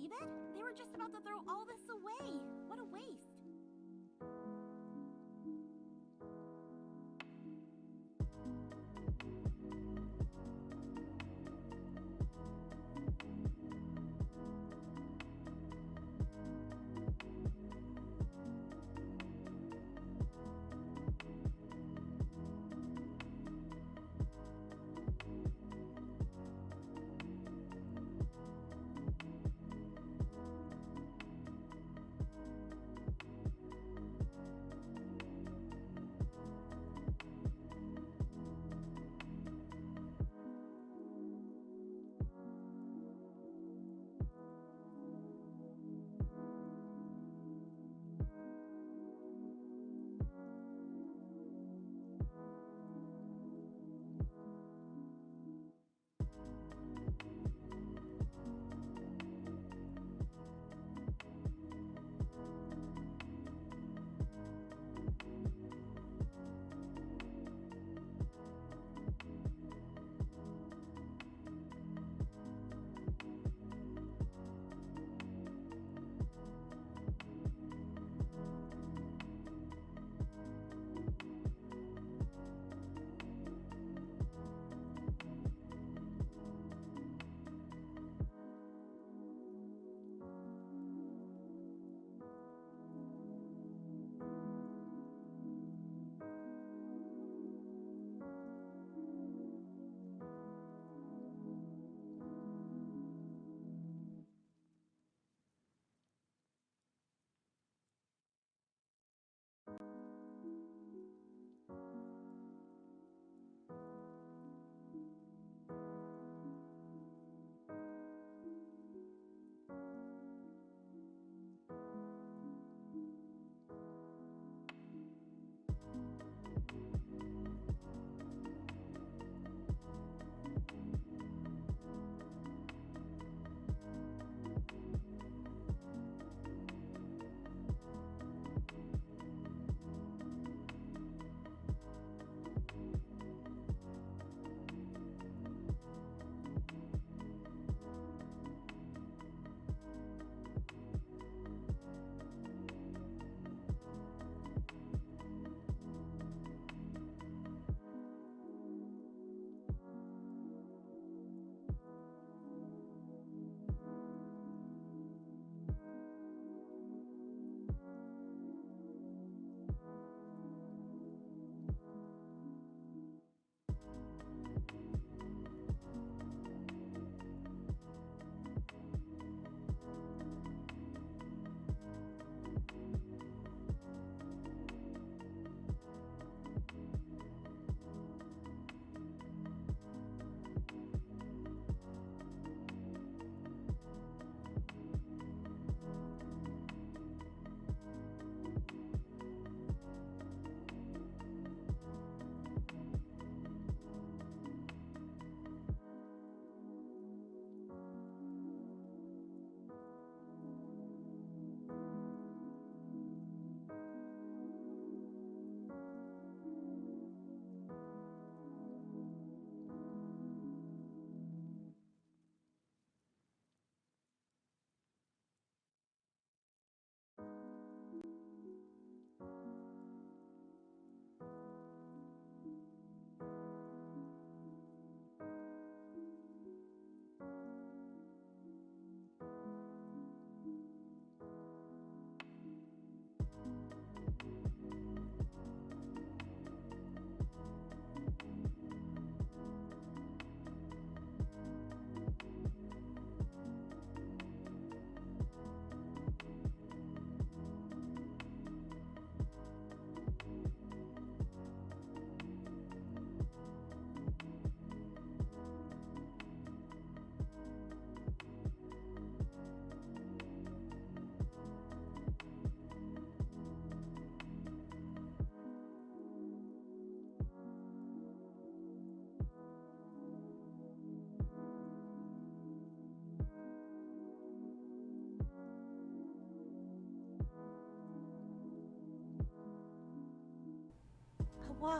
believe it? They were just about to throw all this away. What a waste. Whoa.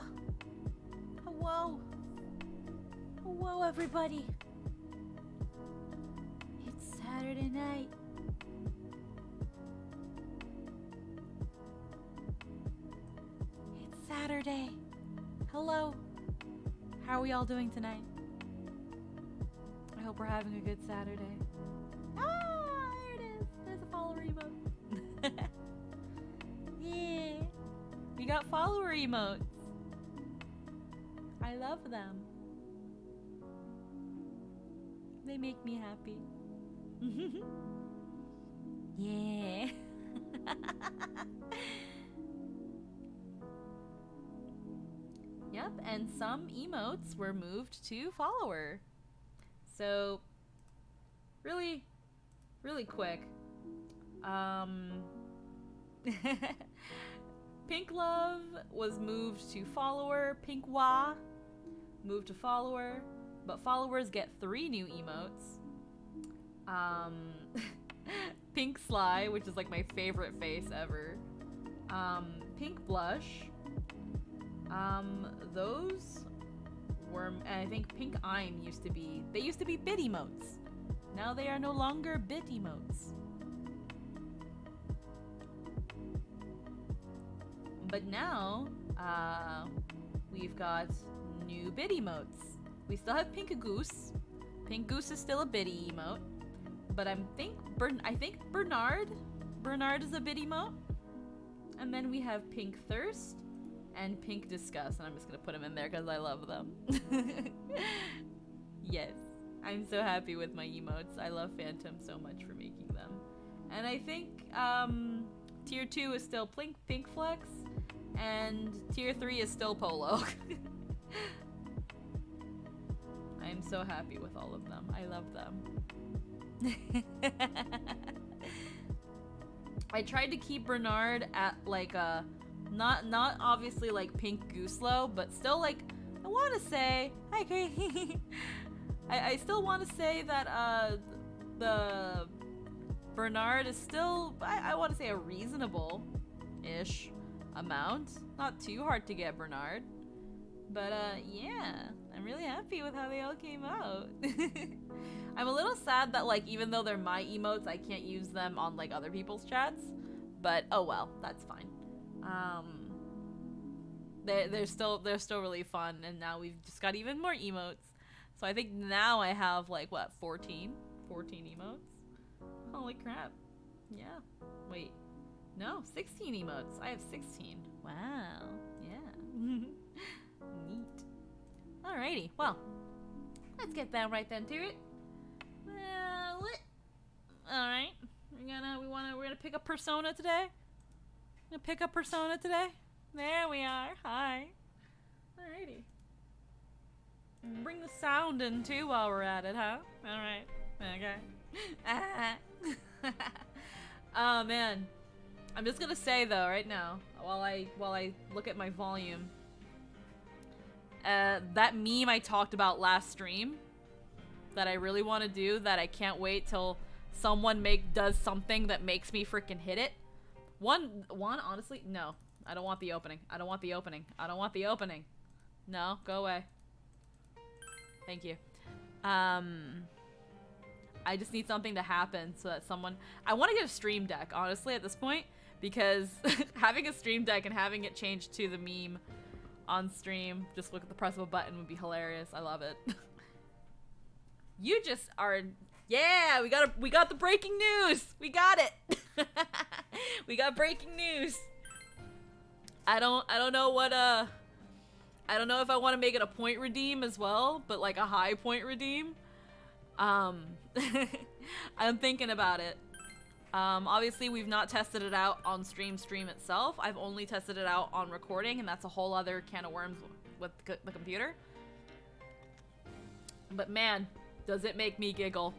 Whoa. Whoa, everybody. It's Saturday night. Saturday. Hello. How are we all doing tonight? I hope we're having a good Saturday. Ah, there it is. There's a follower emote. Yeah. We got follower emotes. I love them. They make me happy. Yeah. Yep, and some emotes were moved to follower. So, really quick. Pink Love was moved to follower. Pink Wah moved to follower. But followers get 3 new emotes. Pink Sly, which is like my favorite face ever. Pink Blush. Those were, and I think Pink I'm used to be bit emotes. Now they are no longer bit emotes. But now, we've got new bit emotes. We still have Pink Goose. Pink Goose is still a biddy emote. But I think Bernard is a bit emote. And then we have Pink Thirst and Pink Disgust, and I'm just gonna put them in there because I love them. Yes, I'm so happy with my emotes. I love Phantom so much for making them. And I think tier 2 is still Pink Flex, and tier 3 is still Polo. I'm so happy with all of them. I love them. I tried to keep Bernard at like a not obviously like Pink Gooslow, but still like I want to say hi Gracie. I still want to say that the Bernard is still I want to say a reasonable-ish amount. Not too hard to get Bernard. But yeah, I'm really happy with how they all came out. I'm a little sad that like even though they're my emotes, I can't use them on like other people's chats. But oh well, that's fine. They're still really fun, and now we've just got even more emotes. So I think now I have like what 14 emotes. Holy crap! Yeah. Wait, no, 16 emotes. I have 16. Wow. Yeah. Neat. Alrighty. Well, let's get down right then to it. Well, all right. We're gonna pick up Persona today. There we are. Hi. Alrighty. Bring the sound in too while we're at it, huh? All right. Okay. Oh man. I'm just gonna say though, right now, while I look at my volume, that meme I talked about last stream, that I really want to do, that I can't wait till someone does something that makes me freaking hit it. One, honestly, no. I don't want the opening. No, go away. Thank you. I just need something to happen so that I want to get a stream deck, honestly, at this point, because having a stream deck and having it changed to the meme on stream, just look at the press of a button, would be hilarious. I love it. You just are, yeah, we got the breaking news. We got it. We got breaking news. I don't know what I don't know if I want to make it a point redeem as well, but like a high point redeem. I'm thinking about it. Obviously we've not tested it out on stream itself. I've only tested it out on recording, and that's a whole other can of worms with the computer. But man, does it make me giggle.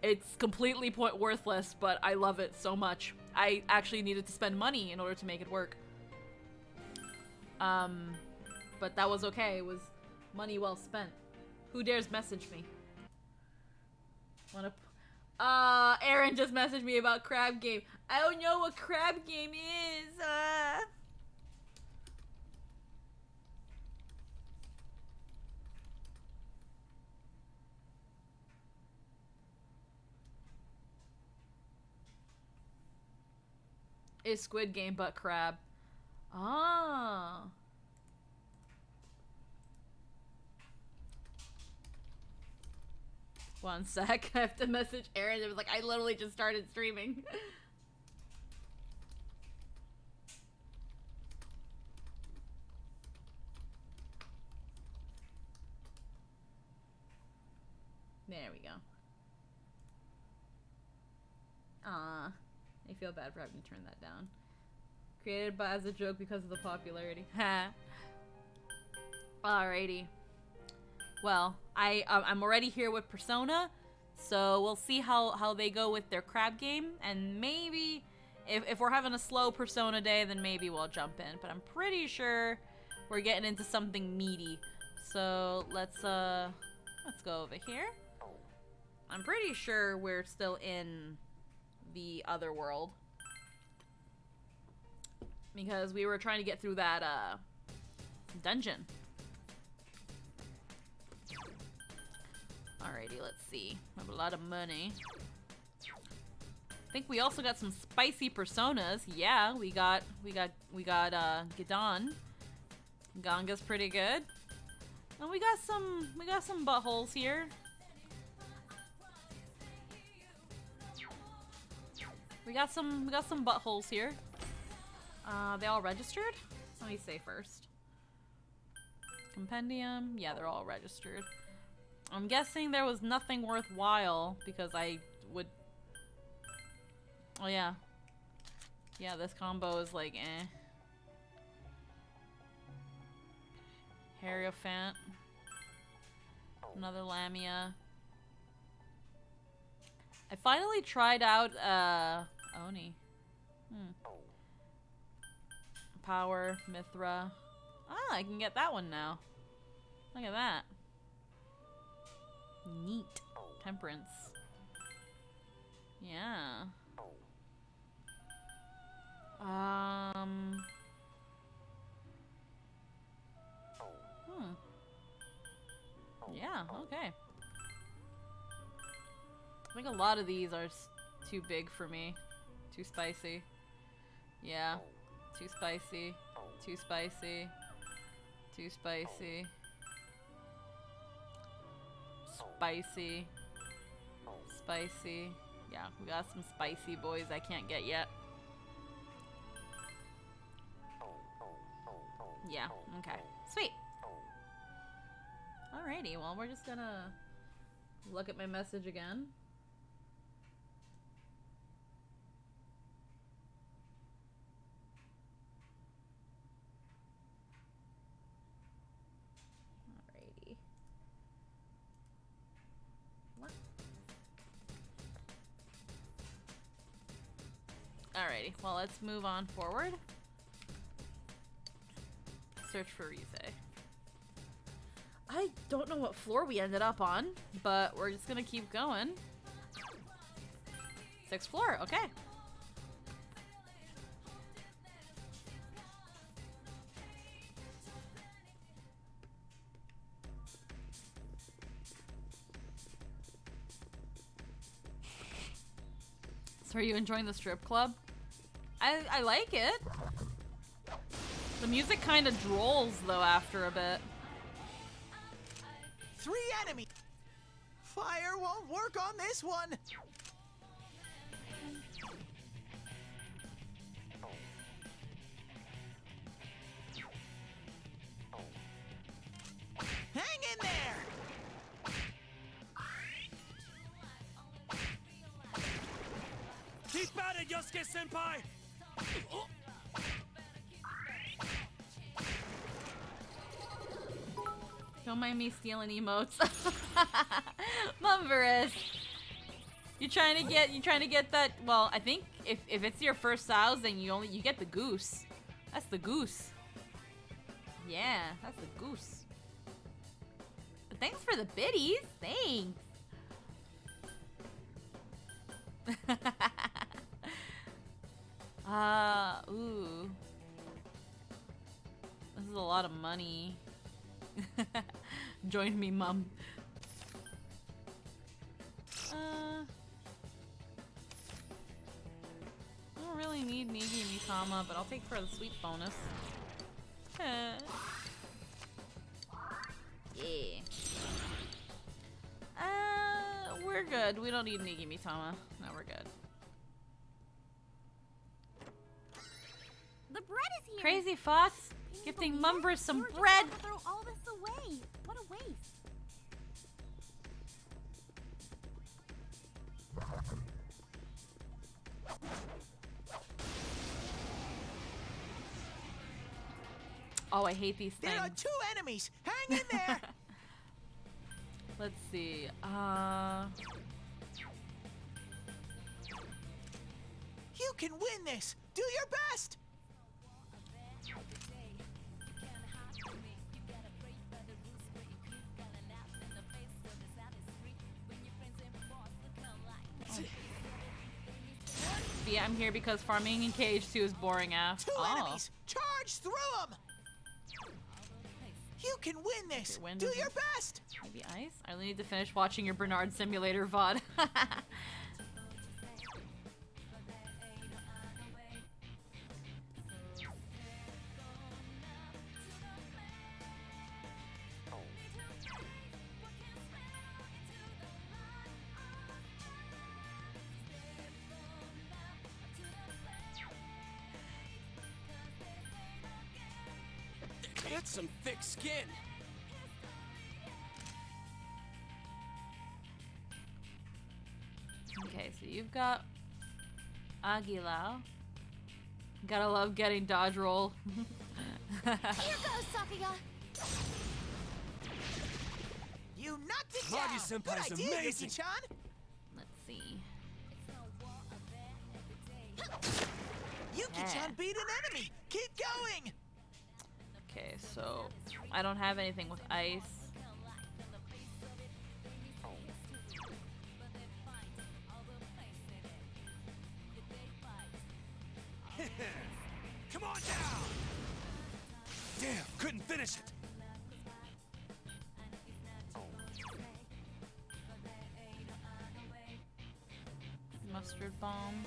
It's completely worthless, but I love it so much. I actually needed to spend money in order to make it work. But that was okay. It was money well spent. Who dares message me? Aaron just messaged me about Crab Game. I don't know what Crab Game is. It's Squid Game but crab. Ah. One sec. I have to message Aaron. It was like, I literally just started streaming. There we go. I feel bad for having to turn that down. Created by as a joke because of the popularity. Ha. Alrighty. Well, I'm already here with Persona, so we'll see how they go with their crab game, and maybe if we're having a slow Persona day, then maybe we'll jump in. But I'm pretty sure we're getting into something meaty. So let's go over here. I'm pretty sure we're still in the other world, because we were trying to get through that dungeon. Alrighty, let's see. We have a lot of money. I think we also got some spicy personas. Yeah, we got Gidon. Ganga's pretty good. And we got some buttholes here. We got some buttholes here. They all registered? Let me say first. Compendium. Yeah, they're all registered. I'm guessing there was nothing worthwhile because I would... Oh, yeah. Yeah, this combo is like, eh. Hierophant. Another Lamia. I finally tried out, Oni. Power, Mithra. Ah, I can get that one now. Look at that. Neat. Temperance. Yeah. Yeah, okay. I think a lot of these are too big for me. Too spicy. Yeah. Too spicy. Too spicy. Too spicy. Spicy. Spicy. Yeah, we got some spicy boys I can't get yet. Yeah, okay. Sweet. Alrighty, well, we're just gonna look at my message again. Alrighty. What? Alrighty, well, let's move on forward. Search for Rize. I don't know what floor we ended up on, but we're just gonna keep going. 6th floor, okay. So are you enjoying the strip club? I like it. The music kind of drolls though after a bit. 3 enemies. Fire won't work on this one. Hang in there. Keep at it, Yosuke-senpai! Don't mind me stealing emotes. Mumverus. You trying to get that? Well, I think if it's your first sows, then you get the goose. That's the goose. Yeah, that's the goose. But thanks for the biddies. Thanks. Ooh. This is a lot of money. Join me, Mum. I don't really need Negi and Mikama, but I'll take for the sweet bonus. Yeah. good. We don't need Nigi Mitama. No, we're good. The bread is here. Crazy Fox Can you gifting believe it? Mumbra some We're just bread. about to throw all this away. What a waste. Oh, I hate these There are things. 2 enemies. Hang in there. Let's see. You can win this. Do your best. Yeah, I'm here because farming in Cage 2 is boring ass. 2 enemies. Charge through them. You can win this. Okay, wind Do is- your best. Maybe ice? I only need to finish watching your Bernard Simulator VOD. That's some thick skin. Okay, so you've got Aguilau. Gotta love getting dodge roll. Here goes, Sakuya. You knocked it Magi down. Senpai's Good idea, amazing. Yuki-chan. Let's see. Yuki-chan Yeah. beat an enemy. Keep going. Okay, so I don't have anything with ice. Come on down. Damn, couldn't finish it. Mustard bomb.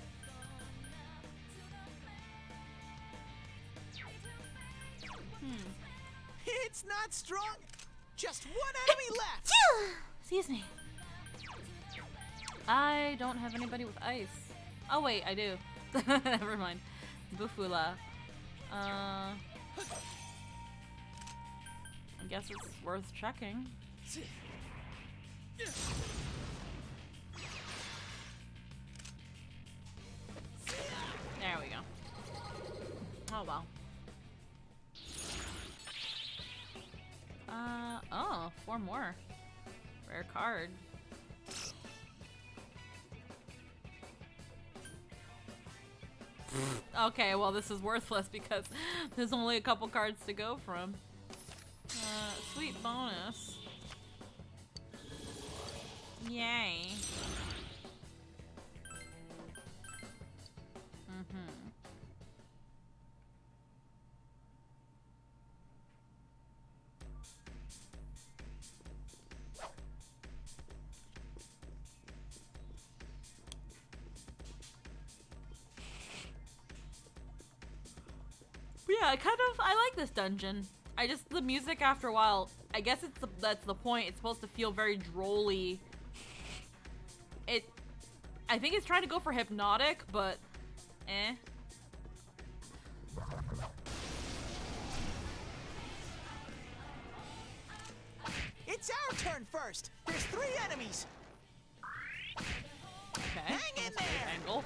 It's not strong. Just 1 enemy left. Excuse me. I don't have anybody with ice. Oh wait, I do. Never mind. Bufula. I guess it's worth checking. There we go. Oh well. Oh, 4 more. Rare card. Okay, well this is worthless because there's only a couple cards to go from. Sweet bonus. Yay. Yeah, I like this dungeon. The music after a while, I guess that's the point. It's supposed to feel very drolly. I think it's trying to go for hypnotic, but eh. It's our turn first. There's 3 enemies. Okay. Hang in that's a good there. Angle.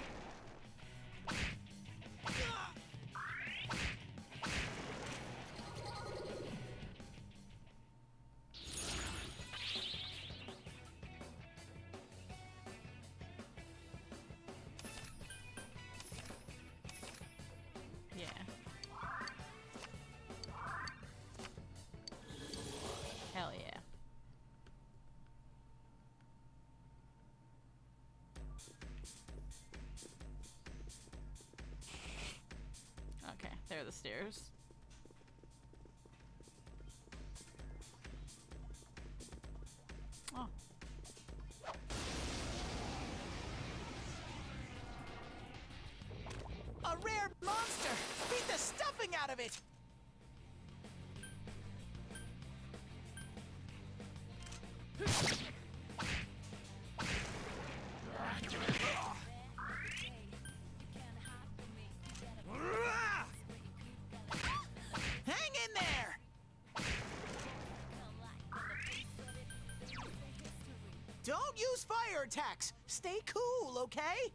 Yeah. Hell yeah. Okay, there are the stairs. Oh. A rare monster. Beat the stuffing out of it. Don't use fire attacks. Stay cool, okay?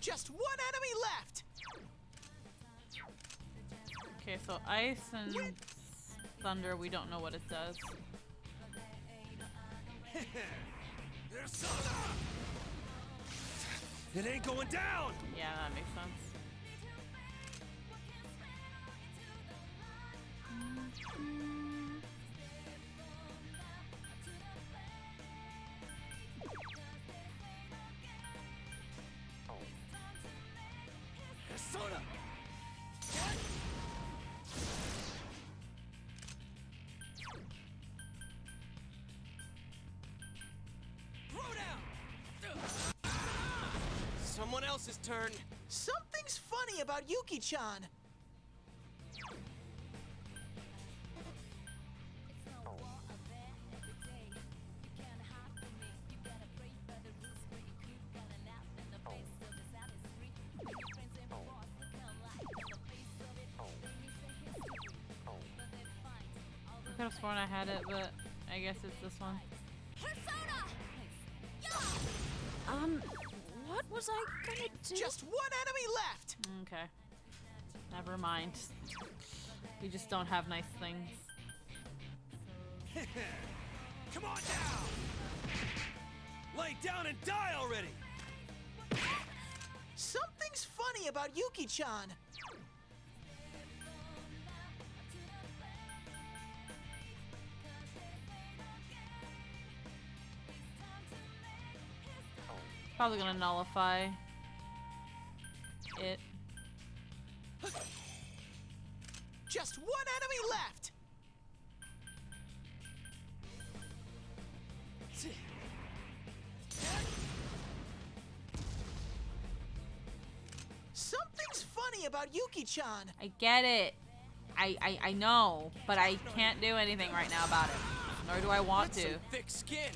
Just one enemy left. Okay, so ice and thunder, we don't know what it does. Persona! It ain't going down! Yeah, that makes sense. Persona! Throw down! Someone else's turn. Something's funny about Yuki-chan. I could have sworn I had it, but I guess it's this one. Persona! What was I gonna do? Just one enemy left. Okay. Never mind. We just don't have nice things. Come on down! Lay down and die already! Something's funny about Yuki-chan. Probably gonna nullify it. Just one enemy left. Something's funny about Yuki-chan. I get it. I know, but I can't do anything right now about it. Nor do I want That's to. some thick skin.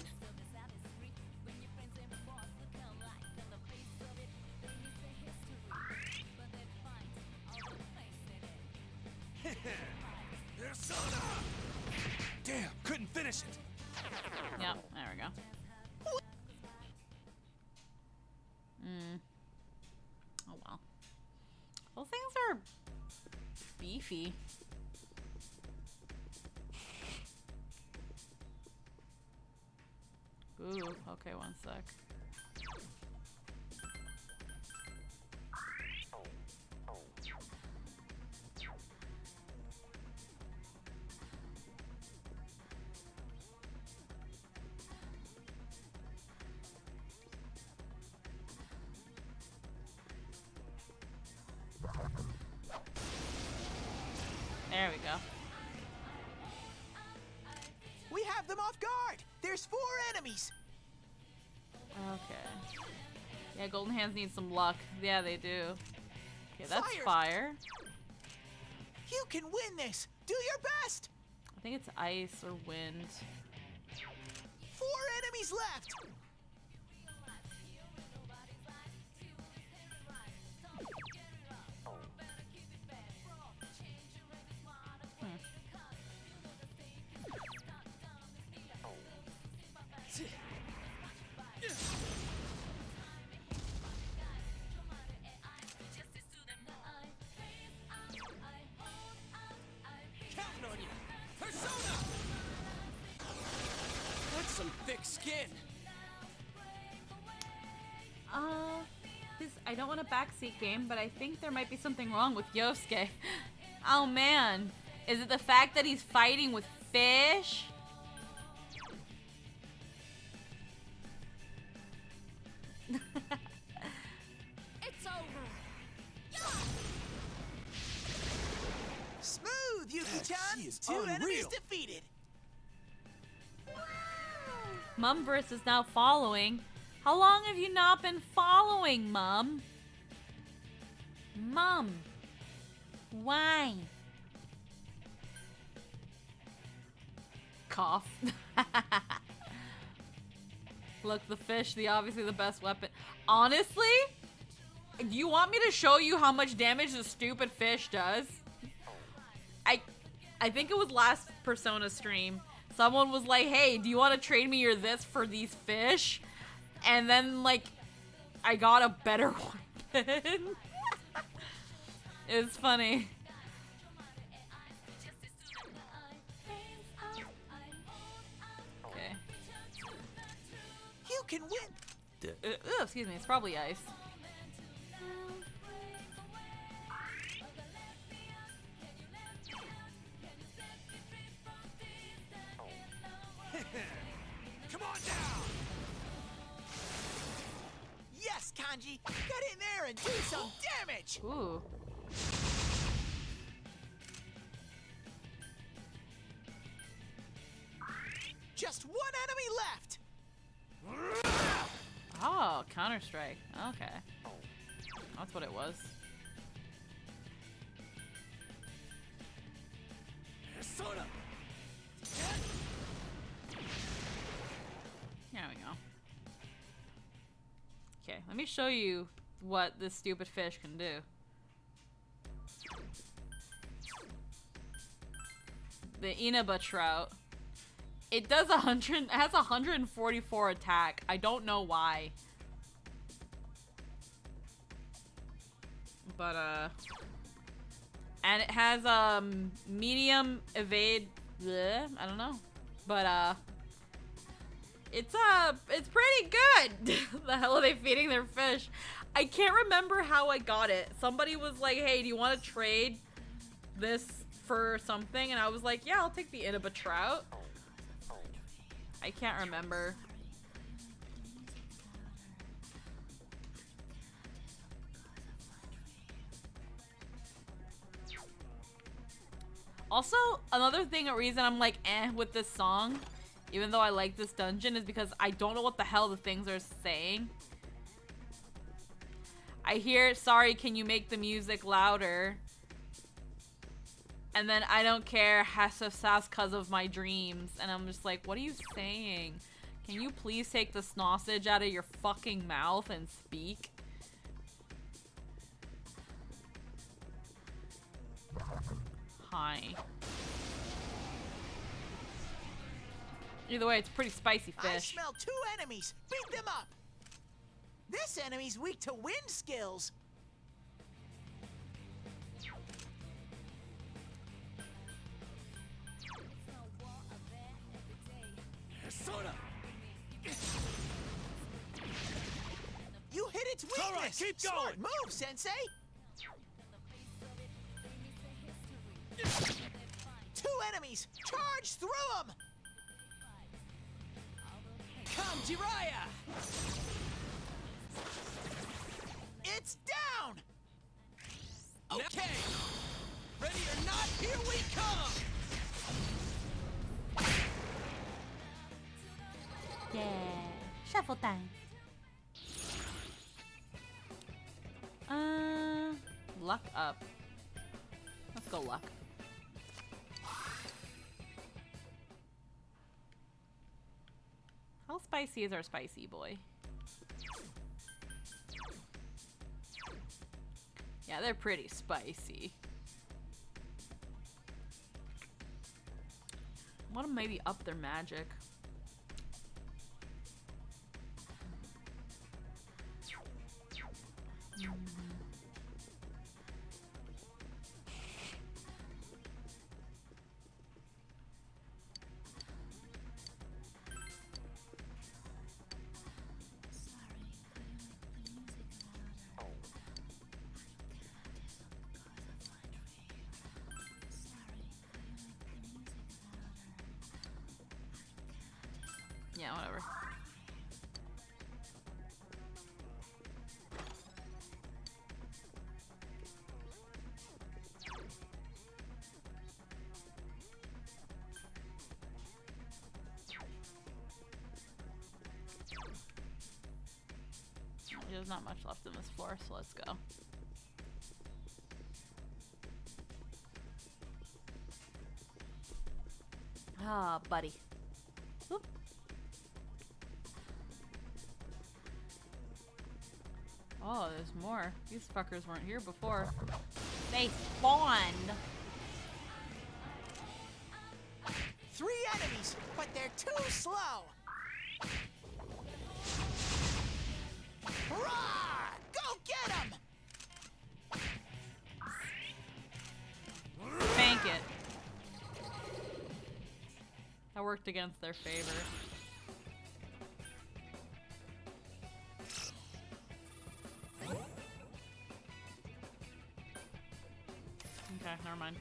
Persona! Damn, couldn't finish it. Yep, there we go. Oh well. Those things are beefy. Ooh, okay, one sec. There we go. We have them off guard. There's 4 enemies. Okay. Yeah, Golden Hands need some luck. Yeah, they do. Okay, that's Fire. fire. You can win this. Do your best. I think it's ice or wind. 4 enemies left. Counting on you. Persona! That's some thick skin. I don't want a backseat game, but I think there might be something wrong with Yosuke. Oh man. Is it the fact that he's fighting with fish? It's over. Smooth, Yuki-chan. she is 2 enemies unreal. defeated. Mumverse is now following. How long have you not been following, Mum? Mum. Why? Cough. Look, the fish, obviously the best weapon. Honestly, do you want me to show you how much damage the stupid fish does? I think it was last Persona stream. Someone was like, hey, do you want to trade me your this for these fish? And then, like, I got a better weapon. It was funny. Okay. You can win. Excuse me, it's probably ice. Come on down! Yes, Kanji. Get in there and do some damage. Ooh. Just one enemy left. Oh, Counter-Strike. Okay. That's what it was. Soda! There we go. Okay, let me show you what this stupid fish can do. The Inaba trout. It does it has 144 attack. I don't know why. But and it has medium evade, bleh, I don't know. But it's pretty good. The hell are they feeding their fish? I can't remember how I got it. Somebody was like, "Hey, do you want to trade this for something?" And I was like, "Yeah, I'll take the Inaba trout." I can't remember. Also, another thing, a reason I'm like with this song, even though I like this dungeon, is because I don't know what the hell the things are saying. I hear, sorry, can you make the music louder? And then I don't care, has to sass cause of my dreams. And I'm just like, what are you saying? Can you please take the sausage out of your fucking mouth and speak? Hi. Either way, it's pretty spicy I fish. smell 2 enemies. Beat them up. This enemy's weak to wind skills. Soda! You hit its weakness. All right, keep Smart going. move, Sensei. 2 enemies. Charge through them. Come, Jiraiya. It's down. Okay. Ready or not, here we come. Yeah. Shuffle time. Luck up. Let's go luck. How spicy is our spicy boy? Yeah, they're pretty spicy. I want to maybe up their magic. Yeah, whatever. There's not much left in this floor, so let's go. Ah, buddy. Whoop. Oh, there's more. These fuckers weren't here before. They spawned. 3 enemies, but they're too slow. Roar! Go get 'em! Bank it. That worked against their favor. Okay, never mind.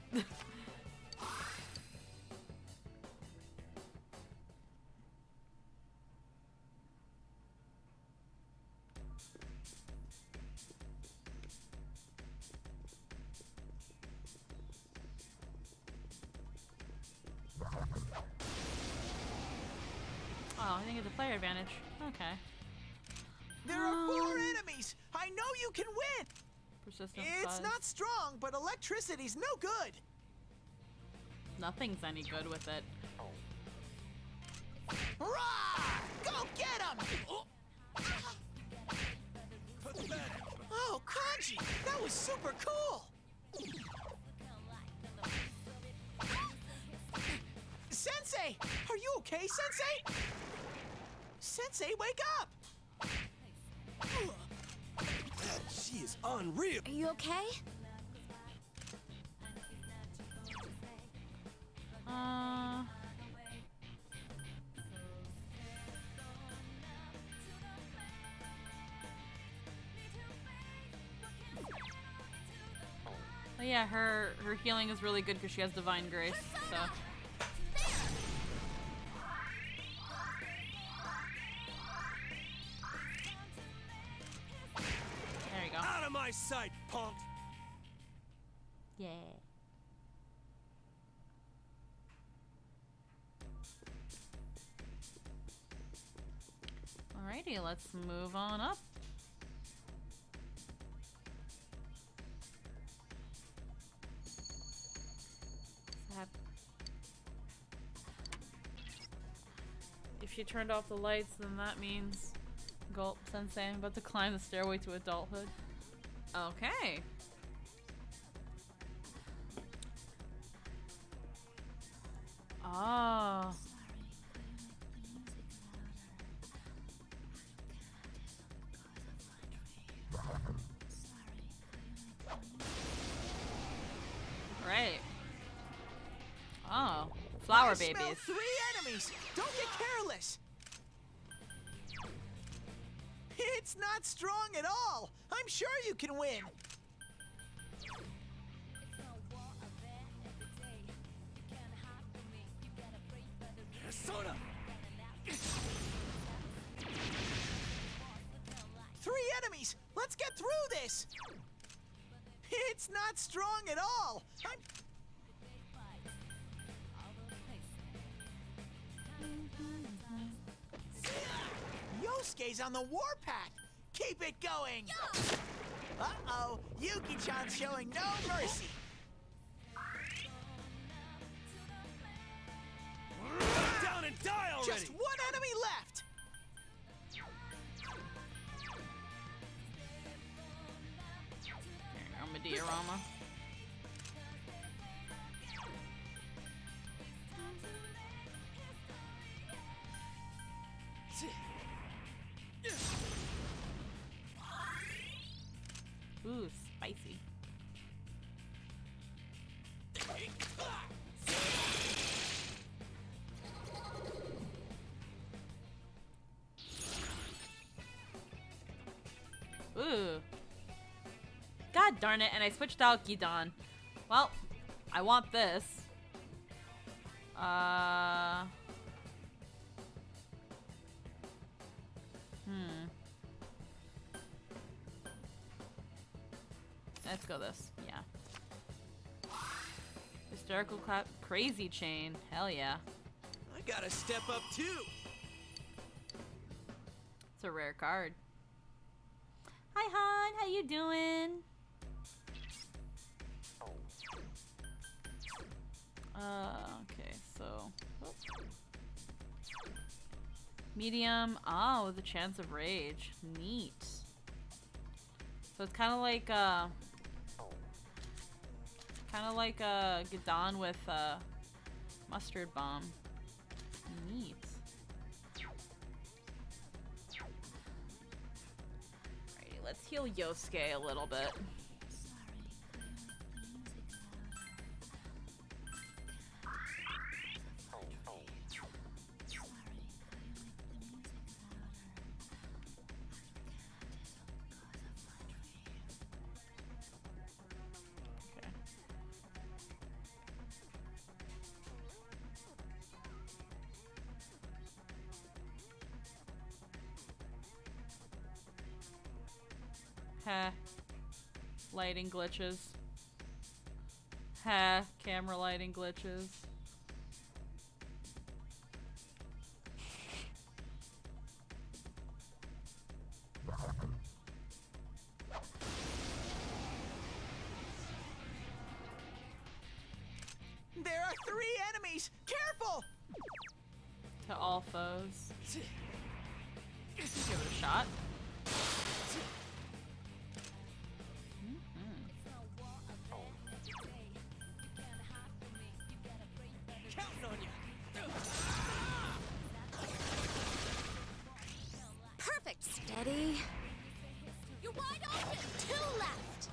Oh, I think it's a player advantage. Okay. There are 4 enemies. I know you can win. Persistent It's fuzz. not strong, but electricity's no good. Nothing's any good with it. Roar! Go get 'em! Oh, Kanji, that was super cool. Sensei, are you okay, Sensei? Sensei, wake up! She is unreal. Are you okay? Oh yeah, her healing is really good because she has divine grace. So. There you go. Out of my sight, punk. Yeah. Alrighty, let's move on up. If she turned off the lights, then that means Gulp Sensei, I'm about to climb the stairway to adulthood. Okay. Oh. Right. Oh. Flower I smell babies. 3 enemies. Don't get careless. It's not strong at all. I'm sure you can win. Persona. 3 enemies. Let's get through this. It's not strong at all. Yosuke's on the warpath. Keep it going. Uh-oh, Yuki-chan's showing no mercy. Go down and die already. Just 1 enemy left. There you go, Media-rama. Ooh, spicy. Ooh. God darn it, and I switched out Gidan. Well, I want this. Let's go this. Yeah. Hysterical clap. Crazy chain. Hell yeah. I gotta step up too. It's a rare card. Hi, hon. How you doing? Okay, so... oh. Medium. Oh, with a chance of rage. Neat. So it's kind of like, Gidan with, mustard bomb. Neat. Alrighty, let's heal Yosuke a little bit. Okay. Heh. Lighting glitches. Heh. Camera lighting glitches. There are 3 enemies! Careful! To all foes. Give it a shot. Counting on you. Perfect. Steady. You're wide open! 2 left.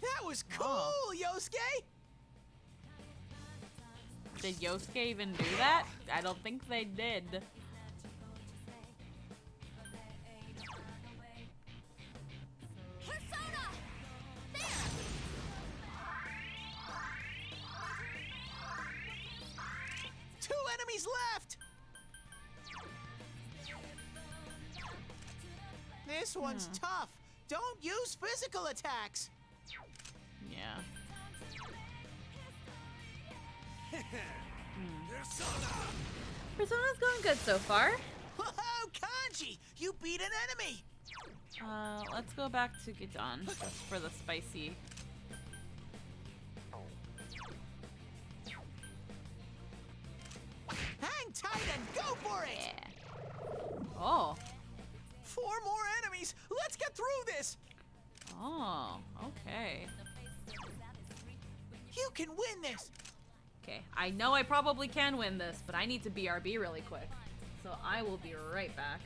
That was cool, Yosuke! Did Yosuke even do that? I don't think they did. Persona! There! 2 enemies left! This one's tough. Don't use physical attacks. Yeah. Persona! Persona's going good so far. Whoa, Kanji! You beat an enemy! Let's go back to Gidan just for the spicy. Hang tight and go for it! Yeah. Oh. 4 more enemies! Let's get through this! Oh. Okay. You can win this! Okay. I know I probably can win this, but I need to BRB really quick. So I will be right back.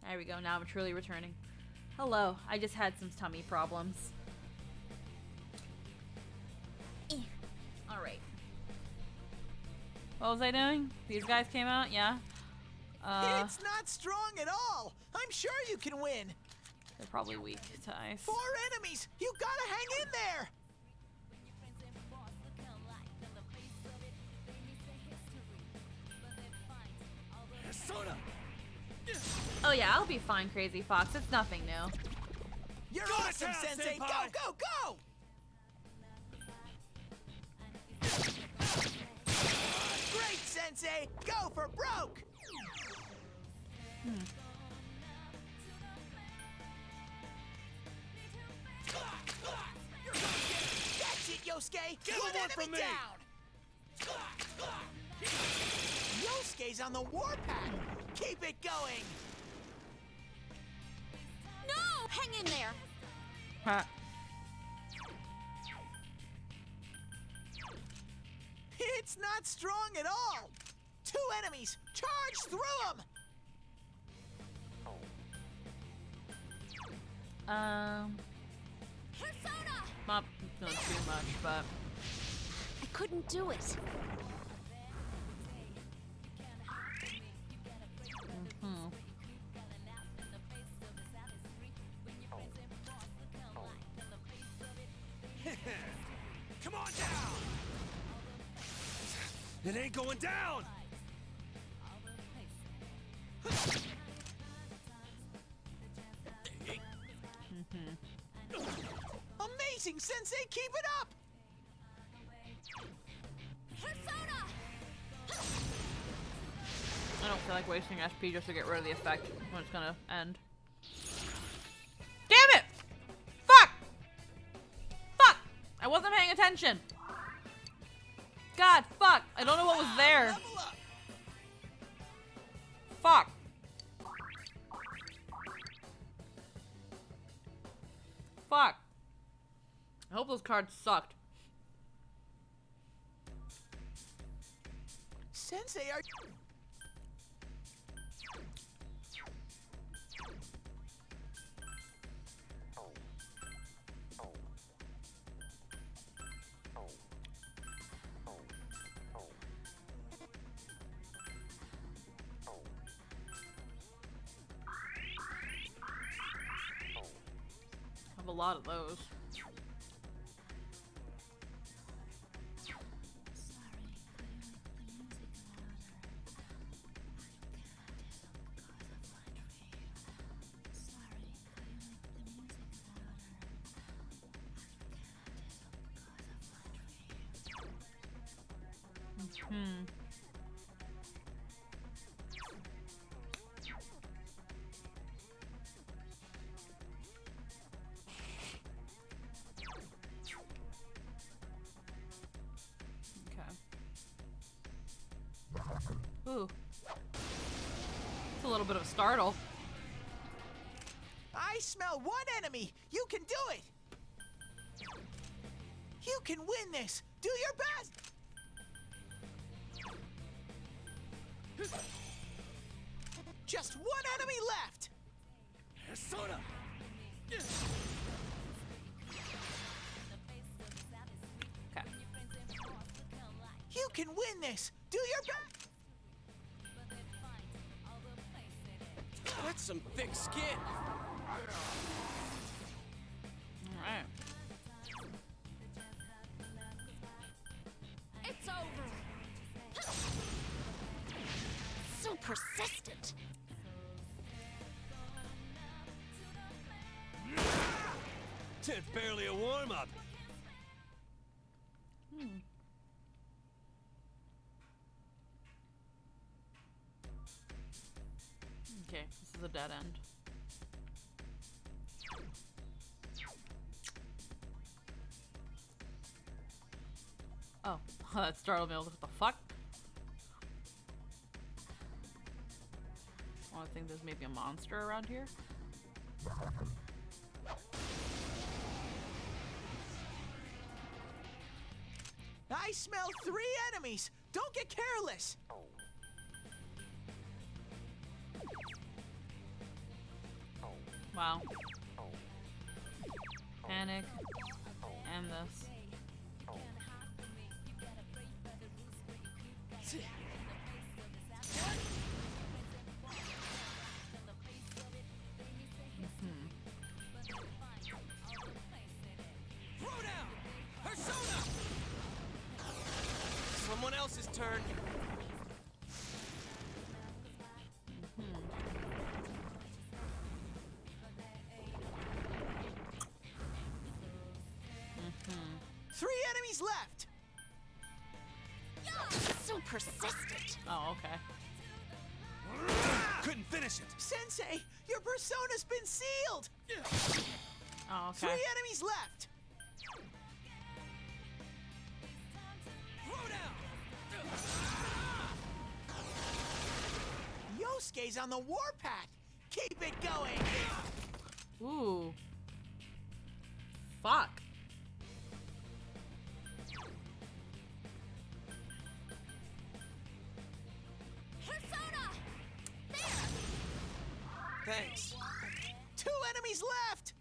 There we go. Now I'm truly returning. Hello. I just had some tummy problems. Alright. What was I doing? These guys came out? Yeah. It's not strong at all. I'm sure you can win. They're probably weak to ice. 4 enemies. You gotta hang in there. Persona! Oh yeah, I'll be fine, Crazy Fox. It's nothing new. You're Go to awesome, town, Sensei. Senpai. Go, go, go! Great, Sensei. Go for broke. That's it, Yosuke. Give him One one enemy from me. down. Yosuke's on the warpath. Keep it going. No! Hang in there. Huh. It's not strong at all. 2 enemies. Charge through them. Persona! Not too much, but I couldn't do it. Come on down! It ain't going down! Amazing, Sensei. Keep it up. Persona! I don't feel like wasting SP just to get rid of the effect when it's gonna end. Damn it! Fuck! Fuck! I wasn't paying attention. God, fuck! I don't know what was there. Level up. Fuck. Fuck. I hope those cards sucked. Sensei, are I have a lot of those. Okay. Ooh. It's a little bit of a startle. I smell 1 enemy. You can do it. You can win this. Do your best. Just 1 enemy left. Persona! Okay. You can win this. Do your best. That's some thick skin! Alright. It's over. So persistent. It's barely a warm-up. Okay, this is a dead end. Oh, that startled me. I was like, what the fuck? Oh, I think there's maybe a monster around here. I smell 3 enemies. Don't get careless. Wow. Panic. And this. Throw down! Persona! Someone else's turn. Three enemies left. So persistent. Oh, okay. Couldn't finish it. Sensei, your persona's been sealed. Oh, okay. Three enemies left. Throw down! Yosuke's on the warpath. Keep it going. Ooh. Fuck. Persona! Thanks. Two enemies left.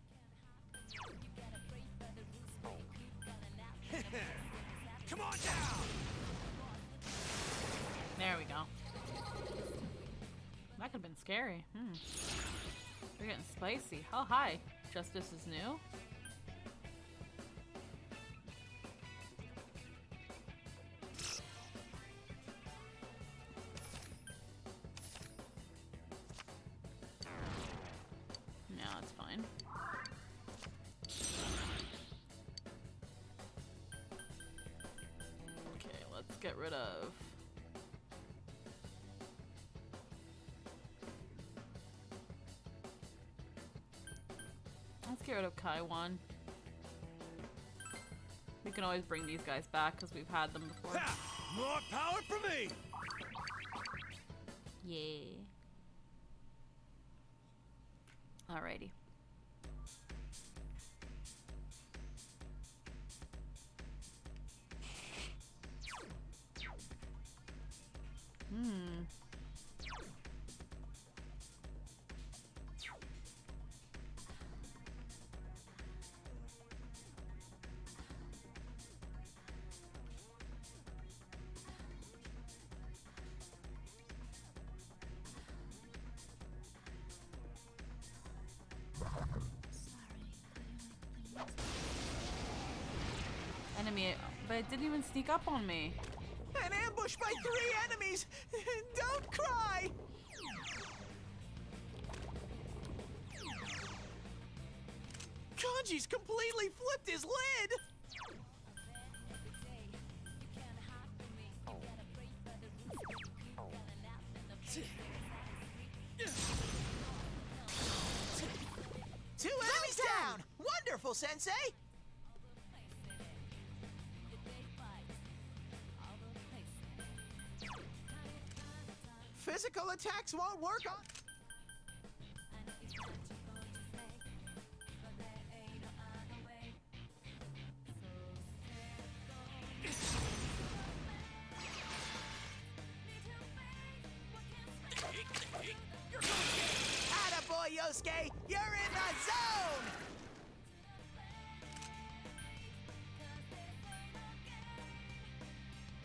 Come on down! There we go. That could have been scary. We're getting spicy. Oh, hi. Justice is new. No, it's fine. Okay, let's get rid of... Let's get rid of Kaiwan. We can always bring these guys back because we've had them before. Ha! More power for me! Yeah. Alrighty. Enemy, but it didn't even sneak up on me. An ambush by three enemies. Don't cry. Kanji's completely flipped his lid. Two enemies down. Wonderful, Sensei. Physical attacks won't work on... Attaboy, Yosuke! You're in the zone!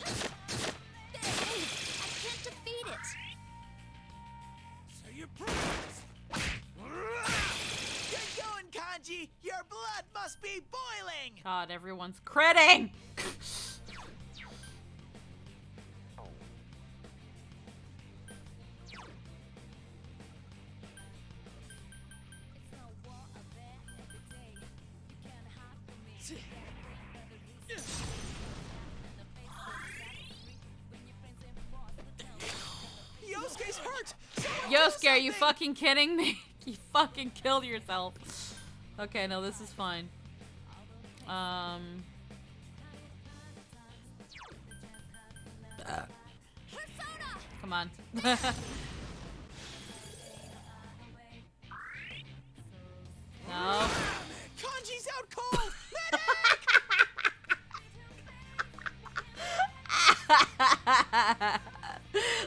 I can't defeat it. Say your prayers! Good going, Kanji! Your blood must be boiling! God, everyone's critting! Yosuke's hurt! Yosuke, are you fucking kidding me? You fucking killed yourself. Okay, no, this is fine. Come on. No. Kanji's out cold!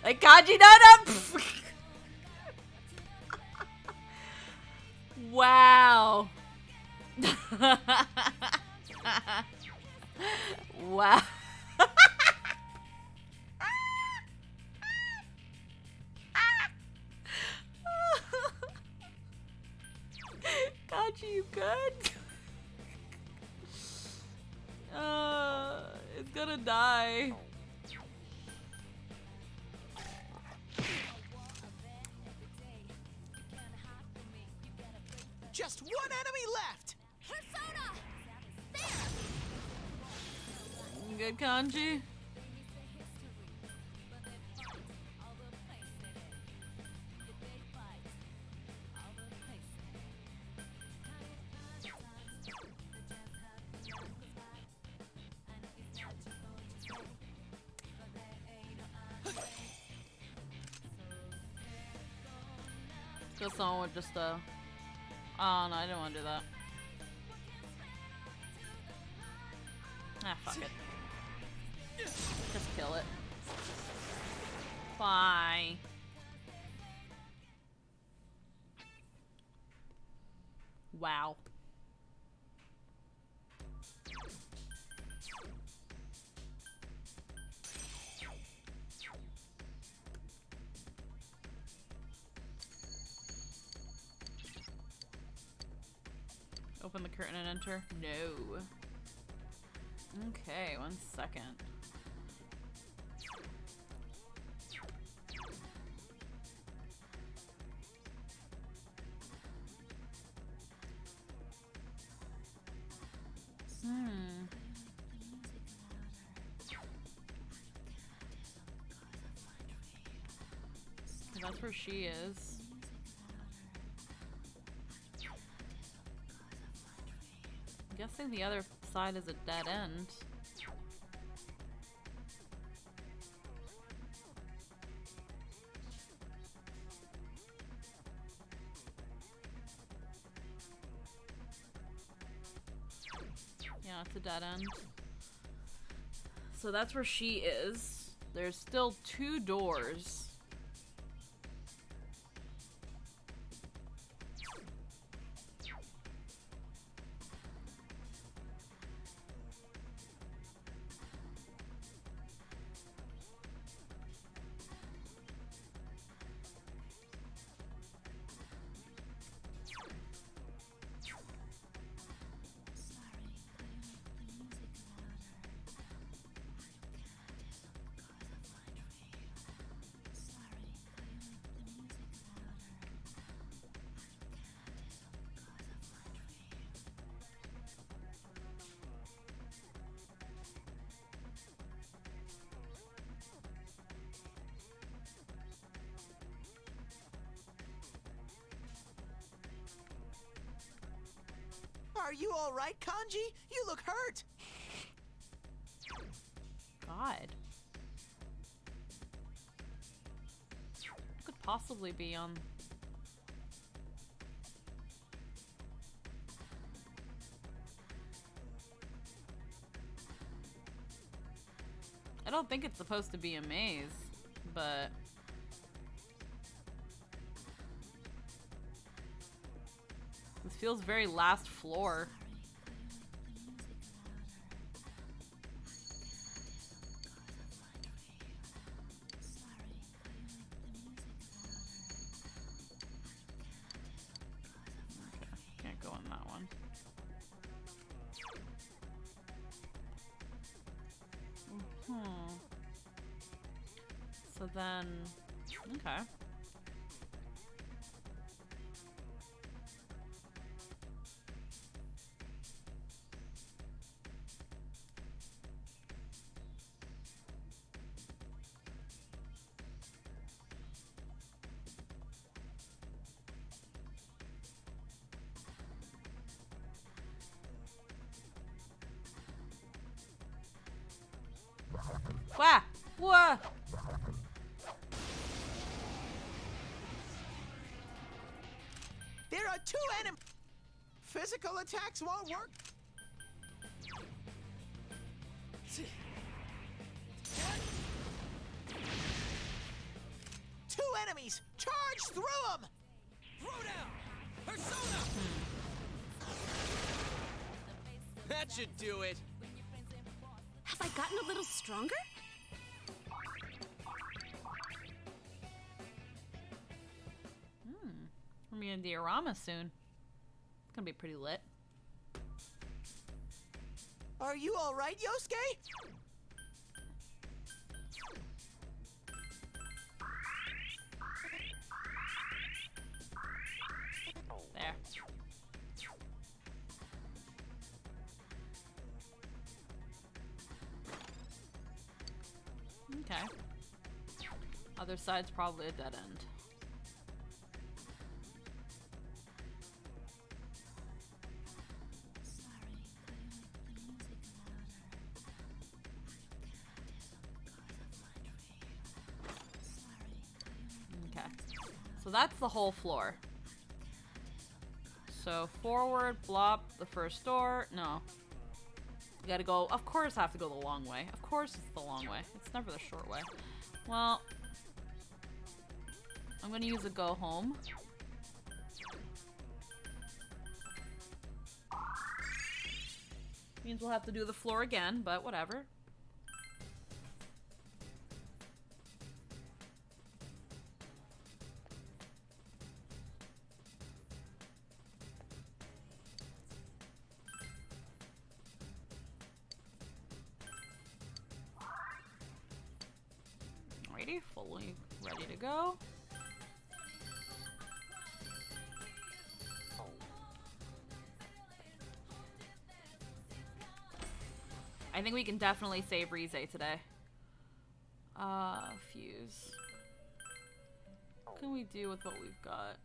Like Kanji, no, no. Wow. Kanji, you good? It's gonna die. Just one enemy left. Persona! There! Good, Kanji. Just someone with just a. Oh no, I didn't want to do that. Ah, fuck it. Just kill it. Bye. Wow. Open the curtain and enter? No. Okay, 1 second. That's where she is. I'm guessing the other side is a dead end. Yeah, it's a dead end. So that's where she is. There's still 2 doors. Are you all right, Kanji? You look hurt. God. What could possibly be on... I don't think it's supposed to be a maze, but... This feels very last floor. Okay, can't go in that one. So then, okay. Wah! Wah! There are 2 enemies. Physical attacks won't work. Two enemies! Charge through them! Throw down! Persona! should do it. Have I gotten a little stronger? We're meeting diorama soon. It's gonna be pretty lit. Are you all right, Yosuke? There. Okay. Other side's probably a dead end. Okay. So that's the whole floor. So forward, blop, the first door. No. You gotta go. Of course I have to go the long way. Of course it's the long way. It's never the short way. Well, I'm gonna use a go home. Means we'll have to do the floor again, but whatever. Alrighty, fully ready to go. I think we can definitely save Rize today. Fuse. What can we do with what we've got?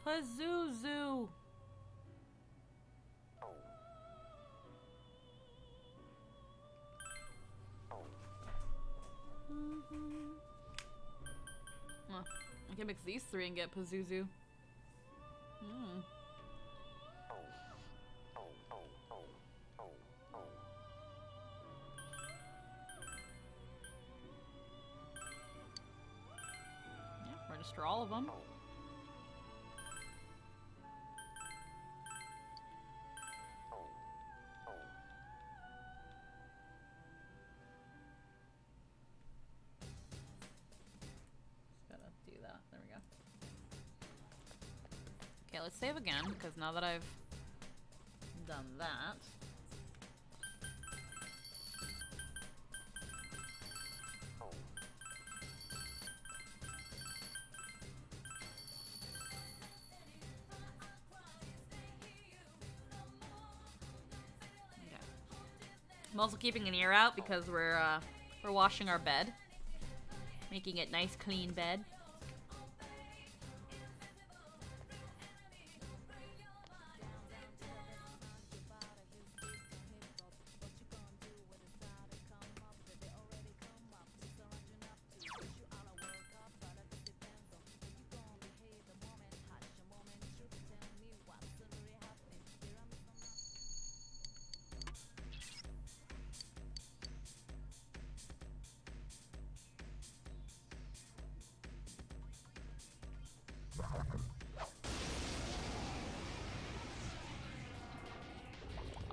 Pazuzu. Huh. I can mix these three and get Pazuzu. Yeah, register all of them. Okay, let's save again, because now that I've done that... Okay. I'm also keeping an ear out because we're washing our bed. Making it nice, clean bed.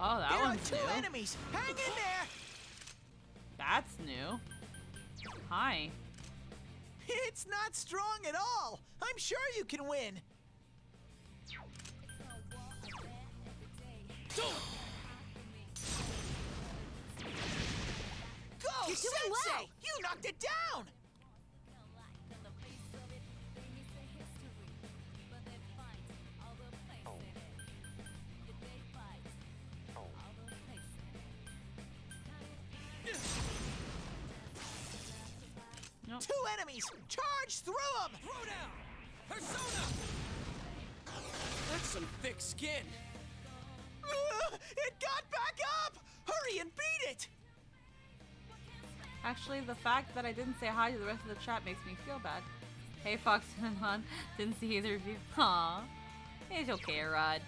Oh, that There are one's two new. enemies. Hang in there. That's new. Hi. It's not strong at all. I'm sure you can win. Go, You're doing Sensei! well. You knocked it down. Nope. Two enemies. Charge through them. Throw down! Persona! That's some thick skin. It got back up! Hurry and beat it! Actually, the fact that I didn't say hi to the rest of the chat makes me feel bad. Hey, Fox and Han. Didn't see either of you. Aw. It's okay, Rod.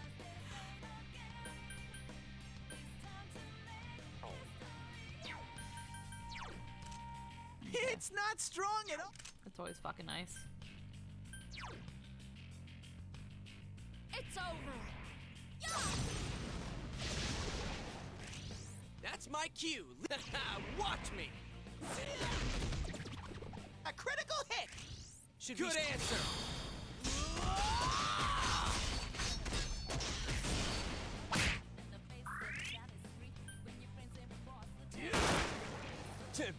It's not strong at all. That's always fucking nice. It's over. That's my cue. Watch me. A critical hit! Should Good answer.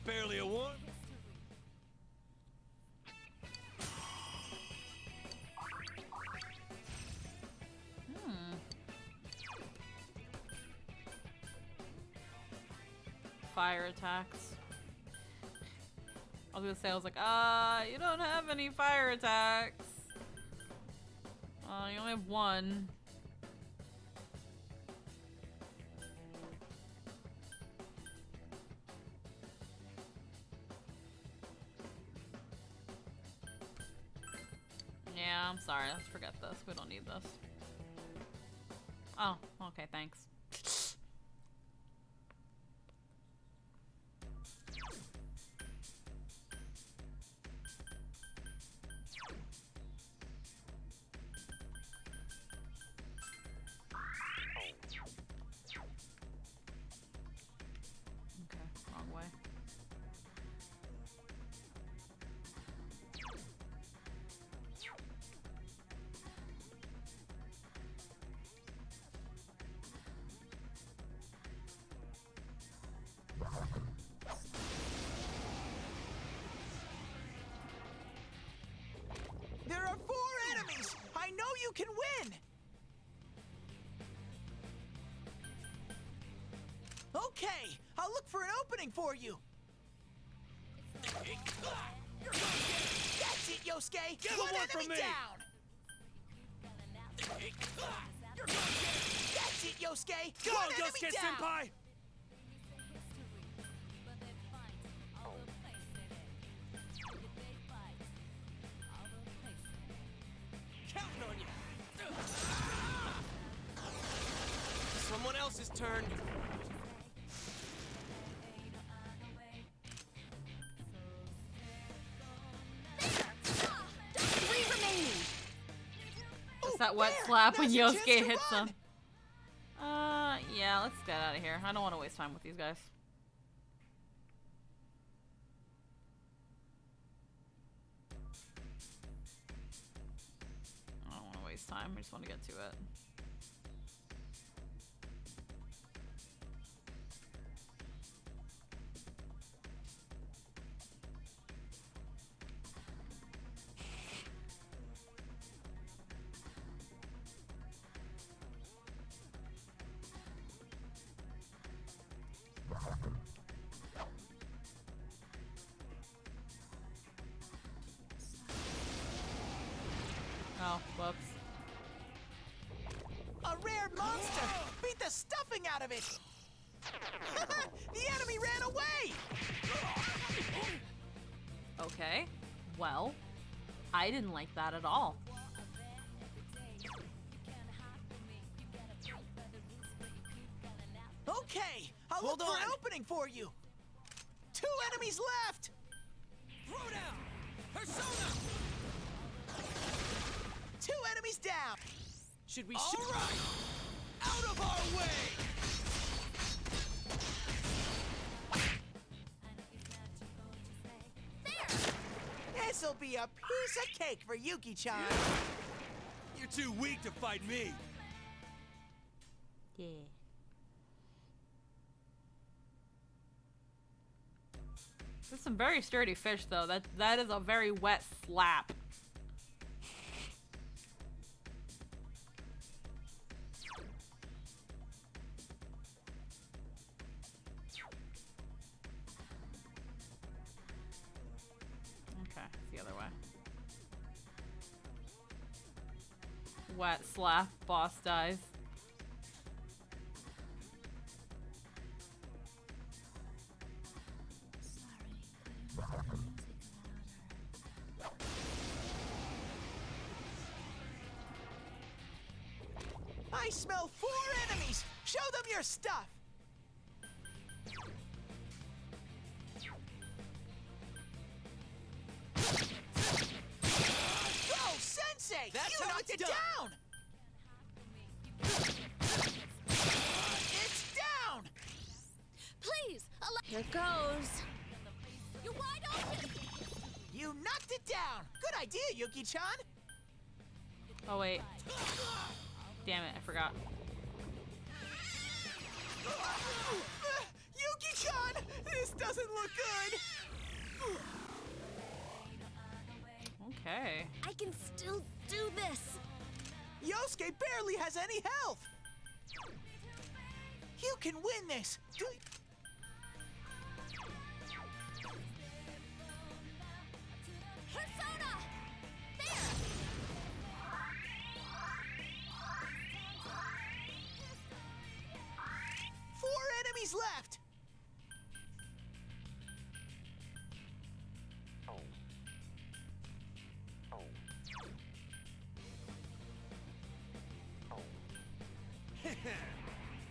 Barely a one. Fire attacks. I was gonna say, I was like, you don't have any fire attacks. You only have one. Yeah, I'm sorry. Let's forget this. We don't need this. Oh, okay, thanks. Okay, wrong way. There are 4 enemies! I know you can win! Okay, I'll look for an opening for you. That's it, Yosuke! Get One one from enemy me! down! That's it, Yosuke! Go, One enemy Yosuke down! Senpai! Counting on you. Someone else's turn. Three remaining. It's that wet there! slap when Now's your Yosuke chance to hits run! him. Yeah, let's get out of here. I don't want to waste time with these guys. I don't want to waste time. I just want to get to it. Oh, whoops. A rare monster! Beat the stuffing out of it! The enemy ran away! Okay. Well, I didn't like that at all. Okay, I'll Hold look for an on. opening for you. 2 enemies left! Throw down. Persona. 2 enemies down! Should we? All right. Out of our way. This'll be a piece of cake for Yuki-chan. You're too weak to fight me. Yeah. There's some very sturdy fish, though. That is a very wet slap. Okay, it's the other way. Sweat slap. Boss dies. I smell 4 enemies! Show them your stuff! Go, Sensei! That's you how knocked it's it done. down! It's down! Please, here goes. You're wide open. You knocked it down! Good idea, Yuki-chan! Oh wait. Damn it, I forgot. Yuki-chan! This doesn't look good! Okay. I can still do this. Yosuke barely has any health! You can win this! Persona! There! 4 enemies left!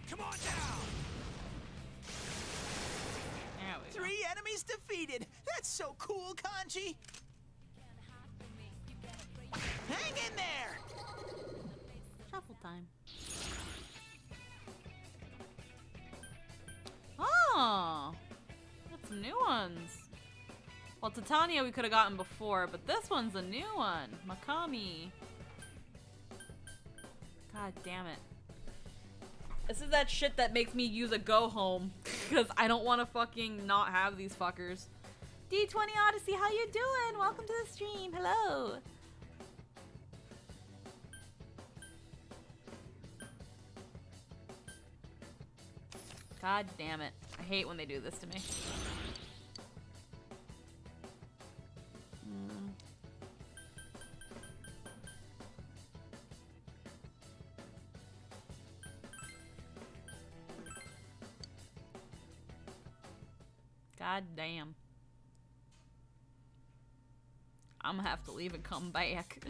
Come on down! There we go. 3 enemies defeated! That's so cool, Kanji! Hang in there! Shuffle time. Oh! Got some new ones. Well, Titania we could have gotten before, but this one's a new one. Makami. God damn it. This is that shit that makes me use a go home. Because I don't want to fucking not have these fuckers. D20 Odyssey, how you doing? Welcome to the stream. Hello. God damn it. I hate when they do this to me. God damn. I'm gonna have to leave and come back.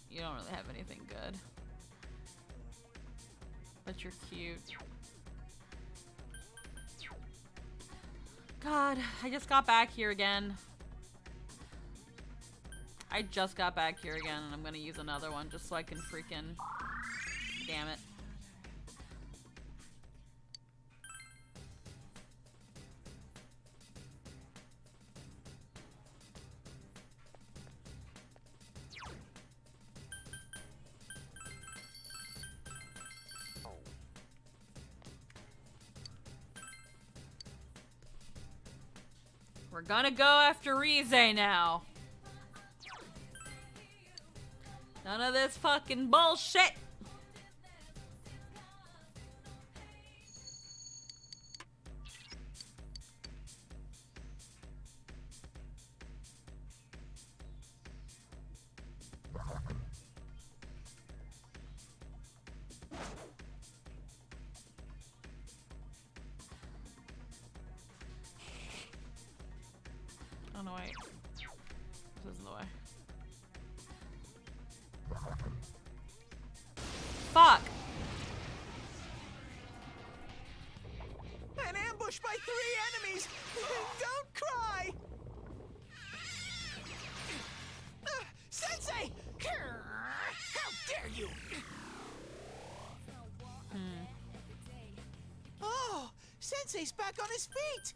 You don't really have anything good. But you're cute. God, I just got back here again. I just got back here again, and I'm gonna use another one just so I can freaking... Damn it. We're gonna go after Rize now. None of this fucking bullshit. Oh no, wait. This isn't the way. Fuck! An ambush by 3 enemies! Don't cry! Sensei! How dare you! Oh, Sensei's back on his feet!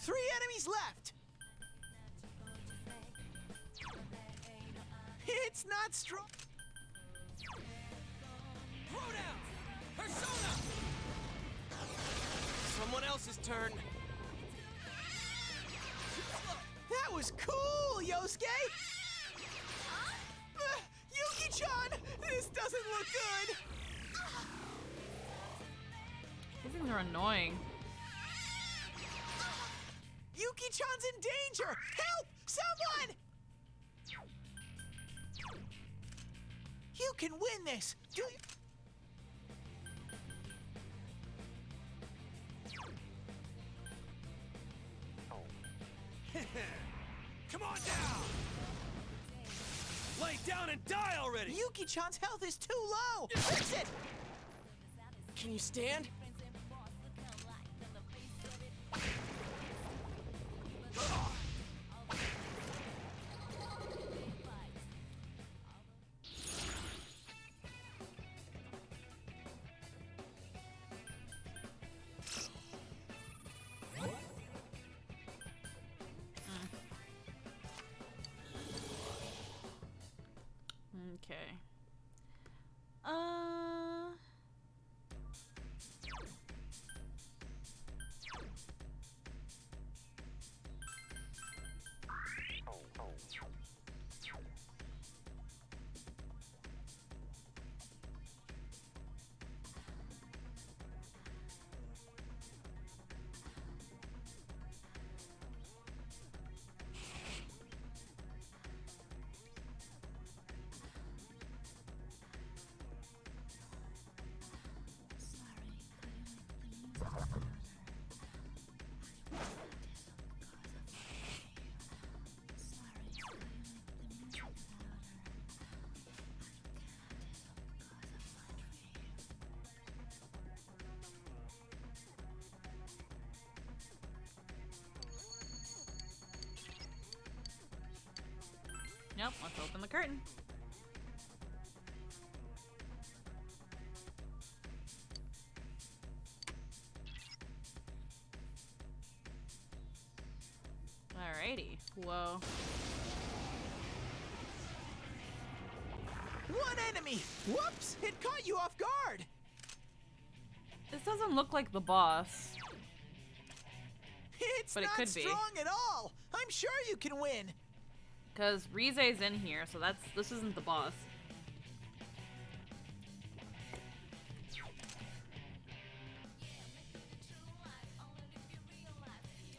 Three enemies left! It's not strong. Throwdown! Persona! Someone else's turn. That was cool, Yosuke! Yuki-chan! This doesn't look good! These things are annoying. Yuki-chan's in danger! Help! Someone! You can win this! Do Come on down! Lay down and die already! Yuki-chan's health is too low! Fix it! Can you stand? Okay. Nope, let's open the curtain. Alrighty. Whoa. One enemy! Whoops! It caught you off guard! This doesn't look like the boss. It's But it not could be. strong at all! I'm sure you can win! Because Rize's in here, so this isn't the boss.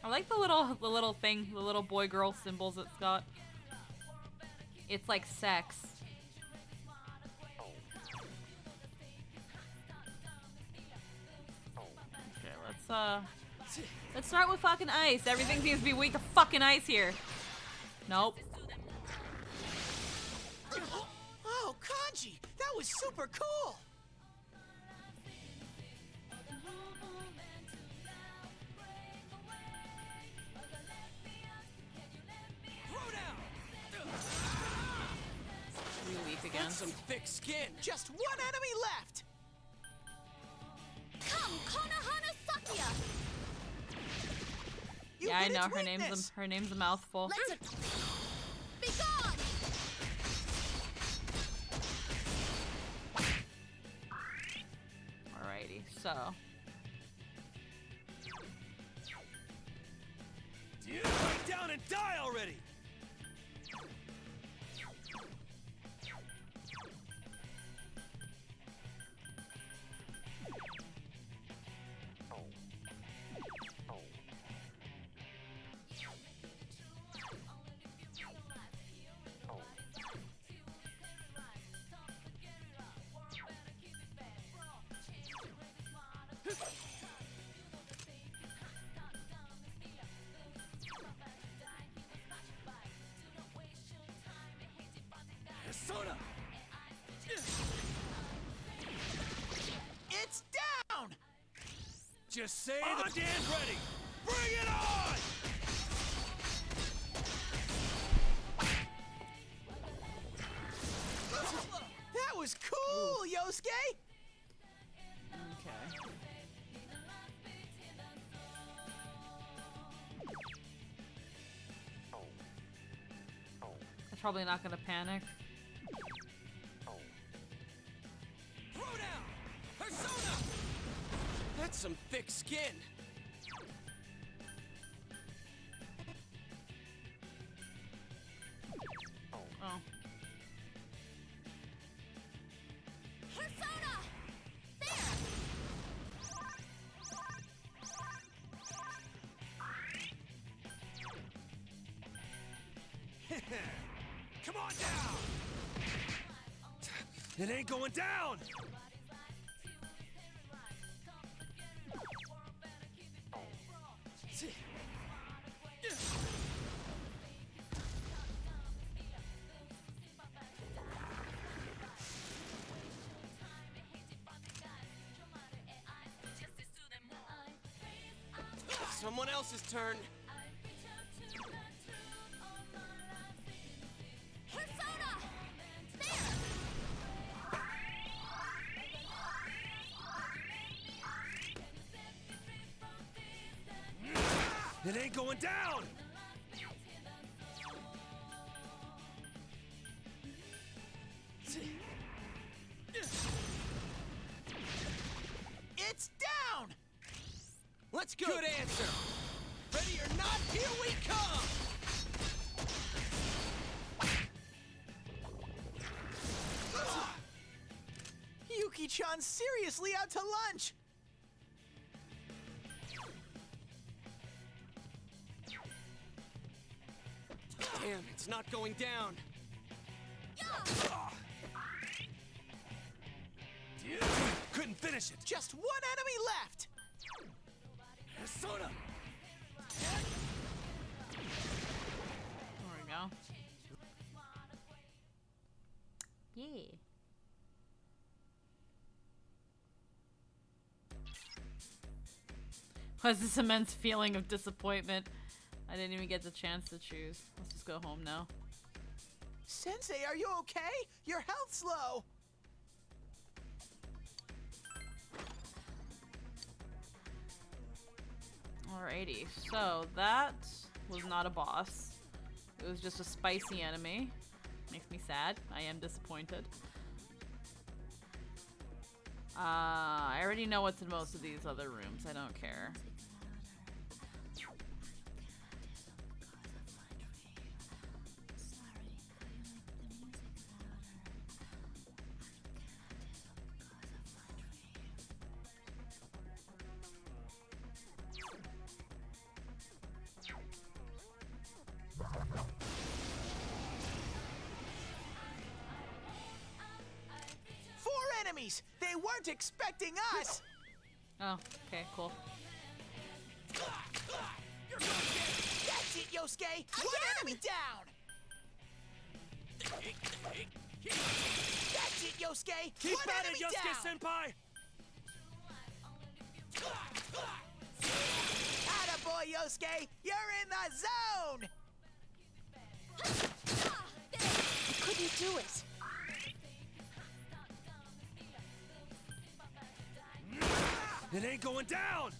I like the little thing, the little boy girl symbols it's got. It's like sex. Okay, let's start with fucking ice. Everything seems to be weak to fucking ice here. Nope. Oh, Kanji! That was super cool! Throwdown! Really weak again. Got some thick skin. Just one enemy left! Come, Konohana Sakuya! You Yeah, I hit know its weakness. her name's a mouthful. Let's be gone! Alrighty, so Lay down and die already! Persona! It's down! Just say the damn ready! Bring it on! That was cool, Yosuke! okay. I'm probably not gonna panic. Throwdown! That's some thick skin. Oh. Persona! There! Come on down! It ain't going down! Someone else's turn. Persona! There! It ain't going down! It's down! Let's go! Good answer! Ready or not, here we come! Yuki-chan's seriously out to lunch! Damn, it's not going down. Couldn't finish it. Just one enemy left! Persona! There we go. Yeah. Was this immense feeling of disappointment? I didn't even get the chance to choose. Let's just go home now. Sensei, are you okay? Your health's low! Alrighty, so that was not a boss. It was just a spicy enemy. Makes me sad. I am disappointed. I already know what's in most of these other rooms. I don't care. Four enemies! They weren't expecting us! Oh, okay, cool. That's it, Yosuke! One enemy down! That's it, Yosuke! Keep One at it, enemy Yosuke down! Senpai! Attaboy, Yosuke! You're in the zone! I couldn't do it. It ain't going down!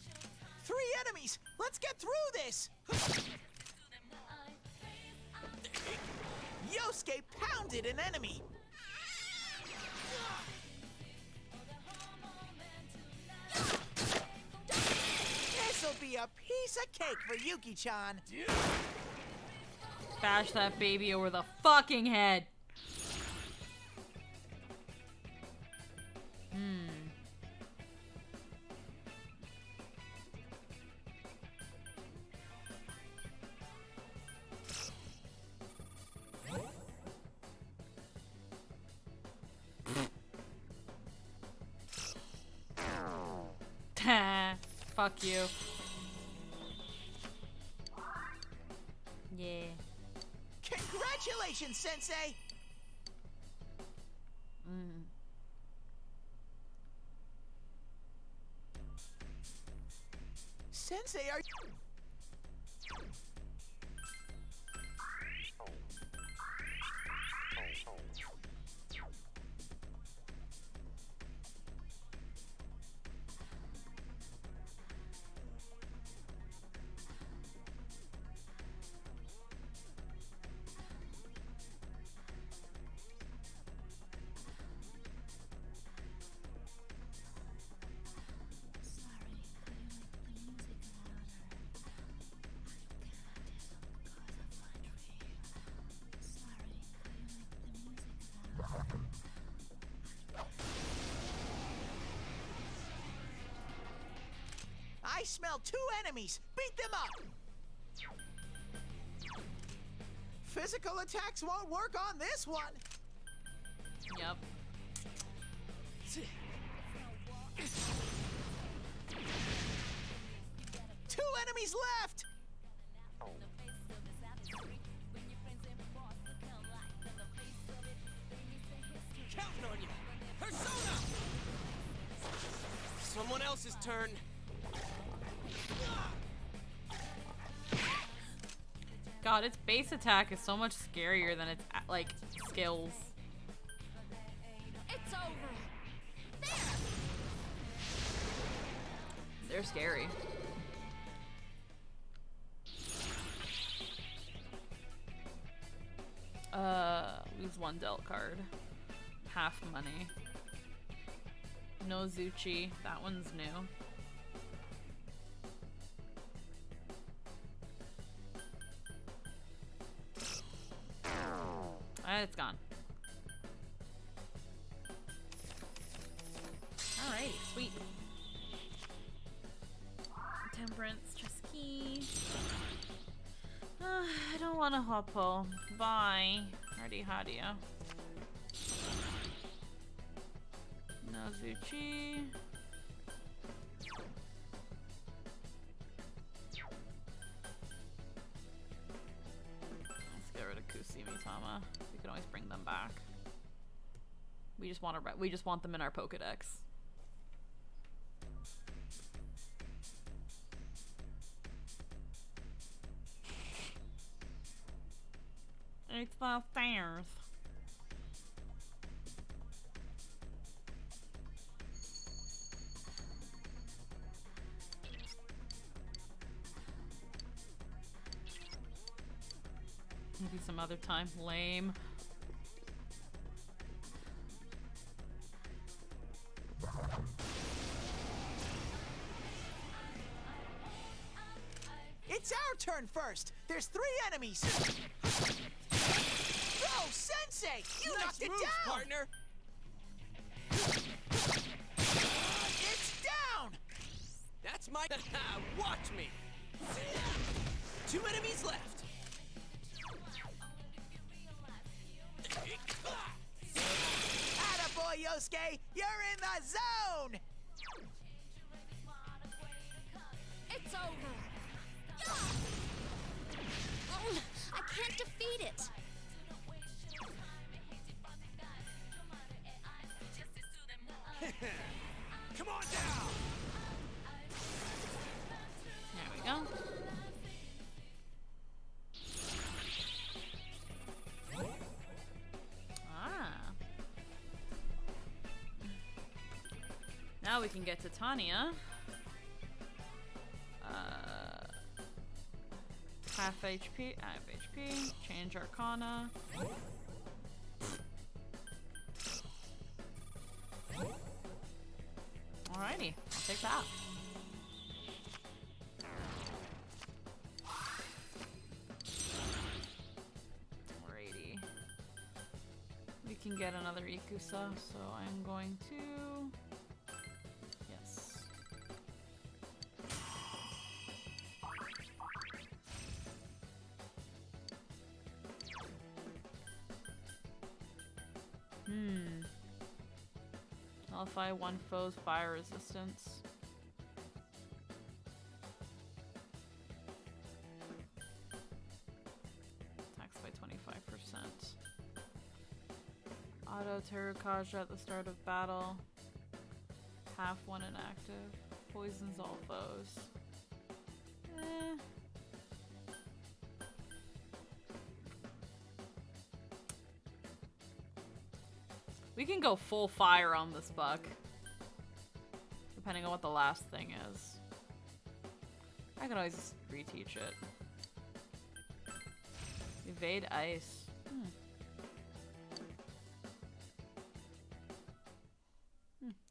3 enemies! Let's get through this! Yosuke pounded an enemy! This'll be a piece of cake for Yuki-chan! Bash that baby over the fucking head. Fuck you. Yeah. Congratulations, Sensei! Sensei, are you... smell 2 enemies. Beat them up. Physical attacks won't work on this one. Yep. 2 enemies left. Counting on you. Persona! Someone else's turn. God, its base attack is so much scarier than its like skills. It's over. They're scary. Lose 1 dealt card. Half money. No Zuchi. That one's new. It's gone. Alright, sweet. Temperance, Chesky. I don't want to hoppo. Bye. Already had ya. No Zuchi. Let's get rid of Kusumi-tama. We can always bring them back. We just want them in our Pokedex. It's the stairs. Maybe some other time. Lame. It's our turn first. There's 3 enemies. Oh, Sensei! You Nice knocked it moves, down! partner. It's down! That's my. Watch me. 2 enemies left. Attaboy, Yosuke! You're in the zone! It's over. I can't defeat it. Come on down. There we go. Ah. Now we can get to Tanya. Half HP, half HP, change Arcana. Alrighty, I'll take that. Alrighty. We can get another Ikusa, so I'm going to... Yes. Nullify 1 foe's fire resistance. Attacks by 25%. Auto Terukaja at the start of battle. Half 1 inactive. Poisons all foes. We can go full fire on this buck. Depending on what the last thing is. I can always just reteach it. Evade ice.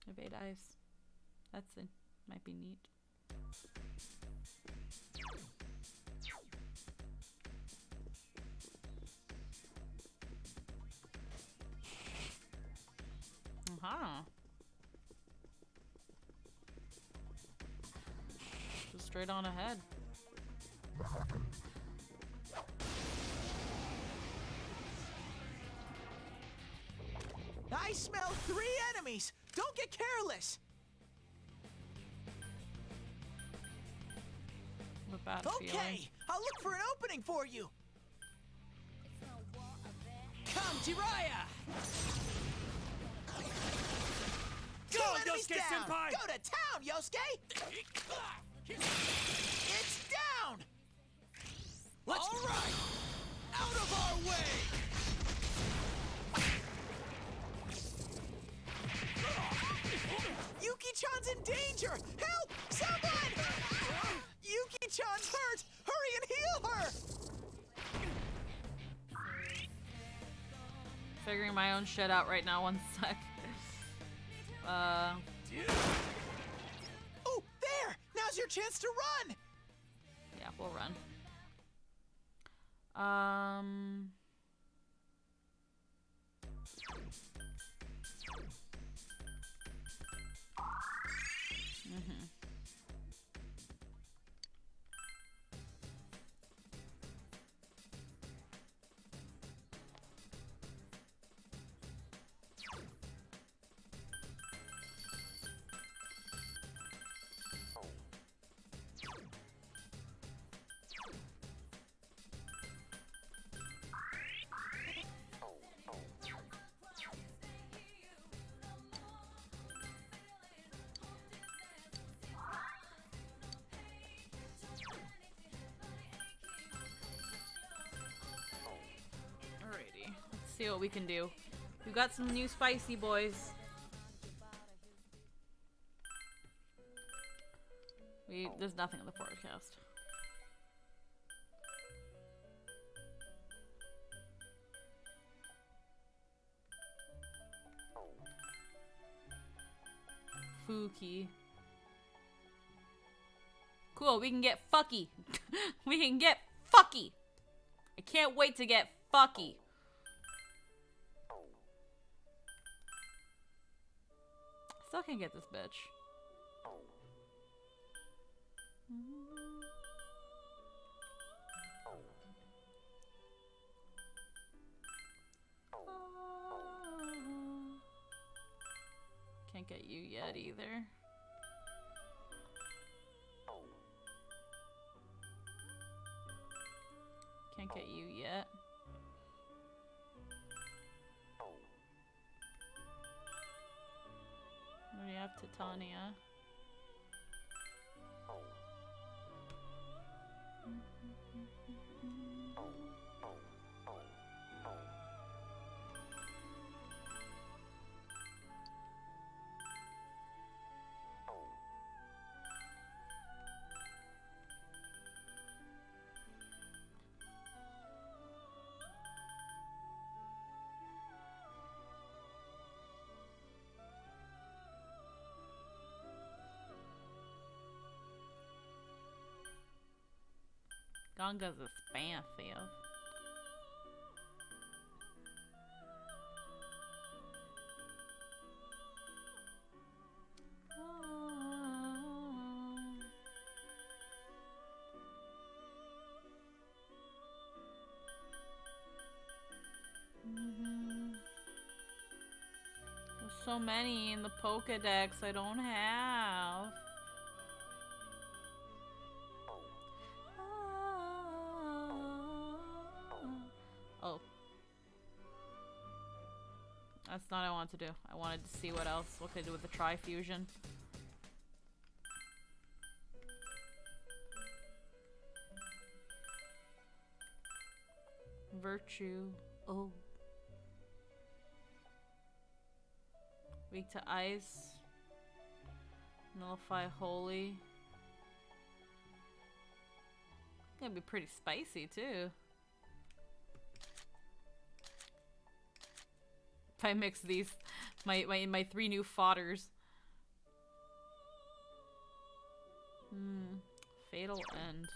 Evade ice. That's it. Might be neat. straight on ahead. I smell 3 enemies. Don't get careless. The bad Okay, feeling. I'll look for an opening for you. Come, Jiraiya! Go, 2 enemies Yosuke down. senpai! Go to town, Yosuke! It's down! All right! Out of our way! Yuki-chan's in danger! Help! Someone! Yuki-chan's hurt! Hurry and heal her! Figuring my own shit out right now. 1 sec. Oh, there! Now's your chance to run! Yeah, we'll run. Alrighty, let's see what we can do. We got some new spicy boys. There's nothing in the forecast. Fuki. Cool, we can get fucky. We can get fucky. I can't wait to get fucky. Still can't get this bitch. Can't get you yet either. Can't get you yet. We have Titania. Ganga's expansive. There's so many in the Pokedex I don't have. Oh. That's not what I wanted to do. I wanted to see what could I do with the Tri-Fusion. Virtue. Oh. Weak to ice. Nullify holy. Gonna be pretty spicy too. If I mix these, my 3 new fodders. Fatal end.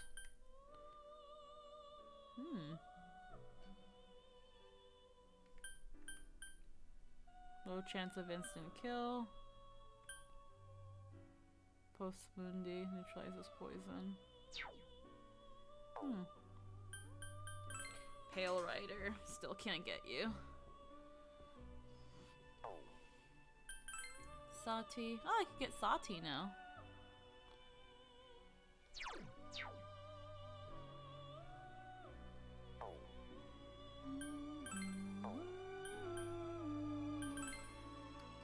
Low chance of instant kill. Postmundi neutralizes poison. Pale Rider still can't get you. Sati. Oh, I can get Sati now.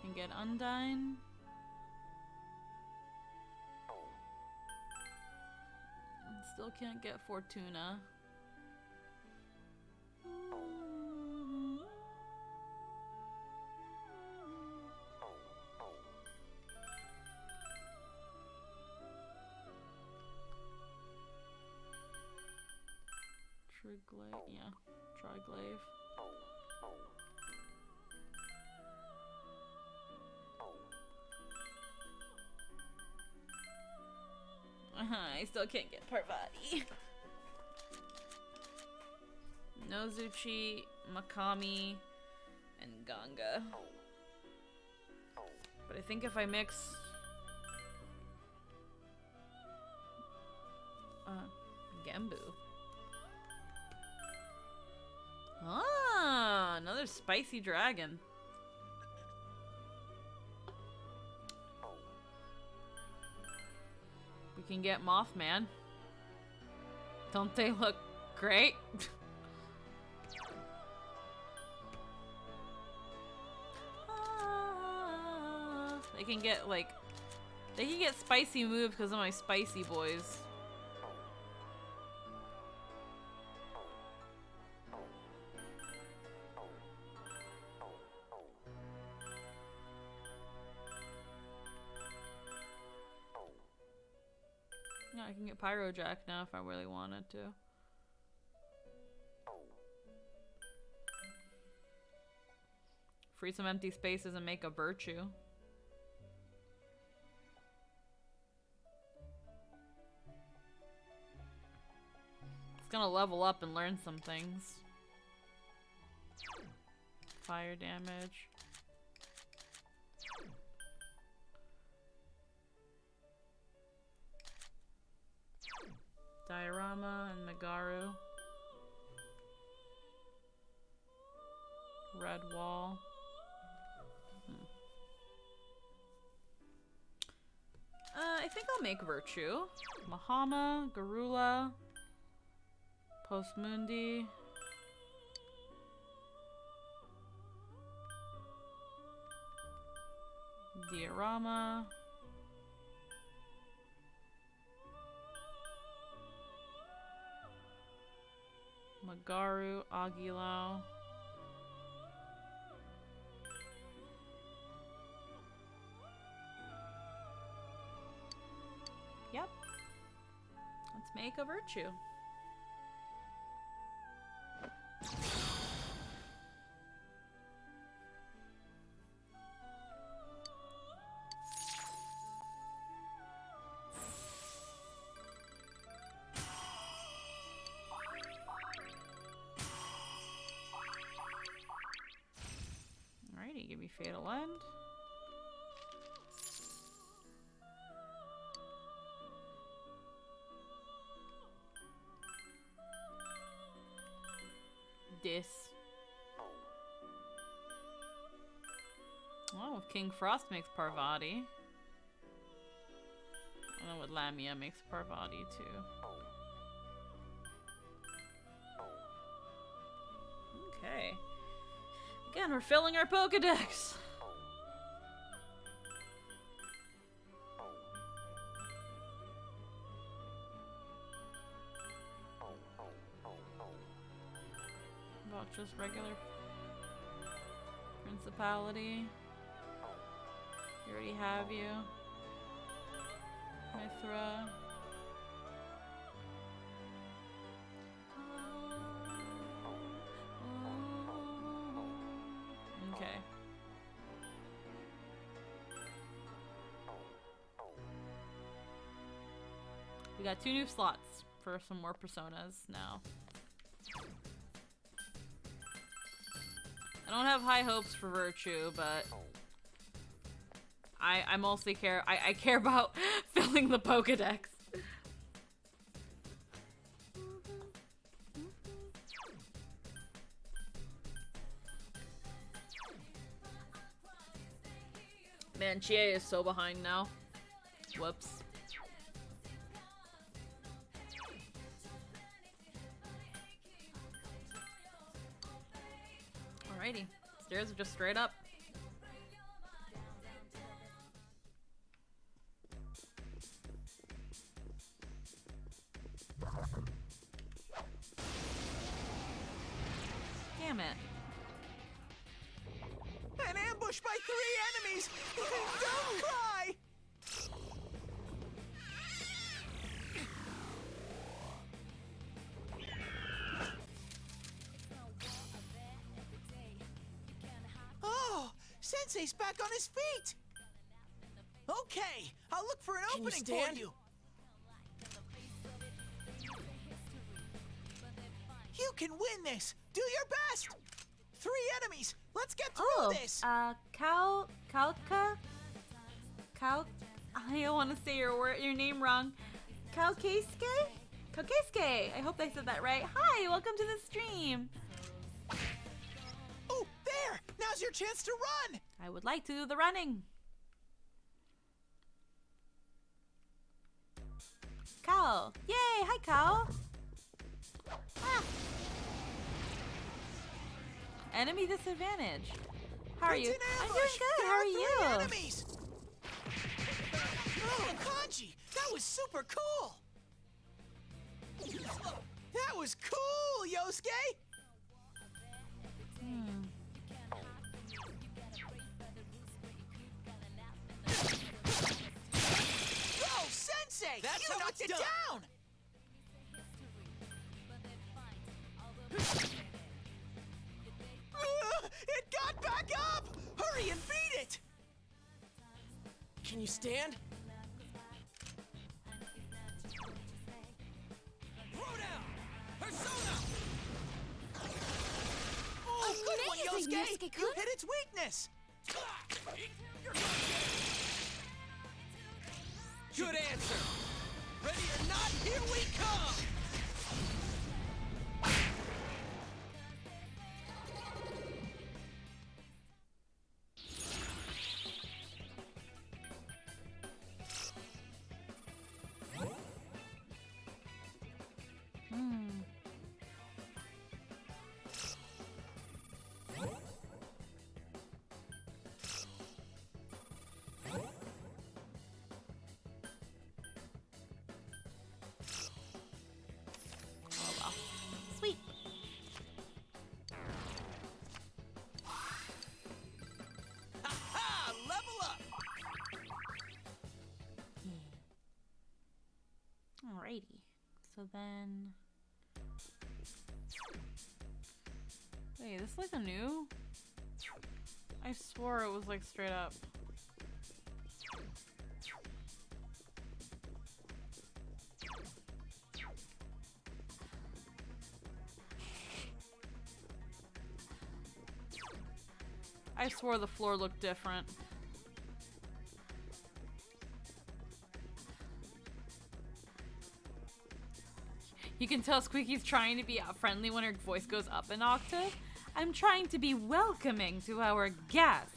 Can get Undyne. Still can't get Fortuna. Triglaive, yeah, Triglaive. I still can't get Parvati. Nozuchi, Makami, and Ganga. But I think if I mix Gembu. Ah, another spicy dragon. We can get Mothman. Don't they look great? They can get like, they can get spicy moves because of my spicy boys. Yeah, I can get Pyrojack now if I really wanted to. Free some empty spaces and make a virtue. It's gonna level up and learn some things. Fire damage. Diorama and Magaru. Red Wall. I think I'll make Virtue. Mahama, Garula, Postmundi. Diorama. Magaru, Aguilau. Yep. Let's make a virtue. Alrighty, give me Fatal End. This. Oh, if King Frost makes Parvati. I don't know what Lamia makes Parvati too. Okay. Again, we're filling our Pokedex. About just regular Principality. We already have you. Mithra. Okay. We got 2 new slots for some more personas now. I don't have high hopes for Virtue, but I mostly care. I care about filling the Pokedex. Man, Chie is so behind now. Whoops. Alrighty. Stairs are just straight up. Damn it. An ambush by 3 enemies! Don't cry! Oh, Sensei's back on his feet! Okay, I'll look for an Can you opening for stand? you. You can win this! Do your best! 3 enemies! Let's get through this! Kalka? I don't want to say your name wrong. Kalkeske? Kalkeske! I hope I said that right. Hi, welcome to the stream. Oh, there! Now's your chance to run! I would like to do the running. Cal. Yay! Hi, Cal. Ah. Enemy disadvantage. How are you? It's an I'm ambush! doing good. There How are are 3 you? enemies! Oh, Kanji! That was super cool! That was cool, Yosuke! Oh, Sensei! That's you how knocked it's it done. down! It got back up! Hurry and beat it! Can you stand? Throw down! Persona! Oh, good one, Amazing, Yosuke! Yosuke-kun. You hit its weakness! You're gonna get it. Good answer! Ready or not, here we come! Sweet. Ha! Level up! Alrighty. So then... Wait, is this like a new? I swore it was like straight up. I swore the floor looked different. You can tell Squeaky's trying to be friendly when her voice goes up an octave. I'm trying to be welcoming to our guest.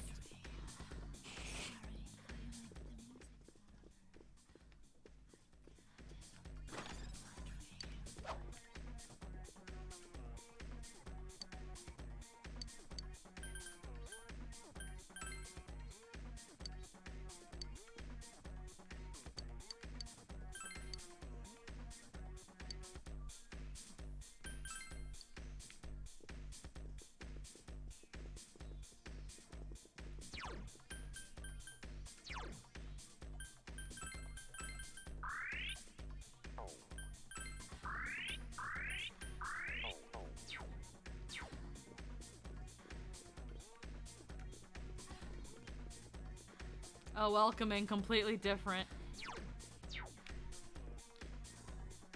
Oh, welcoming, completely different.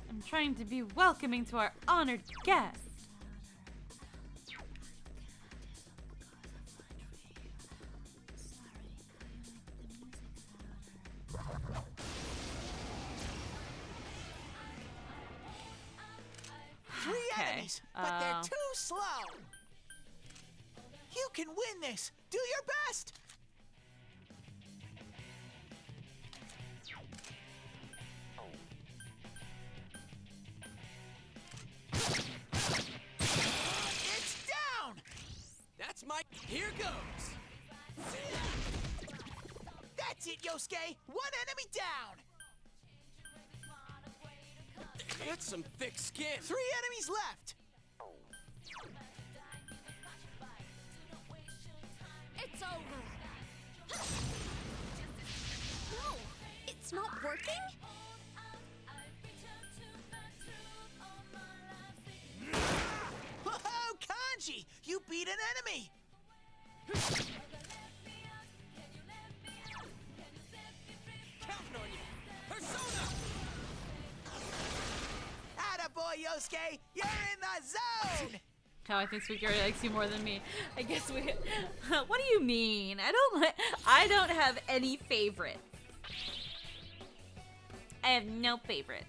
I'm trying to be welcoming to our honored guest. enemies, but they're Oh. too slow. You can win this. Do your best. It's down. That's my. Here goes. That's it, Yosuke. One enemy down. That's some thick skin. 3 enemies left. It's over. No, it's not working. Whoa, Kanji, you beat an enemy. Counting on you. Persona. Attaboy, Yosuke. You're in the zone. How I think Sweet Gary likes you more than me. I guess we. What do you mean? I don't have any favorites. I have no favorites.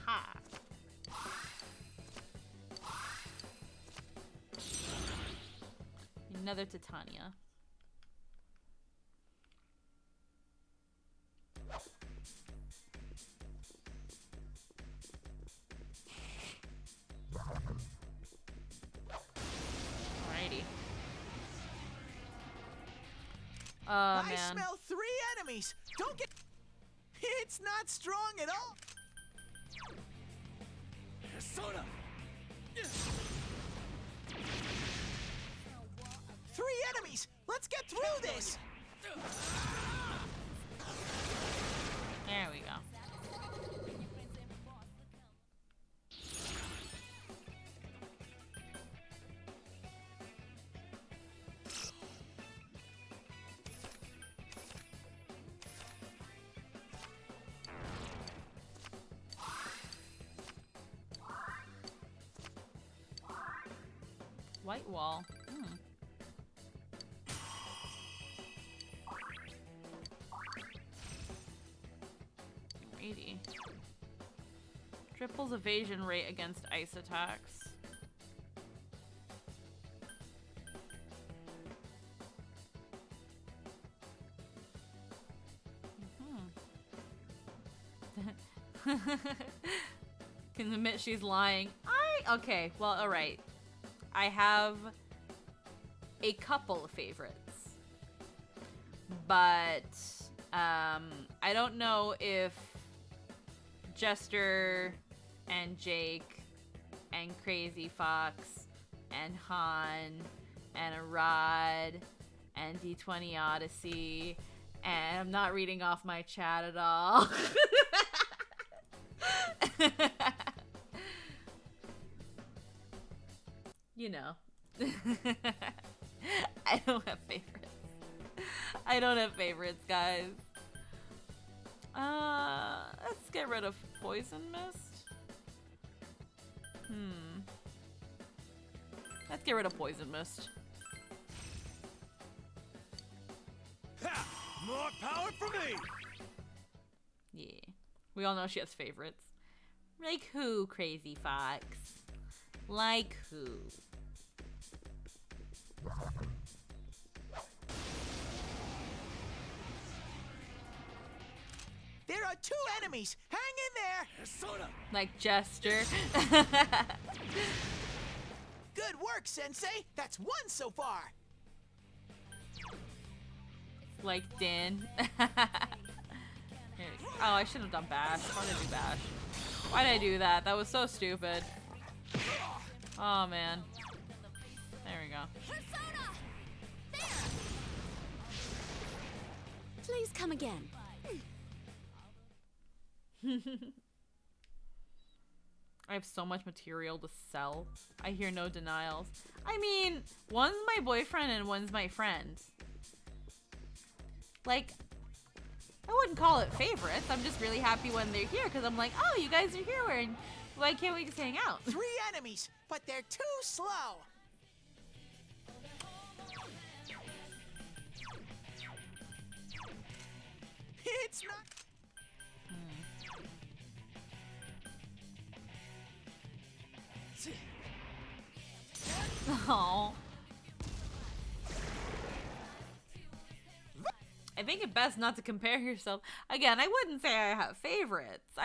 Haha. Another Titania. Alrighty. Oh, I man. smell 3 enemies. Don't get. It's not strong at all. Persona! 3 enemies. Let's get through this. There we go. White wall. $80. Triples evasion rate against ice attacks. Can admit she's lying. Okay, well, alright. I have a couple of favorites. But I don't know if Jester and Jake and Crazy Fox and Han and Arad and D20 Odyssey, and I'm not reading off my chat at all. You know. I don't have favorites. I don't have favorites, guys. Let's get rid of Poison Mist. Let's get rid of Poison Mist. Ha! More power for me! Yeah. We all know she has favorites. Like who, Crazy Fox? Like who? There are 2 enemies. Hang in there. Persona! Like Jester. Good work, Sensei. That's 1 so far. Like Din. Oh, I should have done Bash. Why did I do Bash? Why did I do that? That was so stupid. Oh, man. There we go. Persona! There! Please come again. I have so much material to sell. I hear no denials. I mean, one's my boyfriend and one's my friend. Like, I wouldn't call it favorites. I'm just really happy when they're here because I'm like, oh, you guys are here, and why can't we just hang out? 3 enemies, but they're too slow. It's not. Oh. I think it best not to compare yourself. Again, I wouldn't say I have favorites.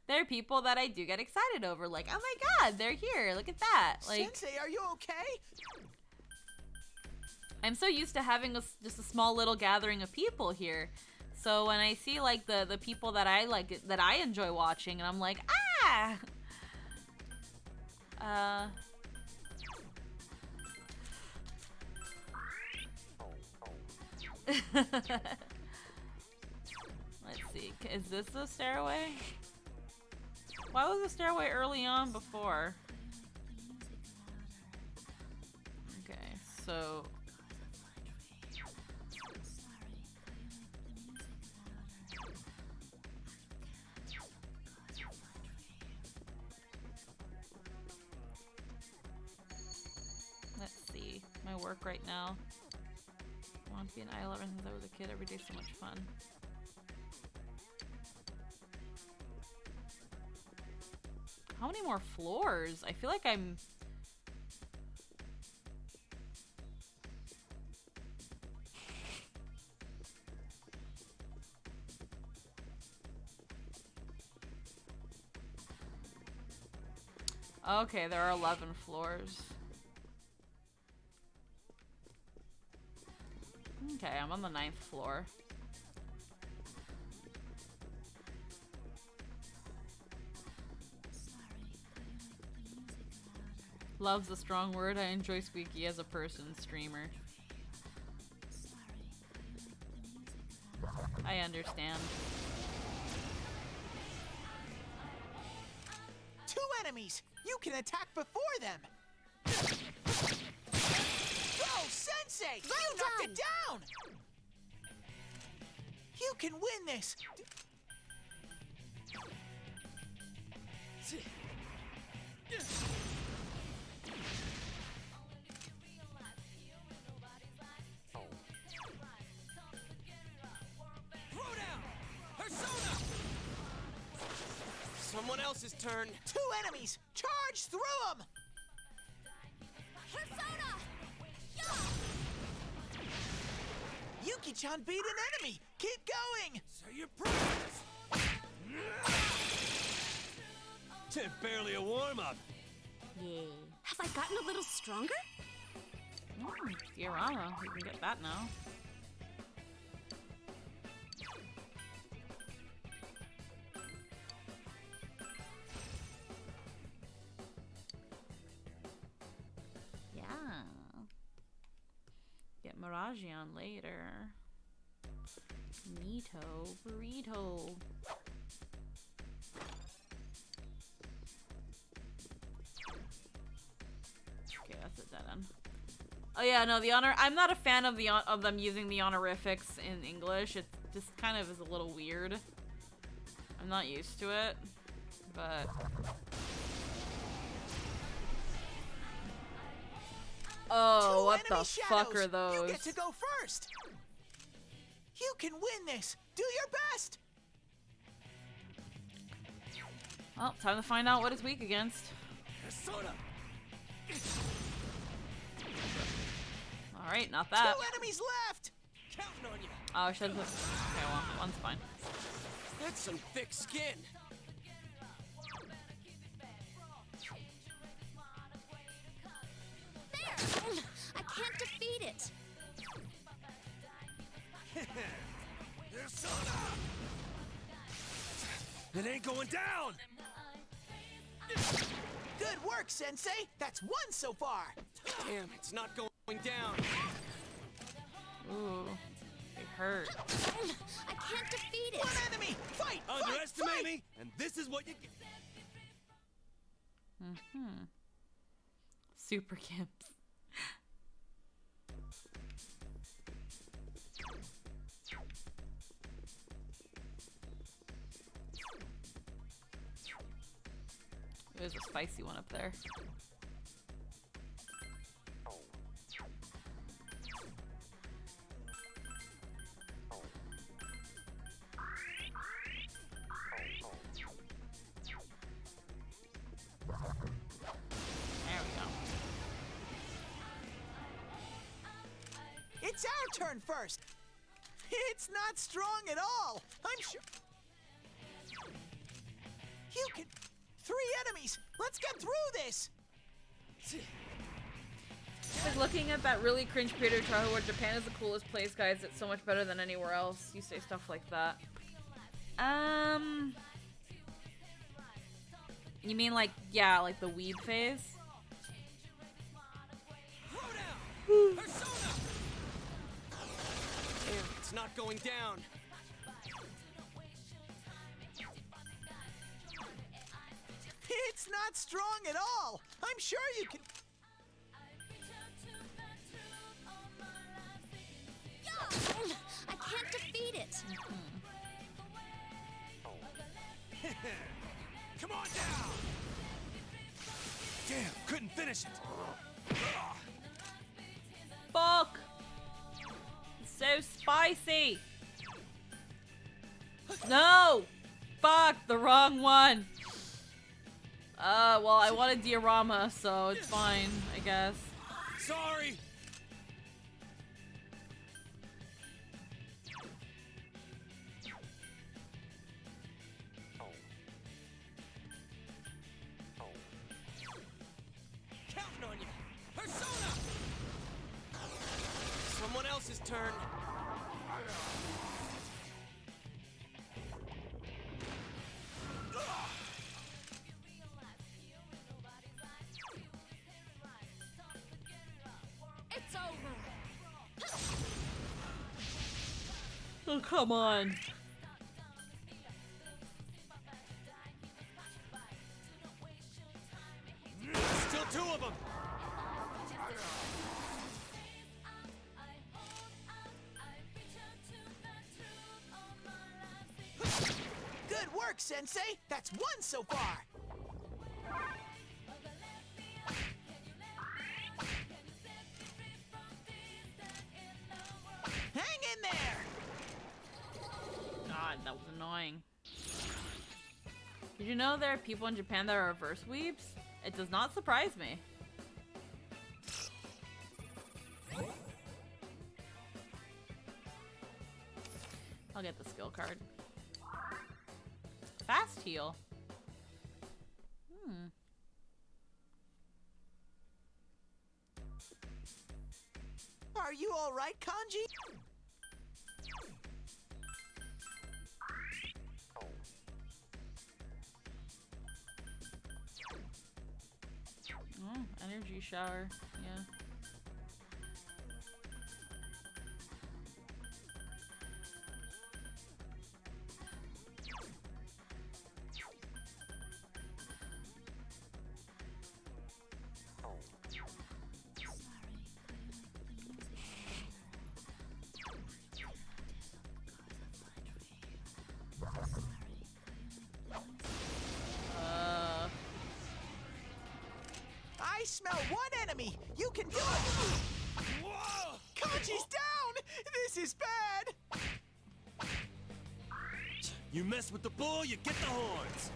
There are people that I do get excited over. Like, oh my god, they're here. Look at that. Like, Sensei, are you okay? I'm so used to having just a small little gathering of people here. So when I see like the people that I like, that I enjoy watching, and I'm like, ah! Let's see. Is this the stairway? Why was the stairway early on before? Okay, so... Let's see. My work right now. I want to be an idol ever since I was a kid. Every day's so much fun. How many more floors? I feel like I'm... Okay, there are 11 floors. Okay, I'm on the 9th floor. Love's a strong word. I enjoy Squeaky as a person, streamer. I understand. 2 enemies! You can attack before them! Go, Sensei! You knocked it down! You can win this! Throw down! Persona! Someone else's turn. 2 enemies! Charge through them! Persona! Yuki-chan beat an enemy! Keep going! Say your prayers! Barely a warm-up. Yeah. Have I gotten a little stronger? Diorama. We can get that now. Yeah. Get Miragion later. Neato. Burrito. Okay, that's a dead end. Oh yeah, no, the honor. I'm not a fan of of them using the honorifics in English. It just kind of is a little weird. I'm not used to it, but. Oh, 2 what enemy the shadows. fuck are those? You get to go first! You can win this! Do your best! Well, time to find out what it's weak against. Persona! Alright, not that. 2 enemies left! Counting on you. Oh, I should have. Okay, well, one's fine. That's some thick skin. There! I can't defeat it. Persona! It ain't going down! Good work, Sensei! That's 1 so far! Damn, it's not going down. Ooh, they hurt. I can't defeat it. 1 enemy! Fight! Underestimate fight! me, and this is what you get. Super Kimps. There's a spicy one up there. turn first. It's not strong at all. I'm sure. You can. 3 enemies. Let's get through this. It's like looking at that really cringe creator childhood where Japan is the coolest place, guys. It's so much better than anywhere else. You say stuff like that. You mean like, yeah, like the weeb phase? Persona! Damn, it's not going down. It's not strong at all. I'm sure you can. I can't defeat it. Come on down! Damn, couldn't finish it. Fuck! It's so spicy! No! Fuck! The wrong one! Well, I wanted diorama, so it's fine, I guess. Sorry! Counting on you. Persona! Someone else's turn. It's over. Oh, come on. Still 2 of them! Good work, Sensei. That's 1 so far. Hang in there. God, that was annoying. Did you know there are people in Japan that are reverse weebs? It does not surprise me. I'll get the skill card. Fast heal. Are you all right, Kanji? Oh, energy shower. Yeah. I smell 1 enemy. You can do it. Whoa! Kanji's down. This is bad. You mess with the bull, you get the horns!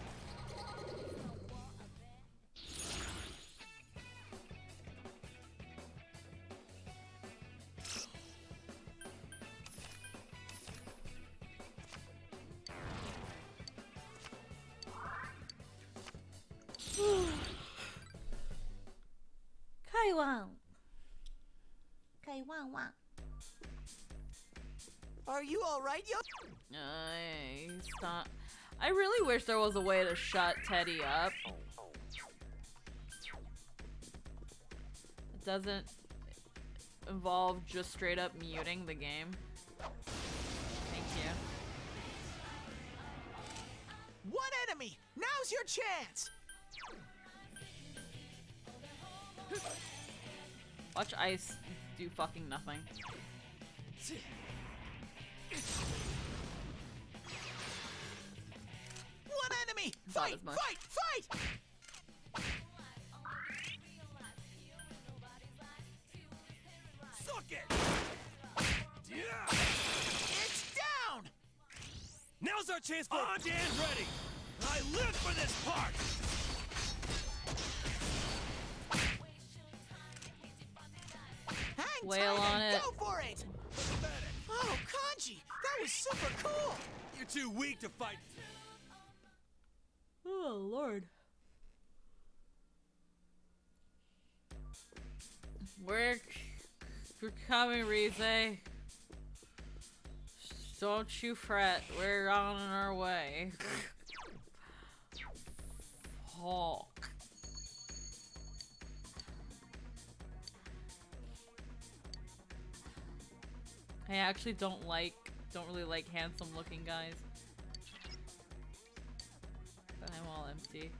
Are you all right, yo? Stop. I really wish there was a way to shut Teddy up. It doesn't involve just straight up muting the game. Thank you. 1 enemy. Now's your chance. Watch Ice do fucking nothing. One enemy. Not Fight! as much. Fight! Fight! Suck it! Yeah! It's down. Now's our chance for on and ready! I live for this part! Hang Wail tight on and it. go for it. Reggie, that was super cool! You're too weak to fight. Oh, Lord. We're coming, Rize. Don't you fret. We're on our way. Hulk. I actually don't really like handsome looking guys. But I'm all empty.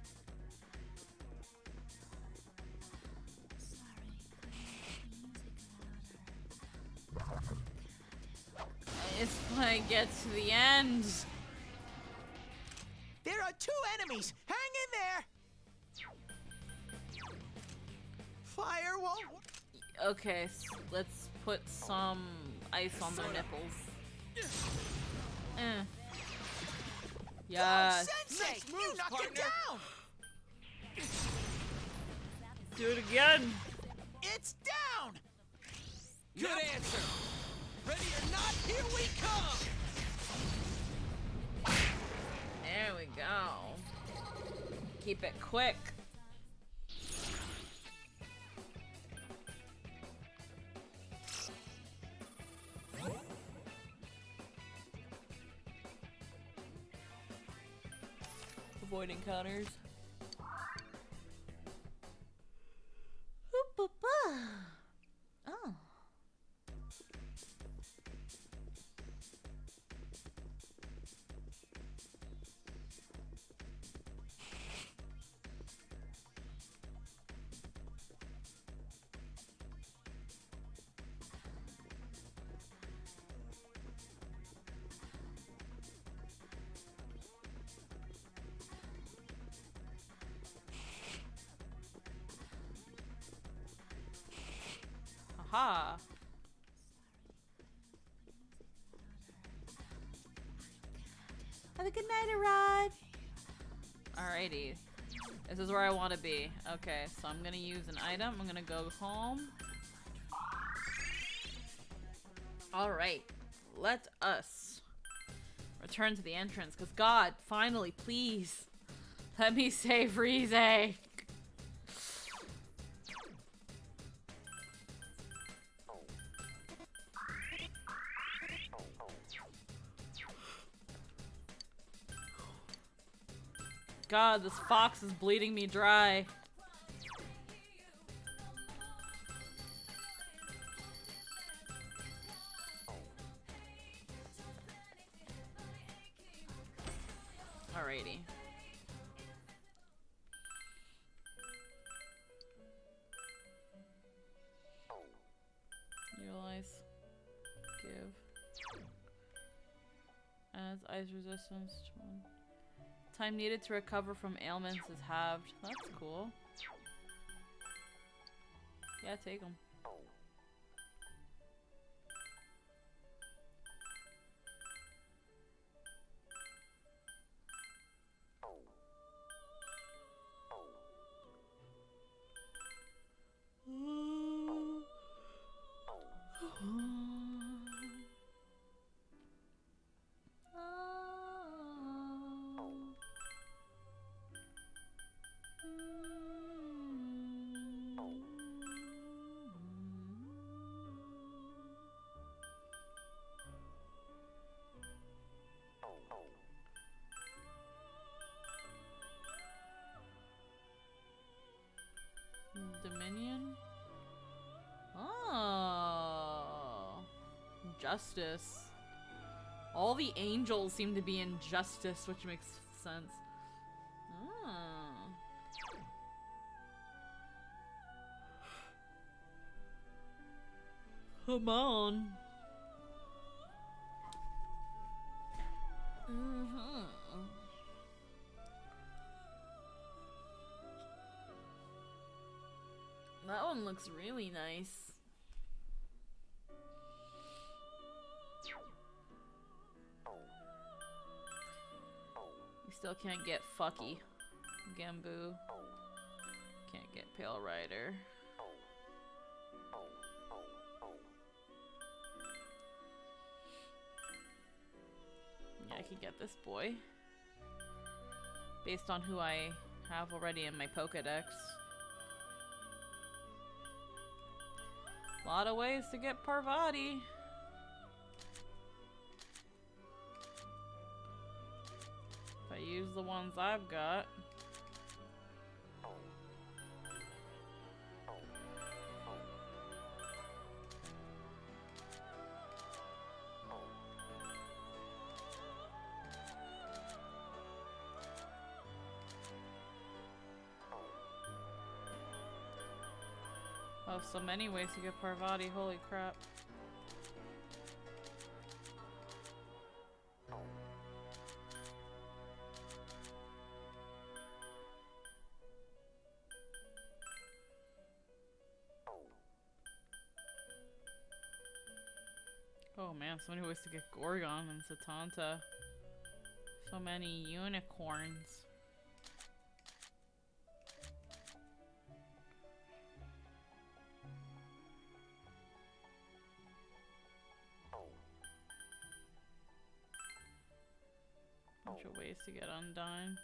It's when I get to the end. There are 2 enemies! Hang in there! Fire won't... Okay, let's put some ice on their nipples. Yes. Sensei! Nice You moves, knocked it partner. down! Do it again. It's down! Good answer. Ready or not, here we come. There we go. Keep it quick. Avoid encounters. Oh. Aha. Have a good night, Arad. Alrighty. This is where I want to be. Okay, so I'm gonna use an item. I'm gonna go home. Alright. Let us return to the entrance. Because God, finally, please. Let me save Rize. God, this fox is bleeding me dry. Alrighty. Utilize. Give. Adds ice resistance to one. Time needed to recover from ailments is halved. That's cool. Yeah, take them. Dominion? Oh. Justice. All the angels seem to be in justice, which makes sense. Oh. Come on. That one looks really nice. We still can't get Fucky. Gambu. Can't get Pale Rider. can get this boy. Based on who I have already in my Pokedex. A lot of ways to get Parvati. If I use the ones I've got. Oh, so many ways to get Parvati, holy crap. Oh man, so many ways to get Gorgon and Satanta. So many unicorns. Bunch of ways to get Undyne.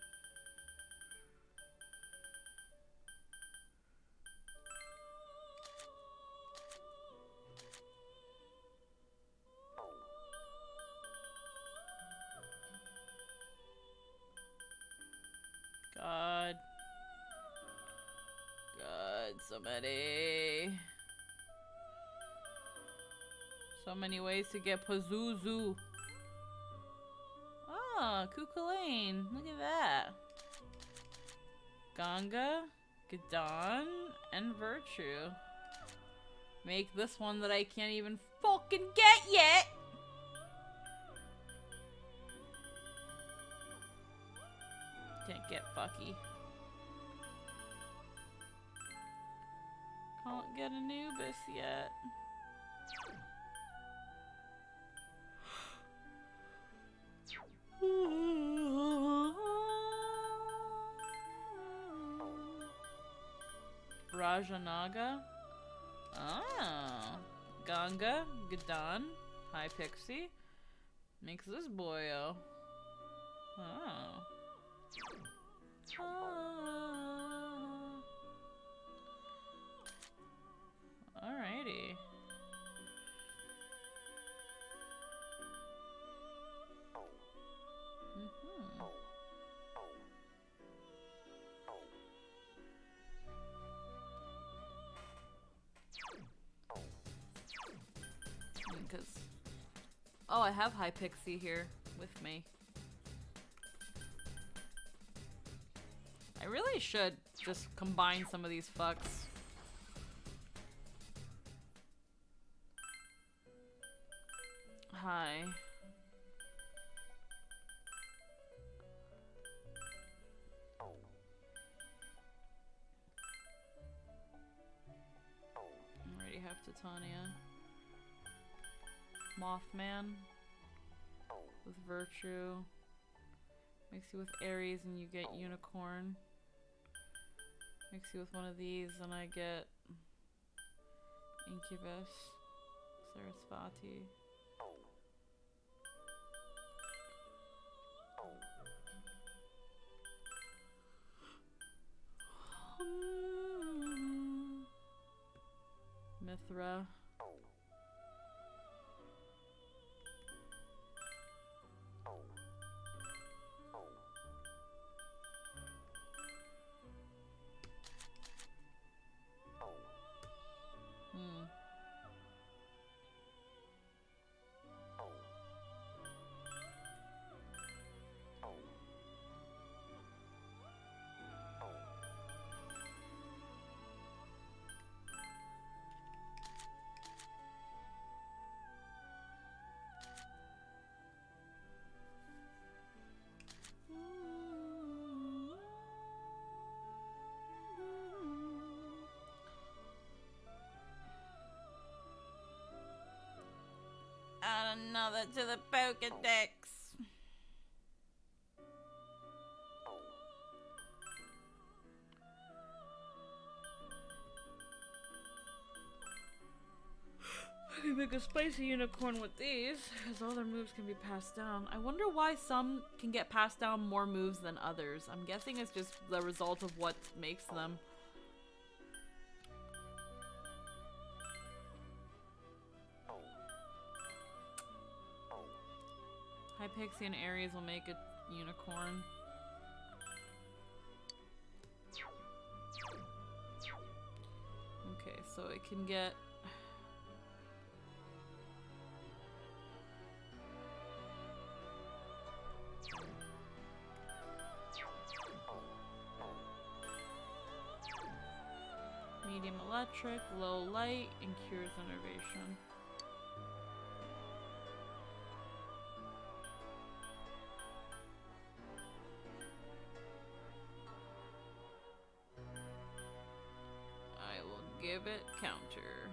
God. God, so many. So many ways to get Pazuzu. Oh, Kukulane. Look at that. Ganga, Gadon, and Virtue. Make this one that I can't even fucking get yet. Can't get fucky. Can't get Anubis yet. Rajanaga. Oh. Ganga, Gadon, High Pixie. Makes this boyo. Oh. Alrighty. Because oh, I have High Pixie here with me. I really should just combine some of these fucks. Hi. I already have Titania. Mothman with Virtue. Mix you with Aries and you get Unicorn. Mix you with one of these and I get Incubus, Sarasvati. Mithra. Add another to the Pokedex. Make a spicy unicorn with these, as all their moves can be passed down. I wonder why some can get passed down more moves than others. I'm guessing it's just the result of what makes them. Hypixia and Aries will make a unicorn. Okay, so it can get... medium electric, low light, and cures innervation. I will give it counter.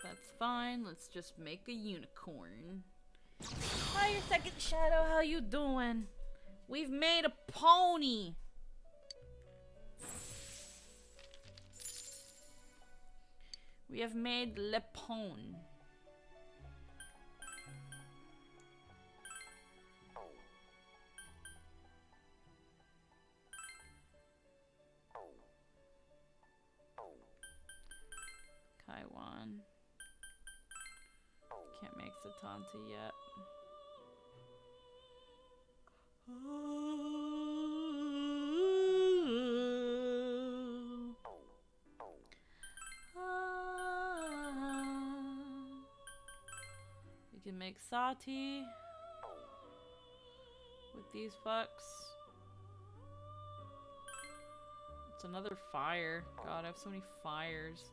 That's fine. Let's just make a unicorn. Hi, your second shadow. How you doing? We've made a pony. We have made Le Pon. Kaiwan. Can't make Satanta yet. We can make Sati with these fucks. It's another fire. God, I have so many fires.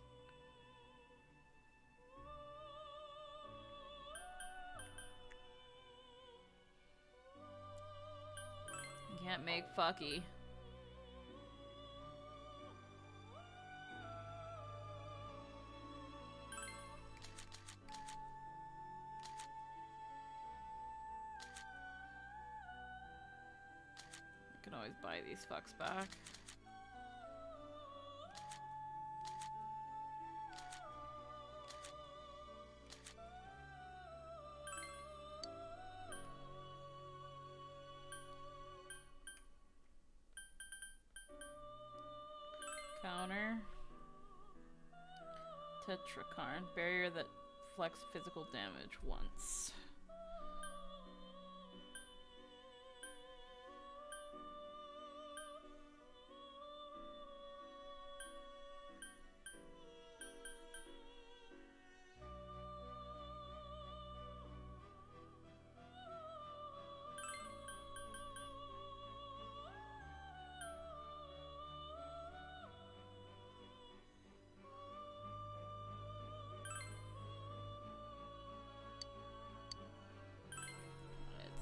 Can't make fucky. I can always buy these fucks back. Counter. Tetrakarn. Barrier that flex physical damage once.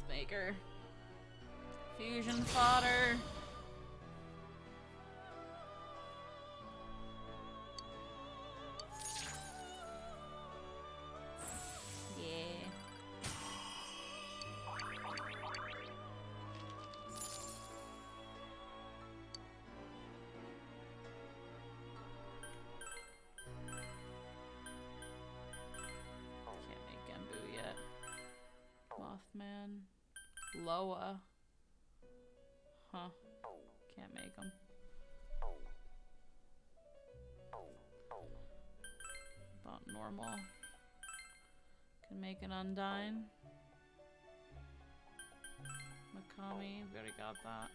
Maker. Fusion fodder. Yeah. Can't make Genbu yet. Mothman. Loa. Huh. Can't make them. About normal. Can make an Undyne. Makami, we already got that.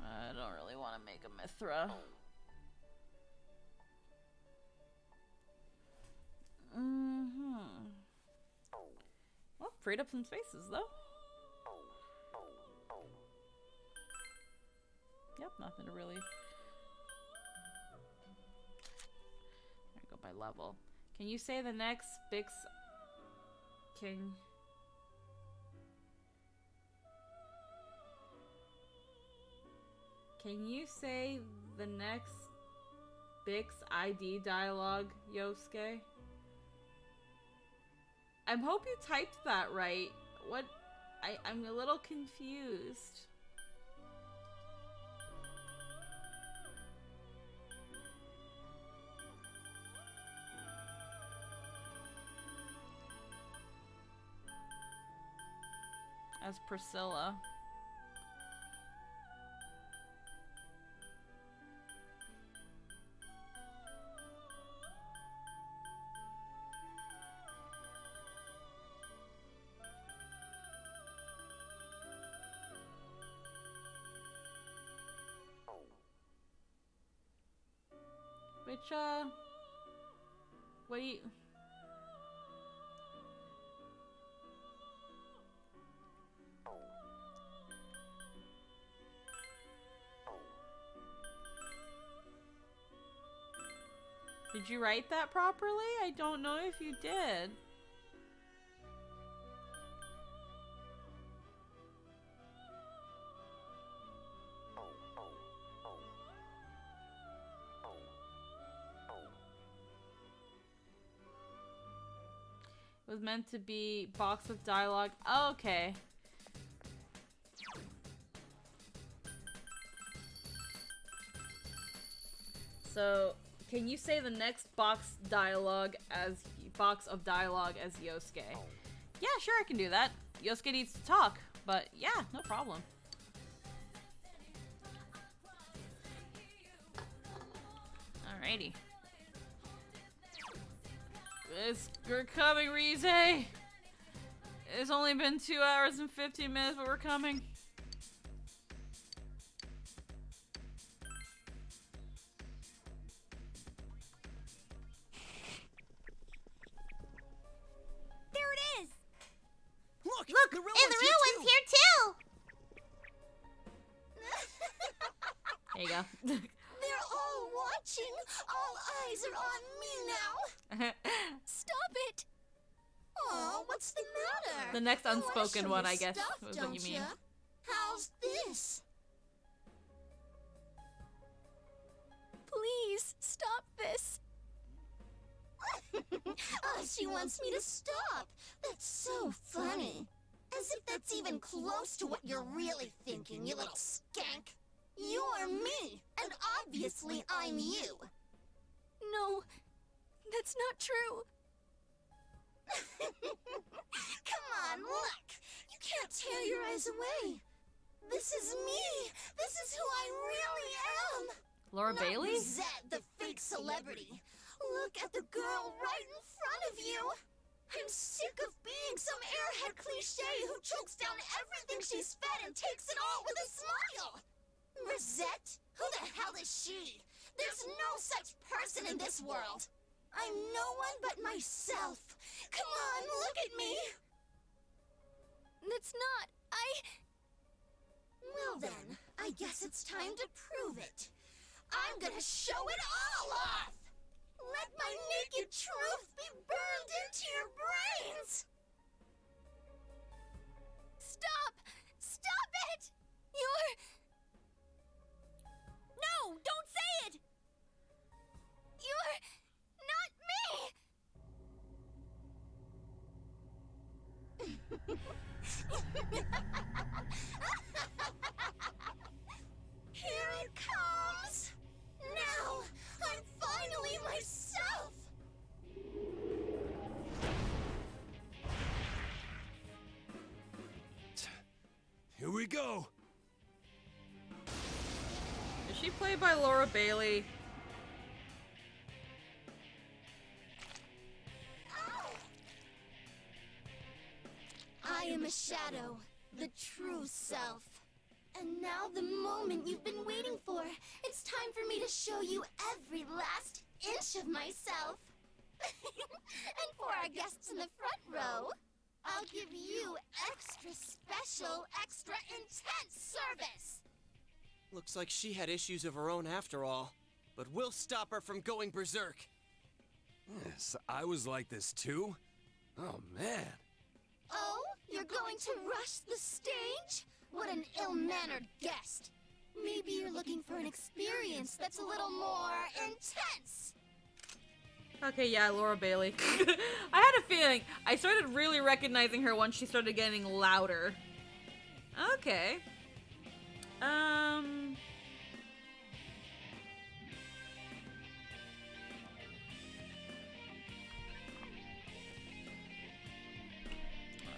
I don't really want to make a Mithra. Well, freed up some spaces though. Yep, nothing to really... I go by level. Can you say the next Bix... Can you say the next Bix ID dialogue, Yosuke? I hope you typed that right. What? I'm a little confused. as Priscilla. Which, what do you... Did you write that properly? I don't know if you did. It was meant to be box of dialogue. Oh, okay. So, can you say the next box of dialogue as Yosuke? Yeah, sure, I can do that. Yosuke needs to talk, but yeah, no problem. Alrighty. We're coming, Rize! It's only been 2 hours and 15 minutes, but we're coming. There it is! Look, Look, the real and the real one's here too! There you go. They're all watching. All eyes are on me now. Stop it. Oh, what's the matter? The next You wanna unspoken show one, your I guess, stuff, was what you don't mean. ya? How's this? Please, stop this. Oh, she wants me to stop. That's so funny. As if that's even close to what you're really thinking, you little skank. You're me, and obviously I'm you. No, that's not true. Come on, look. You can't tear your eyes away. This is me. This is who I really am. Laura Not Bailey? Rosette, the fake celebrity. Look at the girl right in front of you. I'm sick of being some airhead cliche who chokes down everything she's fed and takes it all with a smile. Rosette? Who the hell is she? There's no such person in this world. I'm no one but myself. Come on, look at me. That's not... Well then, I guess it's time to prove it. I'm gonna show it all off! Let my naked truth be burned into your brains! Stop! Stop it! You're... No, don't say it! You're... not me! Here it comes! Now, I'm finally myself! Here we go. Is she played by Laura Bailey? I am a shadow, the true self. And now the moment you've been waiting for. It's time for me to show you every last inch of myself. And for our guests in the front row, I'll give you extra special, extra intense service. Looks like she had issues of her own after all. But we'll stop her from going berserk. Yes, I was like this too. Oh man. Oh, you're going to rush the stage? What an ill-mannered guest. Maybe you're looking for an experience that's a little more intense. Okay, yeah, Laura Bailey. I had a feeling. I started really recognizing her once she started getting louder. Okay.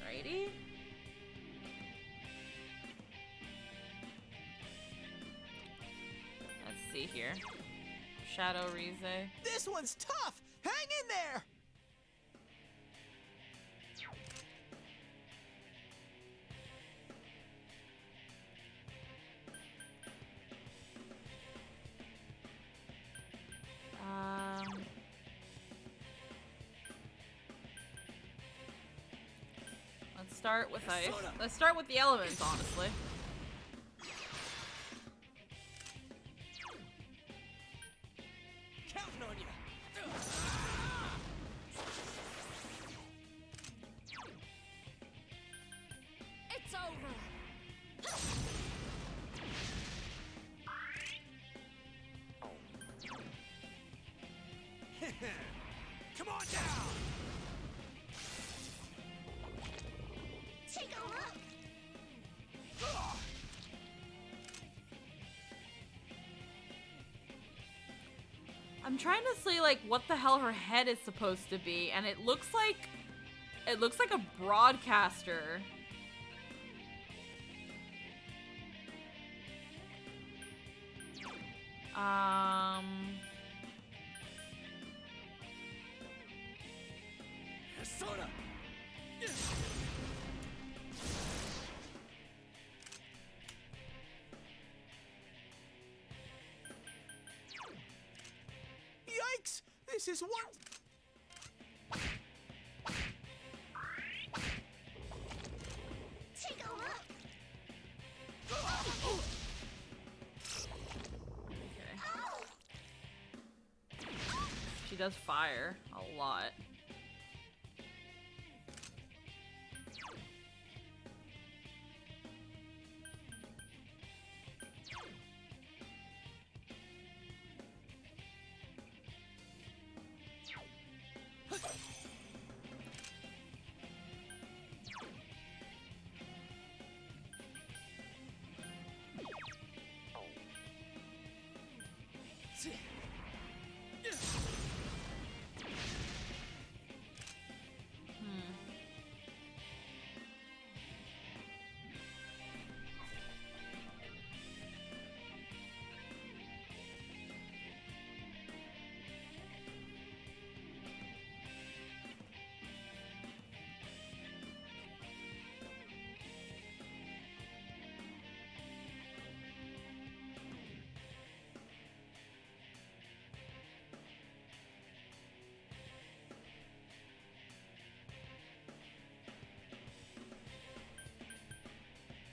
Alrighty. see here. Shadow Rize. This one's tough. Hang in there. Let's start with ice. Let's start with the elements, honestly. Counting on you. It's over. Come on down. Take a look. I'm trying to see like what the hell her head is supposed to be, and it looks like a broadcaster. Soda. Yikes! This is one. Take a look. Okay. She does fire a lot.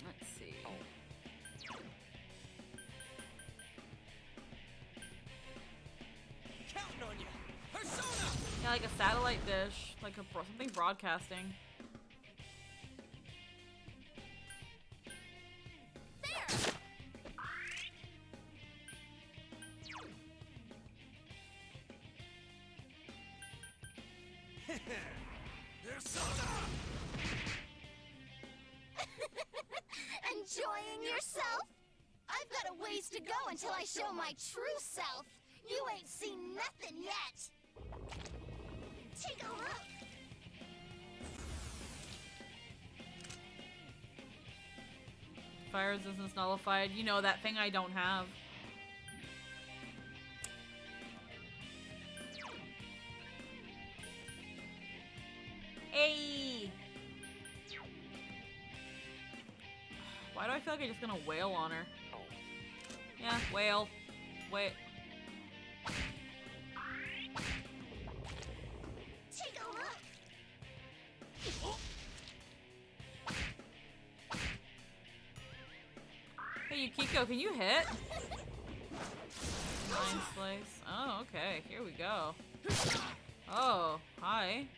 Let's see. Counting on you. Persona. Yeah, like a satellite dish, like a something broadcasting. There. Persona. Enjoying yourself? I've got a ways to go until I show my true self. You ain't seen nothing yet. Take a look. Fire resistance nullified. You know, that thing I don't have. Hey! Why do I feel like I'm just gonna wail on her? Yeah, wail. Wait. Take a look. Hey, Yukiko, can you hit? Mind slice. Oh, okay. Here we go. Oh, hi.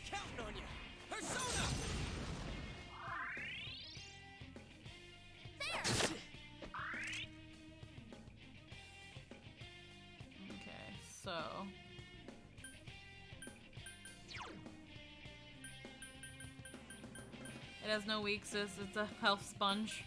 Counting on you. Persona. There. Okay, so... It has no weak sis, it's a health sponge.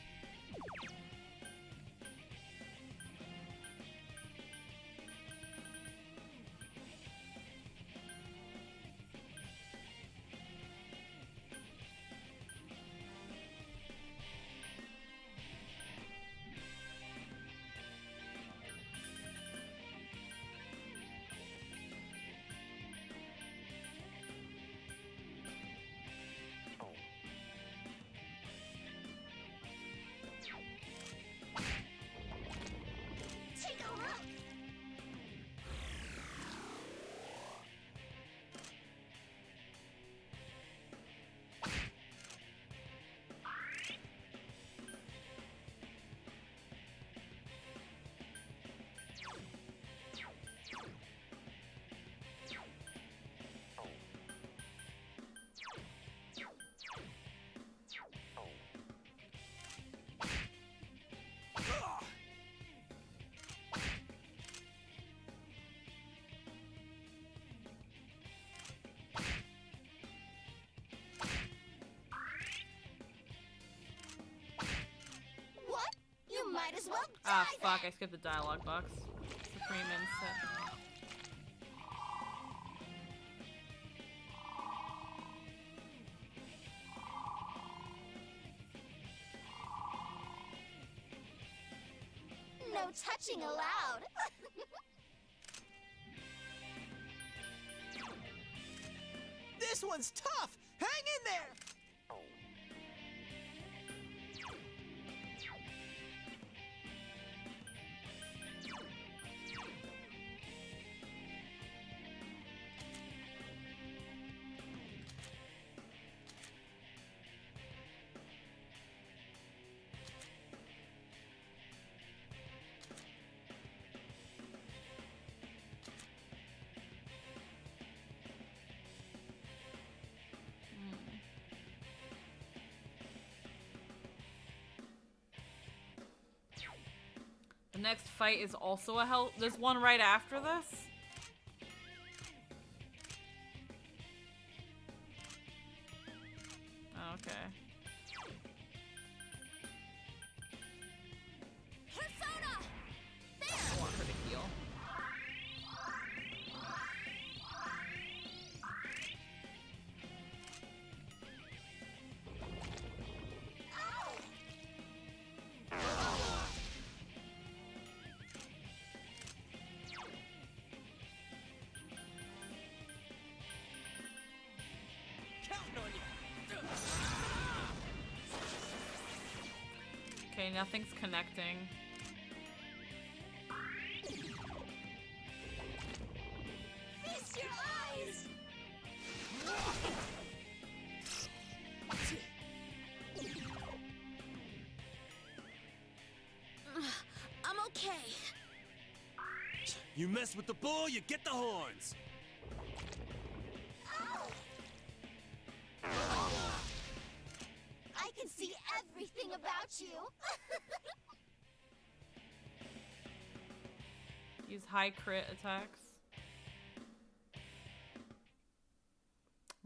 Ah, Die fuck, I then. skipped the dialogue box. Supreme Insect. No touching allowed. This one's tough. Hang in there. The next fight is also a hell. There's one right after this. Okay. Persona! I want her to heal. Counting on you. Okay, nothing's connecting. Feast your eyes! I'm okay. You mess with the bull, you get the horns. I can see everything about you. Use high crit attacks.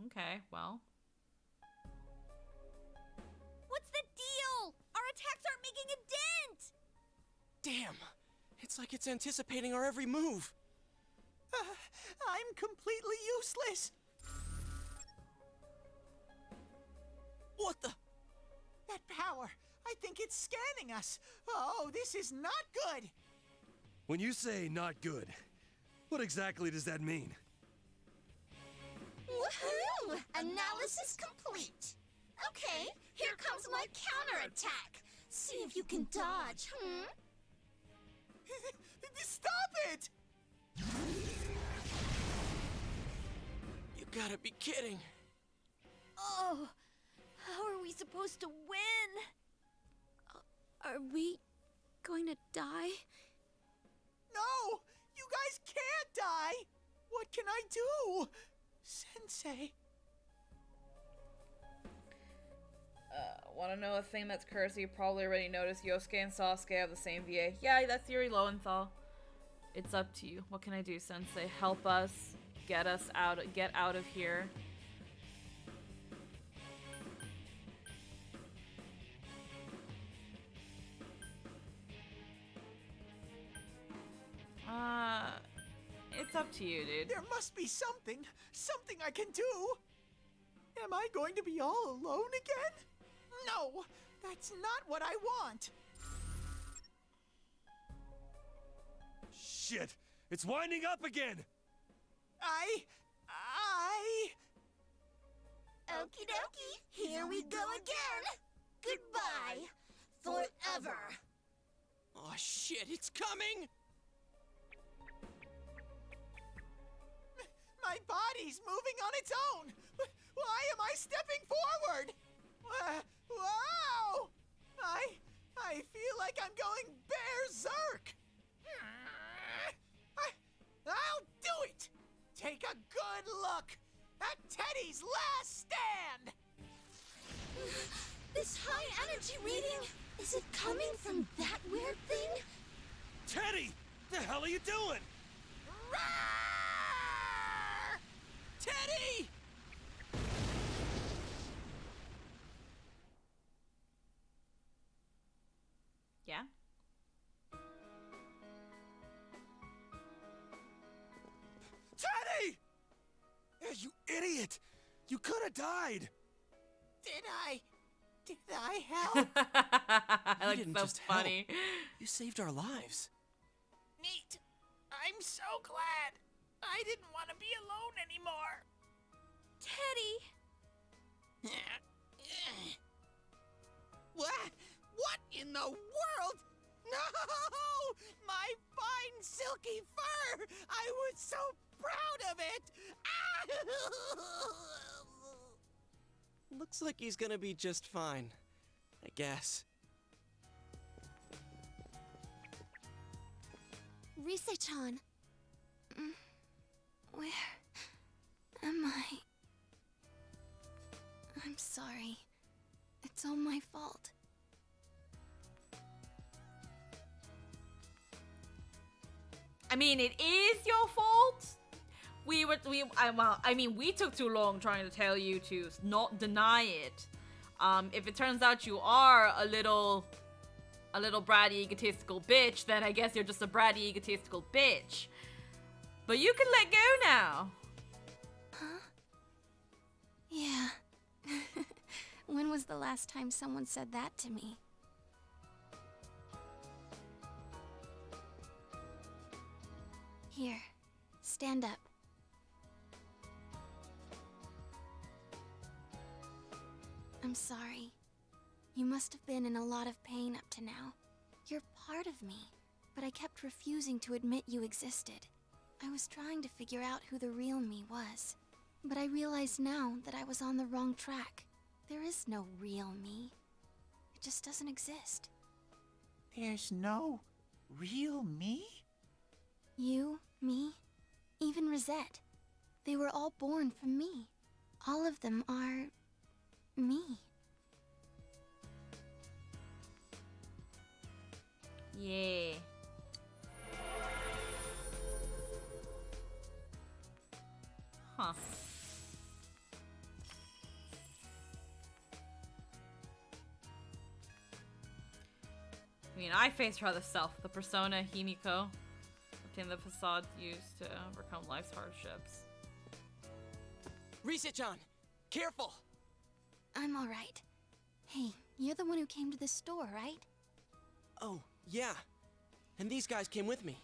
Okay, well. What's the deal? Our attacks aren't making a dent! Damn. It's like it's anticipating our every move. I'm completely useless. What the? That power. I think it's scanning us. Oh, this is not good. When you say not good, what exactly does that mean? Woohoo! Analysis complete. Okay, here comes my counterattack. See if you can dodge, Stop it! You gotta be kidding. Oh, how are we supposed to win? Are we going to die? No! You guys can't die! What can I do? Sensei. Want to know a thing that's cursed? You probably already noticed. Yosuke and Sasuke have the same VA. Yeah, that's Yuri Lowenthal. It's up to you. What can I do, Sensei? Help us. Get us out. Get out of here. It's up to you, dude. There must be something I can do. Am I going to be all alone again? No, that's not what I want. Shit! It's winding up again! Okie dokie, here we go again. Goodbye. Forever. Oh shit, it's coming! My body's moving on its own. Why am I stepping forward? Wow! I feel like I'm going berserk. I'll do it. Take a good look at Teddy's last stand. This high energy reading, is it coming from that weird thing? Teddy! The hell are you doing? Roar! Teddy! Yeah? You could have died. Did I help? Like, didn't so just help. funny. You saved our lives. Neat. I'm so glad. I didn't want to be alone anymore. Teddy! What in the world? No! My fine silky fur! I was so proud of it! Looks like he's gonna be just fine, I guess. Rise-chan. Where am I? I'm sorry. It's all my fault. I mean, it is your fault. We took too long trying to tell you to not deny it. If it turns out you are a little bratty, egotistical bitch, then I guess you're just a bratty, egotistical bitch. But you can let go now. Huh? Yeah. When was the last time someone said that to me? Here, stand up. I'm sorry. You must have been in a lot of pain up to now. You're part of me, but I kept refusing to admit you existed. I was trying to figure out who the real me was, but I realize now that I was on the wrong track. There is no real me. It just doesn't exist. There's no real me? You, me, even Rosette. They were all born from me. All of them are... me. Yeah. Huh. I mean, I faced her other self, the persona Himiko, obtained the facade used to overcome life's hardships. Rise-chan, careful! I'm alright. Hey, you're the one who came to the store, right? Oh, yeah. And these guys came with me.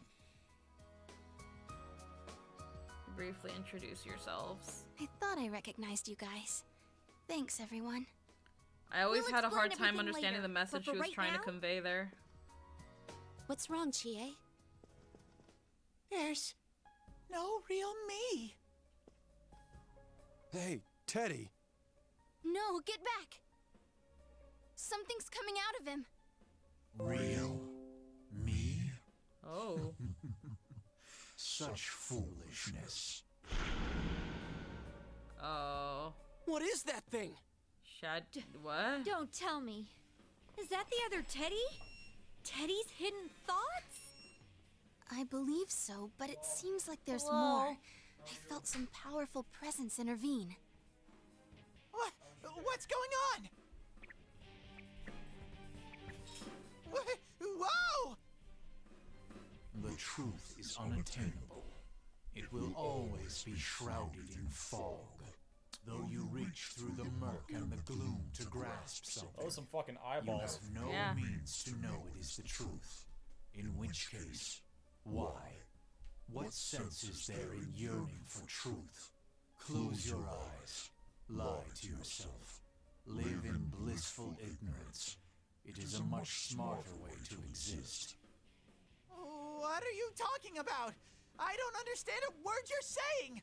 Briefly introduce yourselves. I thought I recognized you guys. Thanks, everyone. I always We'll had a hard explain time everything understanding later, the message but she for was right trying to now- convey there. What's wrong, Chie? There's no real me. Hey, Teddy. No, get back! Something's coming out of him. Real me? Oh. Such foolishness. Oh. What is that thing? Shad. What? Don't tell me. Is that the other Teddy? Teddy's hidden thoughts? I believe so, but it seems like there's Whoa. more. I felt some powerful presence intervene. What's going on? Whoa! The truth is unattainable. It will always be shrouded in fog. Though you reach through the murk and the gloom to grasp something, Those some fucking you eyeballs. have no Yeah. means to know it is the truth. In which case, why? What sense is there in yearning for truth? Close your eyes. Lie to yourself. Live in blissful ignorance. It is a much smarter way to exist. What are you talking about? I don't understand a word you're saying.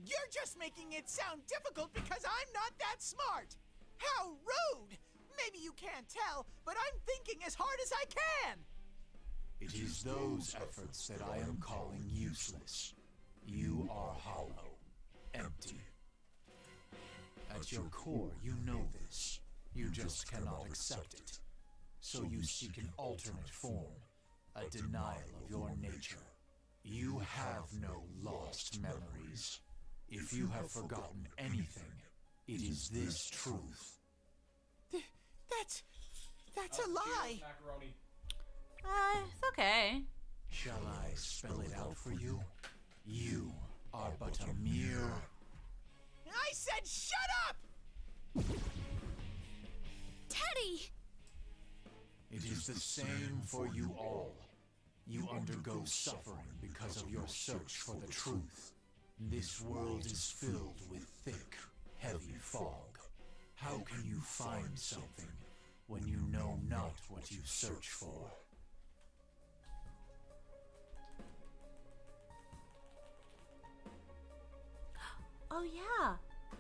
You're just making it sound difficult because I'm not that smart. How rude! Maybe you can't tell, but I'm thinking as hard as I can. It is those efforts that I am calling useless. You are hollow, empty. At your core, you know this. You just cannot accept it. So you seek an alternate form, a denial of your nature. You have no lost memories. If you have forgotten anything, it is this truth. That's a lie. Macaroni. It's okay. Shall I spell it out for you? You are but a mere... I said shut up! Teddy! It is the same for you all. You undergo suffering because of your search for the truth. This world is filled with thick, heavy fog. How can you find something when you know not what you search for? Oh yeah.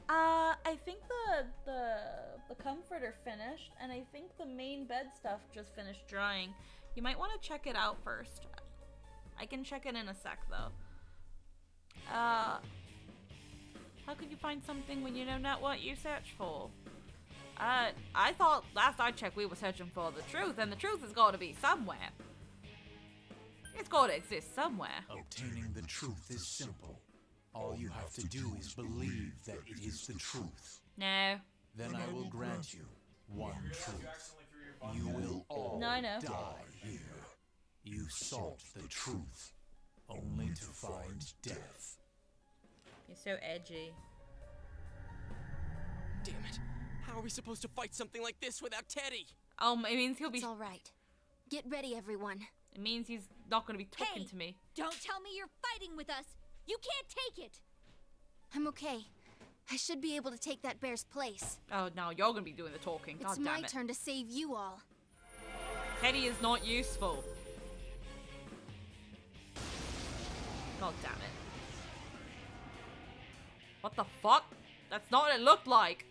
I think the comforter finished, and I think the main bed stuff just finished drying. You might want to check it out first. I can check it in a sec though. How could you find something when you know not what you search for? I thought last I checked we were searching for the truth, and the truth has got to be somewhere. It's got to exist somewhere. Obtaining the truth is simple. All you have to do is believe that it is the truth. No. Then I will grant you one truth. You will all No, I know. die here. You sought the truth, only to find death. You're so edgy. Damn it. How are we supposed to fight something like this without Teddy? It means he'll be. It's all right. Get ready, everyone. It means he's not gonna be talking Hey, to me. Don't tell me you're fighting with us! You can't take it! I'm okay. I should be able to take that bear's place. Oh no, you're gonna be doing the talking. It's God my damn it. turn to save you all. Teddy is not useful. God damn it. What the fuck? That's not what it looked like.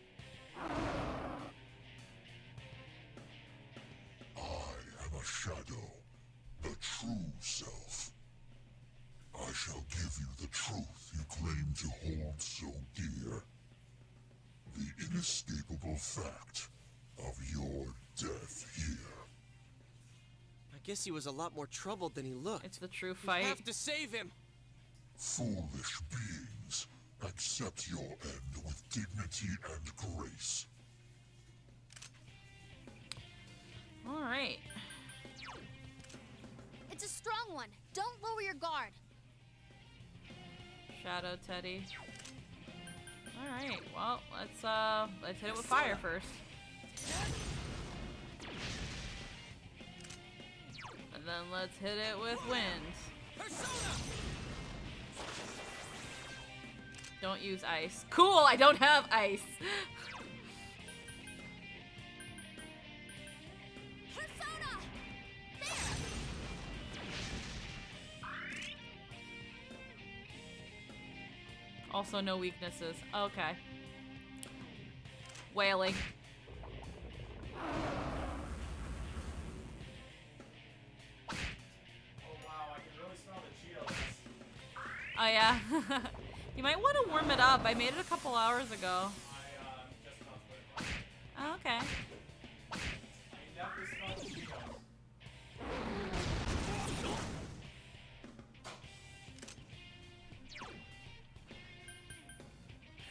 I am a shadow, the true self. I shall give you the truth you claim to hold so dear. The inescapable fact of your death here. I guess he was a lot more troubled than he looked. It's the true We fight. have to save him. Foolish beings, accept your end with dignity and grace. Alright. It's a strong one. Don't lower your guard. Shadow Teddy. Alright, well, let's hit it with fire first. And then let's hit it with wind. Don't use ice. Cool, I don't have ice. Persona! There! Also no weaknesses. Okay. Wailing. Oh yeah. You might want to warm it up. I made it a couple hours ago. Oh, okay.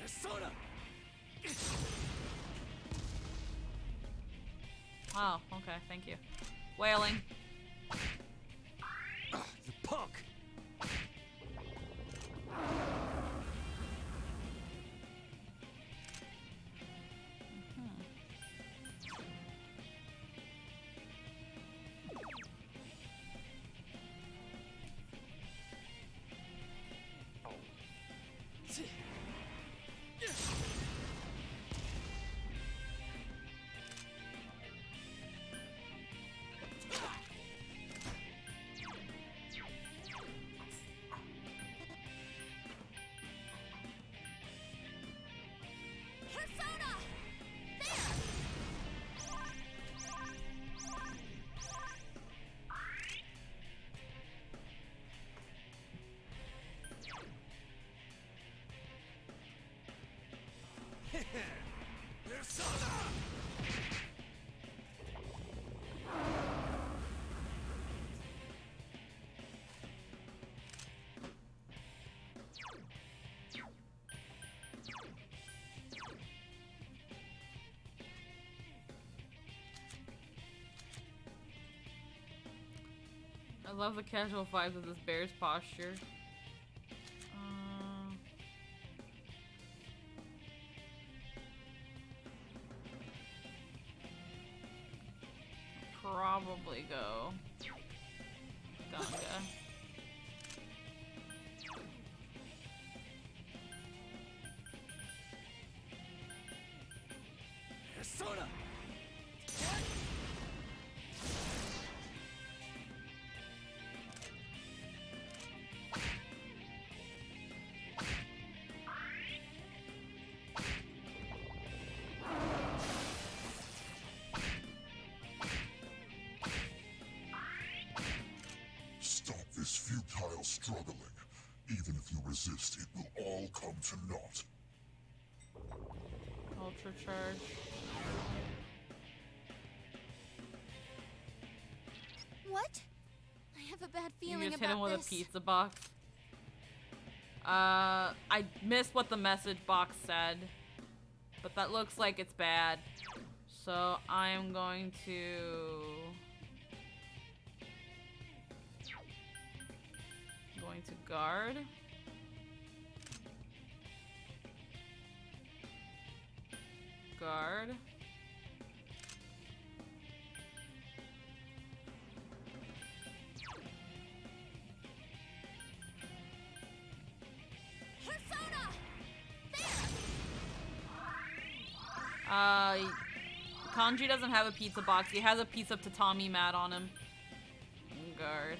Persona! Oh, okay, thank you. Wailing. You punk! Persona! There! Persona! I love the casual vibes of this bear's posture. probably go Gunga. Persona! Stop this futile struggling. Even if you resist, it will all come to naught. Ultra charge. What? I have a bad You feeling just about hit him with this. a pizza box. I missed what the message box said, but that looks like it's bad. So I am going to guard. Guard. Persona! Kanji doesn't have a pizza box. He has a piece of tatami mat on him. Guard.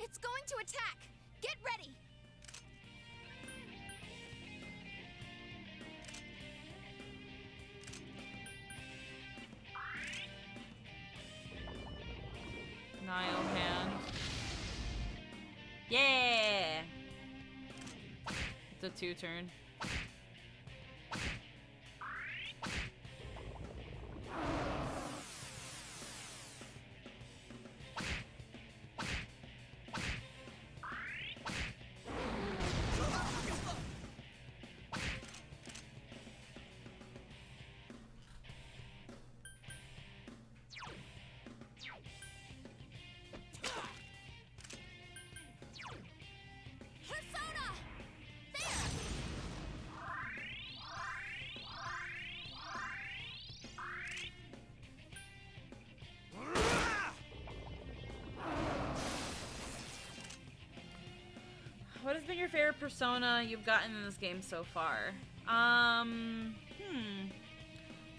It's going to attack. Get ready. Nile hand. Yeah! It's a 2-turn. Persona! What has been your favorite persona you've gotten in this game so far?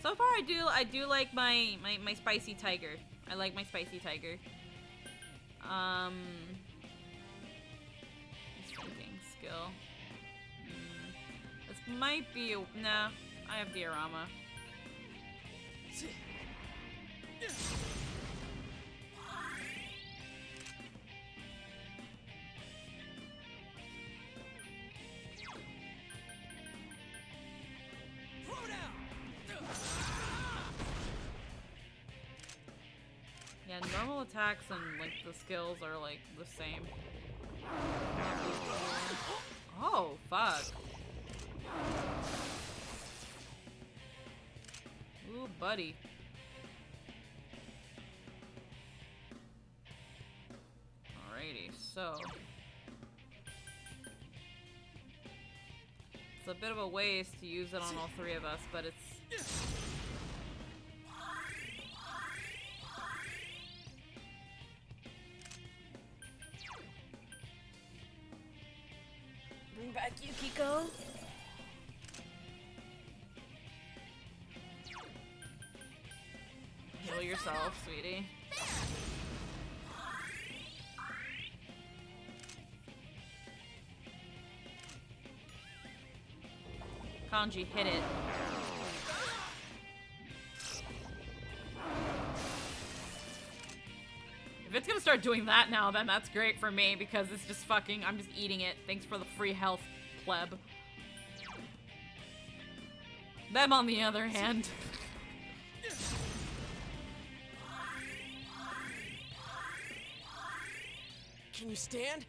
So far I do like my spicy tiger. I like my spicy tiger. Thinking skill. This might be a nah. I have diorama. Throw down! Yeah, normal attacks and like the skills are like the same. Oh, fuck. Ooh, buddy. Alrighty, so. It's a bit of a waste to use it on all three of us, but it's... Bring back Yukiko. Heal yourself, sweetie. Kanji, hit it. If it's gonna start doing that now, then that's great for me because it's just fucking, I'm just eating it. Thanks for the free health, pleb. Them, on the other hand. Can you stand?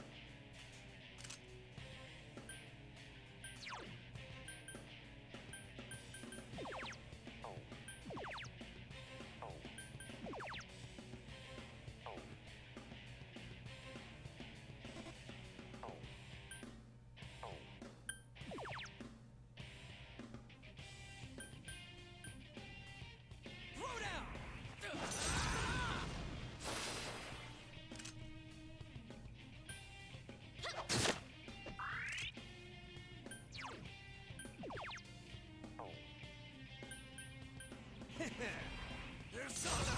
Persona!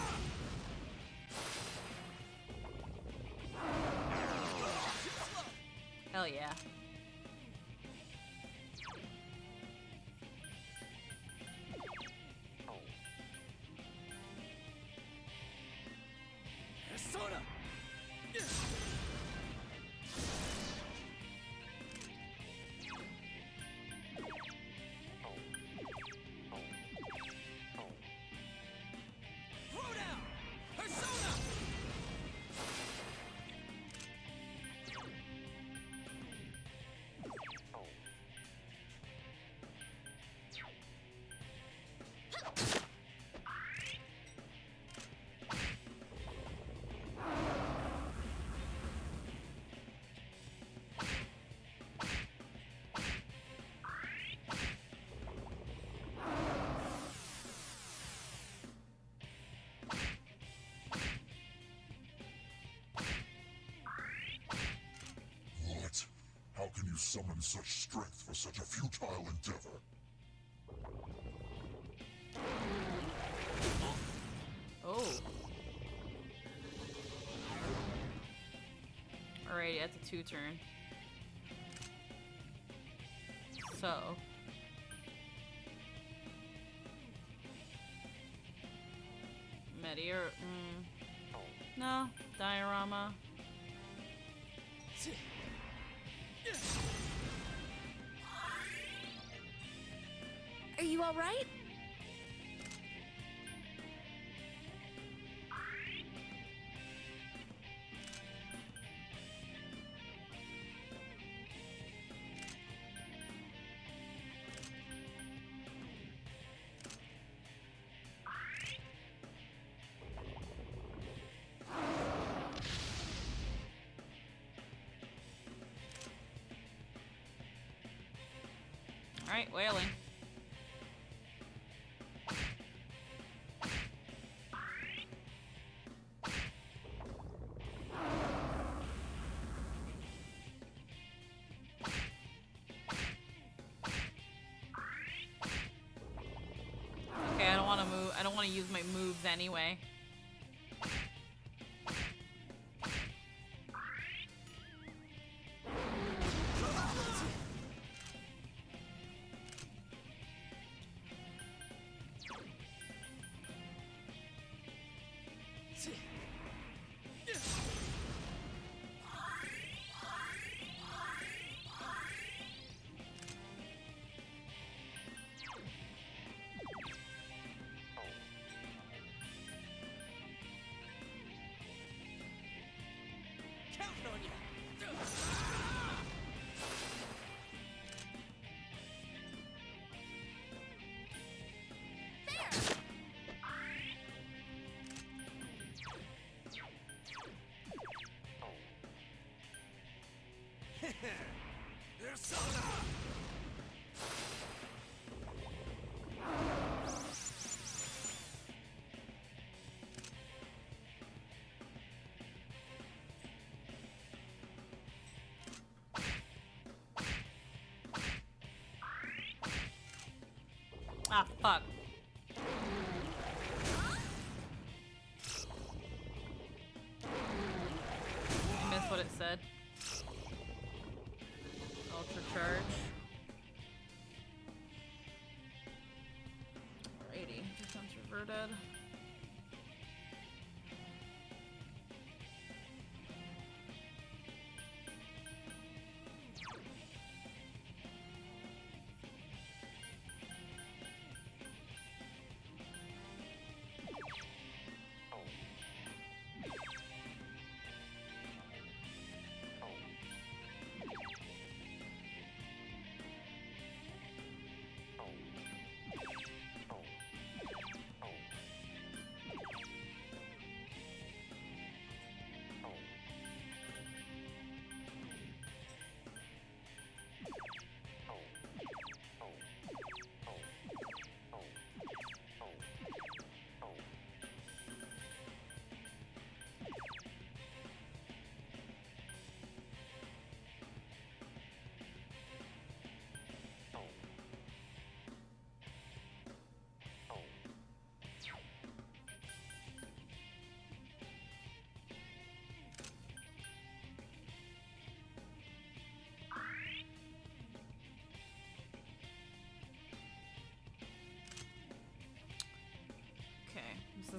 Hell yeah. Persona! Throw down! Persona! What? How can you summon such strength for such a futile endeavor? Oh. Alright, that's a 2-turn. So. Meteor. No. Diorama. Are you all right? Alright, wailing. Okay, I don't want to move. I don't want to use my moves anyway. Counting on you! Persona! Ah, fuck. I missed what it said. Ultra charge. Alrighty, defense reverted.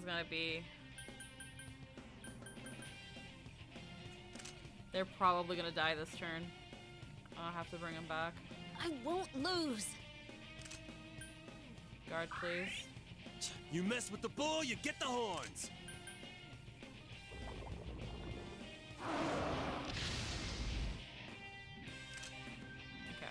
gonna be... They're probably gonna die this turn. I'll have to bring them back. I won't lose. Guard, please. You mess with the bull, you get the horns. Okay.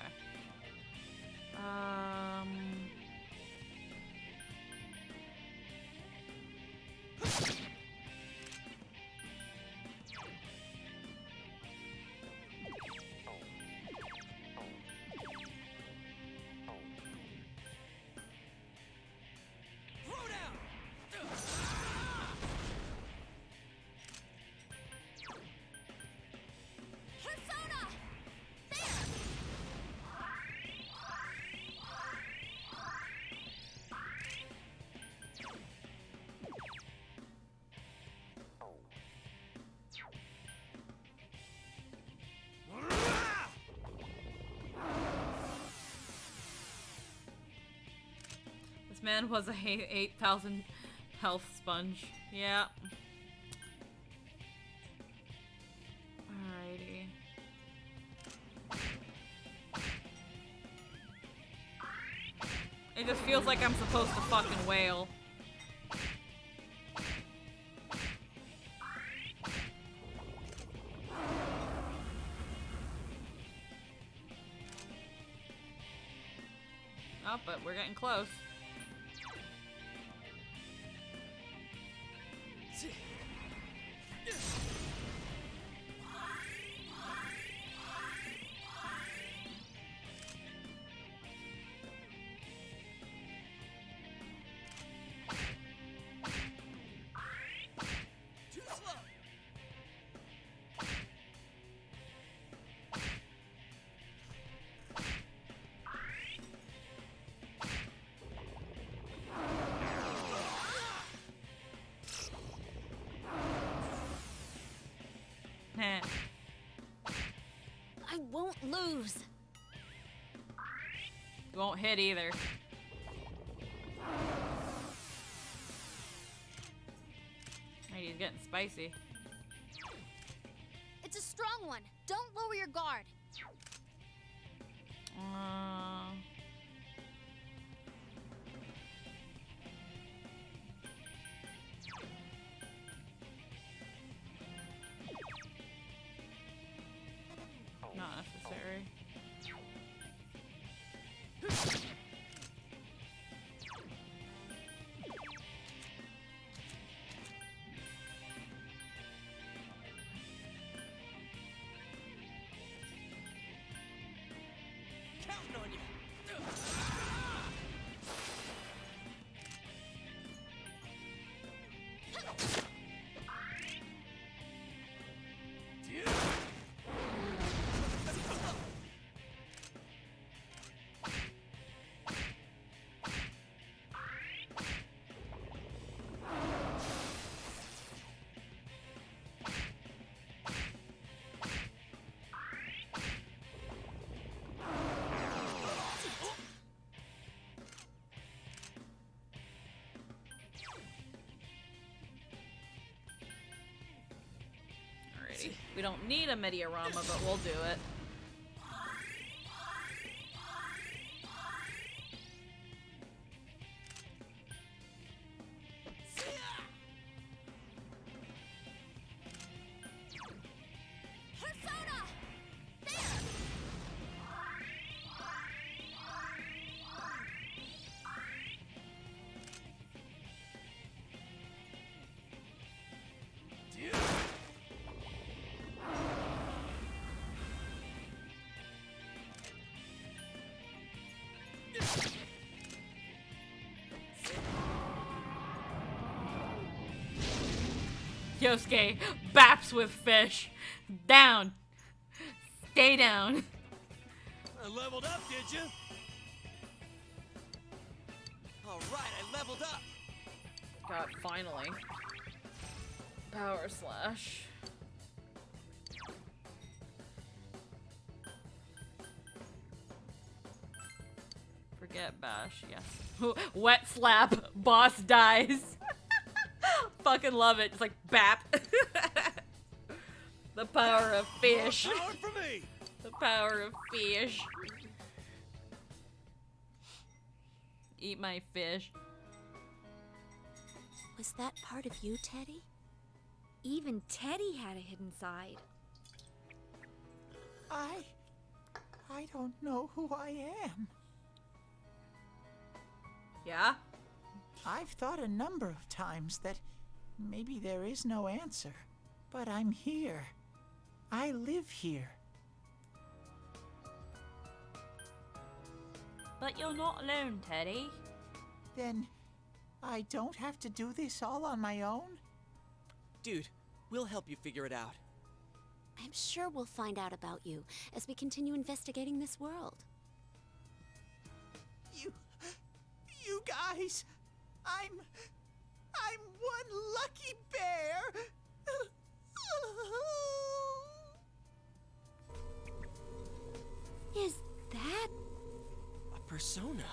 Throw down. Persona! There! This man was a 8,000 health sponge. Yeah. Alrighty. It just feels like I'm supposed to fucking wail. Oh, but we're getting close. Too slow. Heh. I won't lose. You won't hit either. Hey, he's getting spicy. It's a strong one. Don't lower your guard. Not necessary. Counting on you. Alrighty. We don't need a Mediarama, but we'll do it. Persona! There! Yosuke baps with fish. Down. Stay down. I leveled up, did you? All right, I leveled up. God, finally. Power slash. Forget bash, yes. Wet slap, boss dies. Fucking love it. Just like bap. The power of fish. Power for me. The power of fish. Eat my fish. Was that part of you, Teddy? Even Teddy had a hidden side. I don't know who I am. Yeah? I've thought a number of times that maybe there is no answer, but I'm here. I live here. But you're not alone, Teddy. Then I don't have to do this all on my own? Dude, we'll help you figure it out. I'm sure we'll find out about you as we continue investigating this world. You guys, I'm one lucky bear. Is that... A persona.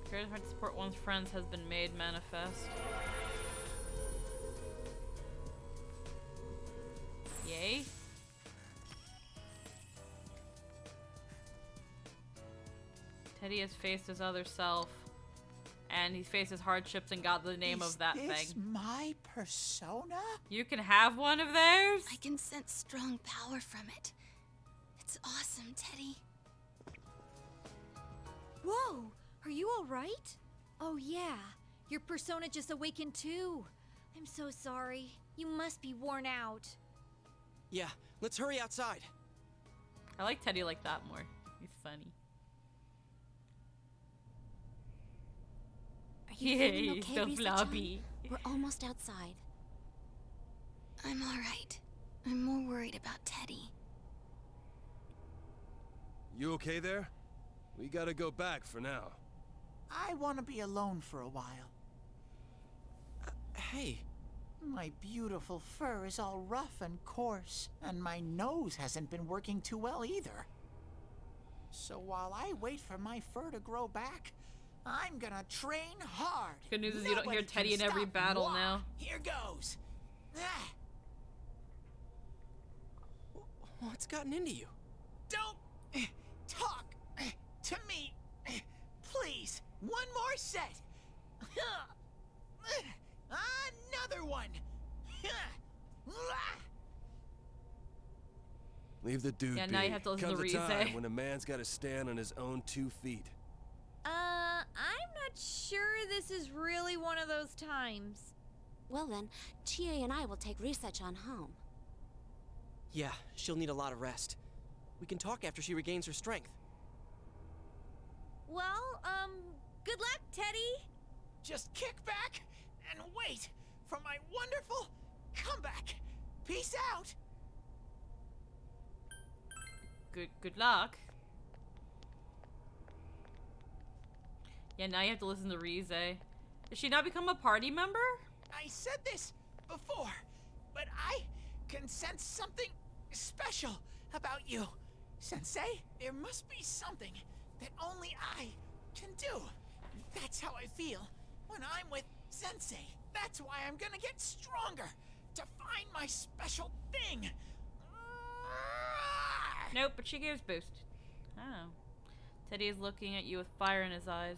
Great heart to support one's friends has been made manifest. Yay. Teddy has faced his other self, and he faces hardships and got the name of that Is this thing. my persona? You can have one of theirs? I can sense strong power from it. It's awesome, Teddy. Whoa! Are you alright? Oh yeah, your persona just awakened too. I'm so sorry. You must be worn out. Yeah, let's hurry outside. I like Teddy like that more. He's funny. Are you feeling Yay, okay, so Risa-chan? floppy. We're almost outside. I'm alright. I'm more worried about Teddy. You okay there? We gotta go back for now. I want to be alone for a while. Hey, My beautiful fur is all rough and coarse, and my nose hasn't been working too well either. So while I wait for my fur to grow back, I'm gonna train hard. Good news is you don't hear Nobody Teddy can in every stop battle moi. now. Here goes. Ah, what's gotten into you? don't talk to me, please. One more set. Another one. Leave the dude Yeah, be. now you have to listen to Comes a Rize. time when a man's gotta stand on his own 2 feet. I'm not sure this is really one of those times. Well then, Chie and I will take Risa-chan home. Yeah, she'll need a lot of rest. We can talk after she regains her strength. Well, good luck, Teddy. Just kick back and wait for my wonderful comeback. Peace out. Good luck. Yeah, now you have to listen to Rize. Does she now become a party member? I said this before, but I can sense something special about you, Sensei. There must be something that only I can do. That's how I feel when I'm with Sensei. That's why I'm gonna get stronger to find my special thing. Nope, but she gives boost. Oh. Teddy is looking at you with fire in his eyes.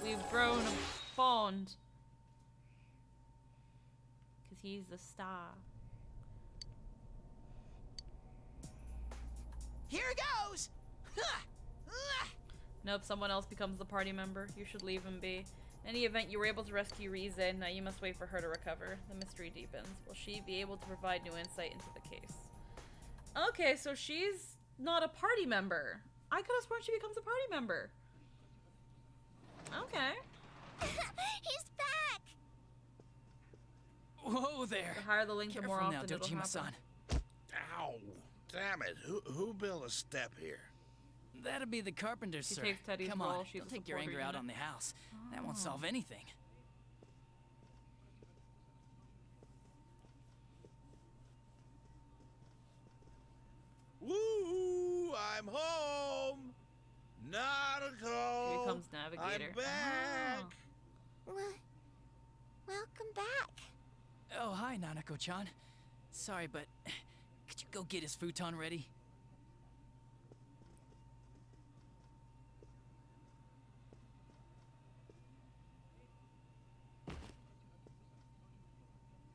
We've grown a bond. Because he's the star. Here goes. Nope, someone else becomes the party member. You should leave him be. In any event, you were able to rescue Rize, now you must wait for her to recover. The mystery deepens. Will she be able to provide new insight into the case? Okay, so she's not a party member. I could have sworn she becomes a party member. Okay. He's back! Whoa there. The higher the link, the more Careful now, often it'll Dojima-san. happen. Ow! Damn it! Who built a step here? That'd be the carpenter, She sir. takes Teddy's Come role. on, She's don't a take your supporter anger out unit. on the house. That won't solve anything. Woo! I'm home. Not at She home. becomes navigator. I'm back. Oh. Welcome back. Oh, hi, Nanako-chan. Sorry, but could you go get his futon ready?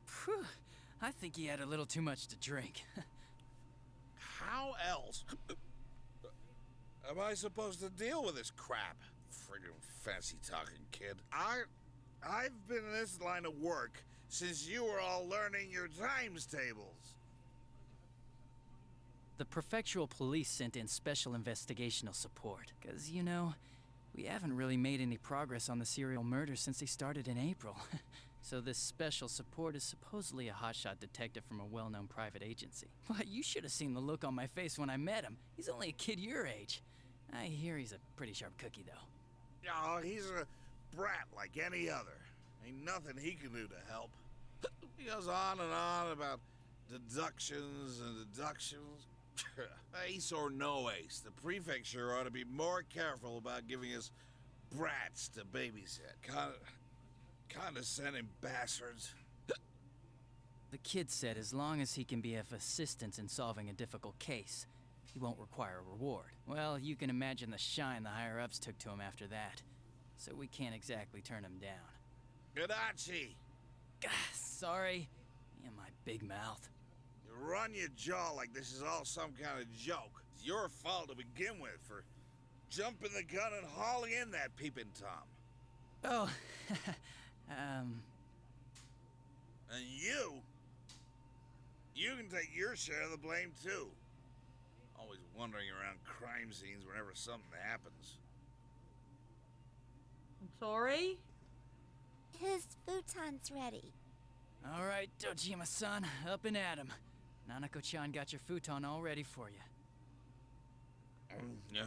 Phew, I think he had a little too much to drink. How else am I supposed to deal with this crap? Friggin' fancy talking kid. I've been in this line of work since you were all learning your times tables. The prefectural police sent in special investigational support. Cause, you know, we haven't really made any progress on the serial murder since they started in April. So this special support is supposedly a hotshot detective from a well-known private agency. But you should have seen the look on my face when I met him. He's only a kid your age. I hear he's a pretty sharp cookie, though. Oh, he's a brat like any other. Ain't nothing he can do to help. He goes on and on about deductions and deductions. Ace or no ace, the prefecture ought to be more careful about giving us brats to babysit. Condescending bastards. The kid said as long as he can be of assistance in solving a difficult case, he won't require a reward. Well, you can imagine the shine the higher-ups took to him after that. So we can't exactly turn him down. Gadachi! Sorry. Yeah, my big mouth. You run your jaw like this is all some kind of joke. It's your fault to begin with for jumping the gun and hauling in that peeping Tom. Oh, And you can take your share of the blame too. Always wandering around crime scenes whenever something happens. I'm sorry? His futon's ready. all right, Dojima-san, up and at him. Nanako-chan got your futon all ready for you. Yeah.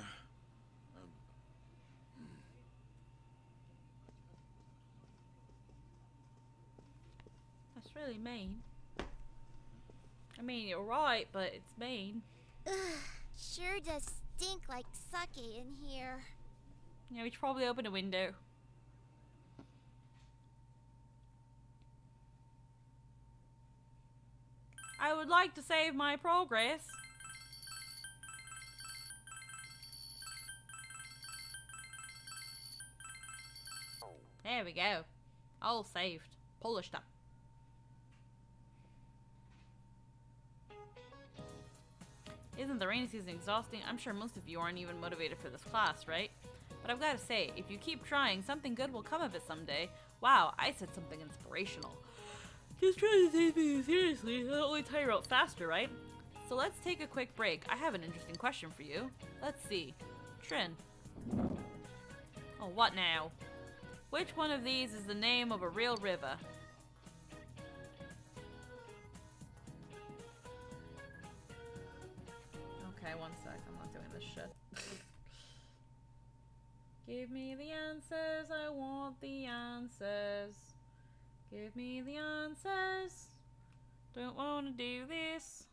That's really mean. I mean, you're right, but it's mean. Ugh, sure does stink like sake in here. Yeah, we should probably open a window. I would like to save my progress. There we go. All saved. Polished up. Isn't the rainy season exhausting? I'm sure most of you aren't even motivated for this class, right? But I've got to say, if you keep trying, something good will come of it someday. Wow, I said something inspirational. Just try to take things seriously. That'll only tire you out faster, right? So let's take a quick break. I have an interesting question for you. Let's see. Trin. Oh, what now? Which one of these is the name of a real river? Okay, one sec. I'm not doing this shit. Give me the answers. I want the answers. Give me the answers. Don't want to do this.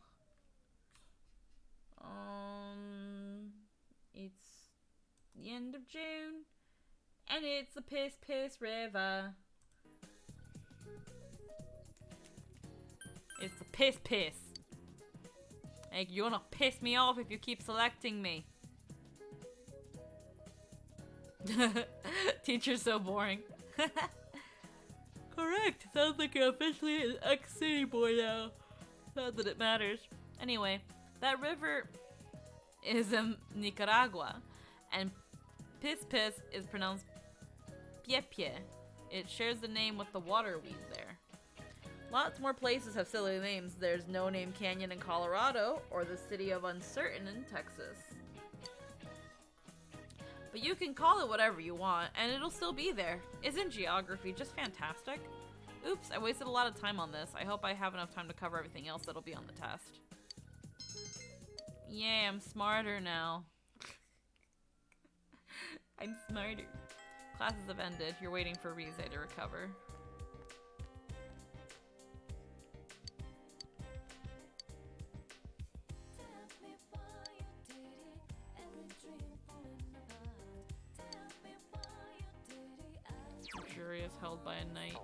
It's the end of June. And it's the Piss River. It's the Piss. Like, you're gonna piss me off if you keep selecting me. Teacher's so boring. Correct. Sounds like you're officially an ex-city boy now. Not that it matters. Anyway, that river is in Nicaragua, and Piss is pronounced Pie. It shares the name with the water weed there. Lots more places have silly names. There's No Name Canyon in Colorado, or the City of Uncertain in Texas. But you can call it whatever you want, and it'll still be there. Isn't geography just fantastic? Oops, I wasted a lot of time on this. I hope I have enough time to cover everything else that'll be on the test. Yay, I'm smarter now. I'm smarter. Classes have ended. You're waiting for Rize to recover. held by a knight.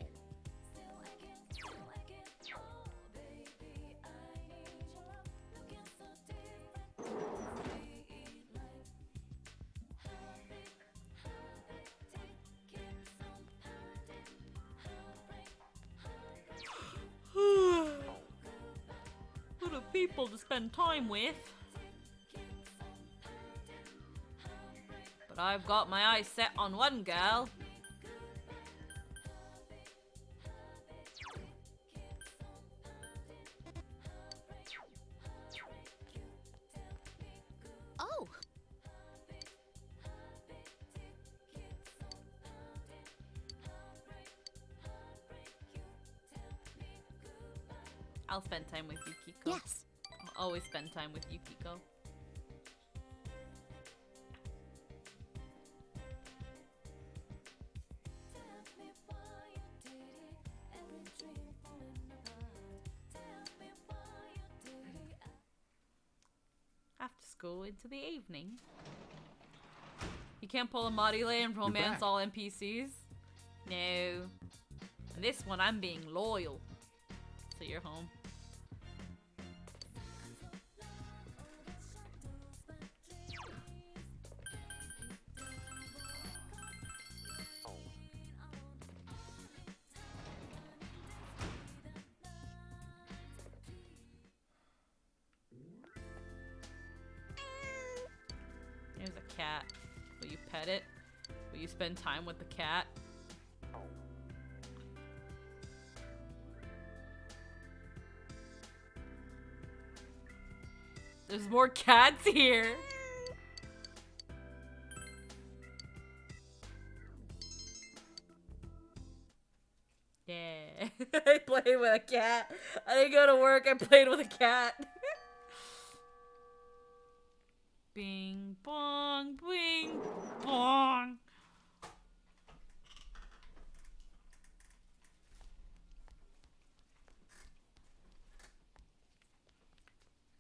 What are people to spend time with? But I've got my eyes set on one girl. Oh, I'll spend time with Yukiko. yes. I'll always spend time with Yukiko. After school into the evening. You can't pull a Marile and romance back. all NPCs. No. And this one, I'm being loyal. So you're home. There's a cat. Will you pet it? Will you spend time with the cat? There's more cats here. Yeah. I played with a cat. I didn't go to work. I played with a cat. Bing bong, bing bong.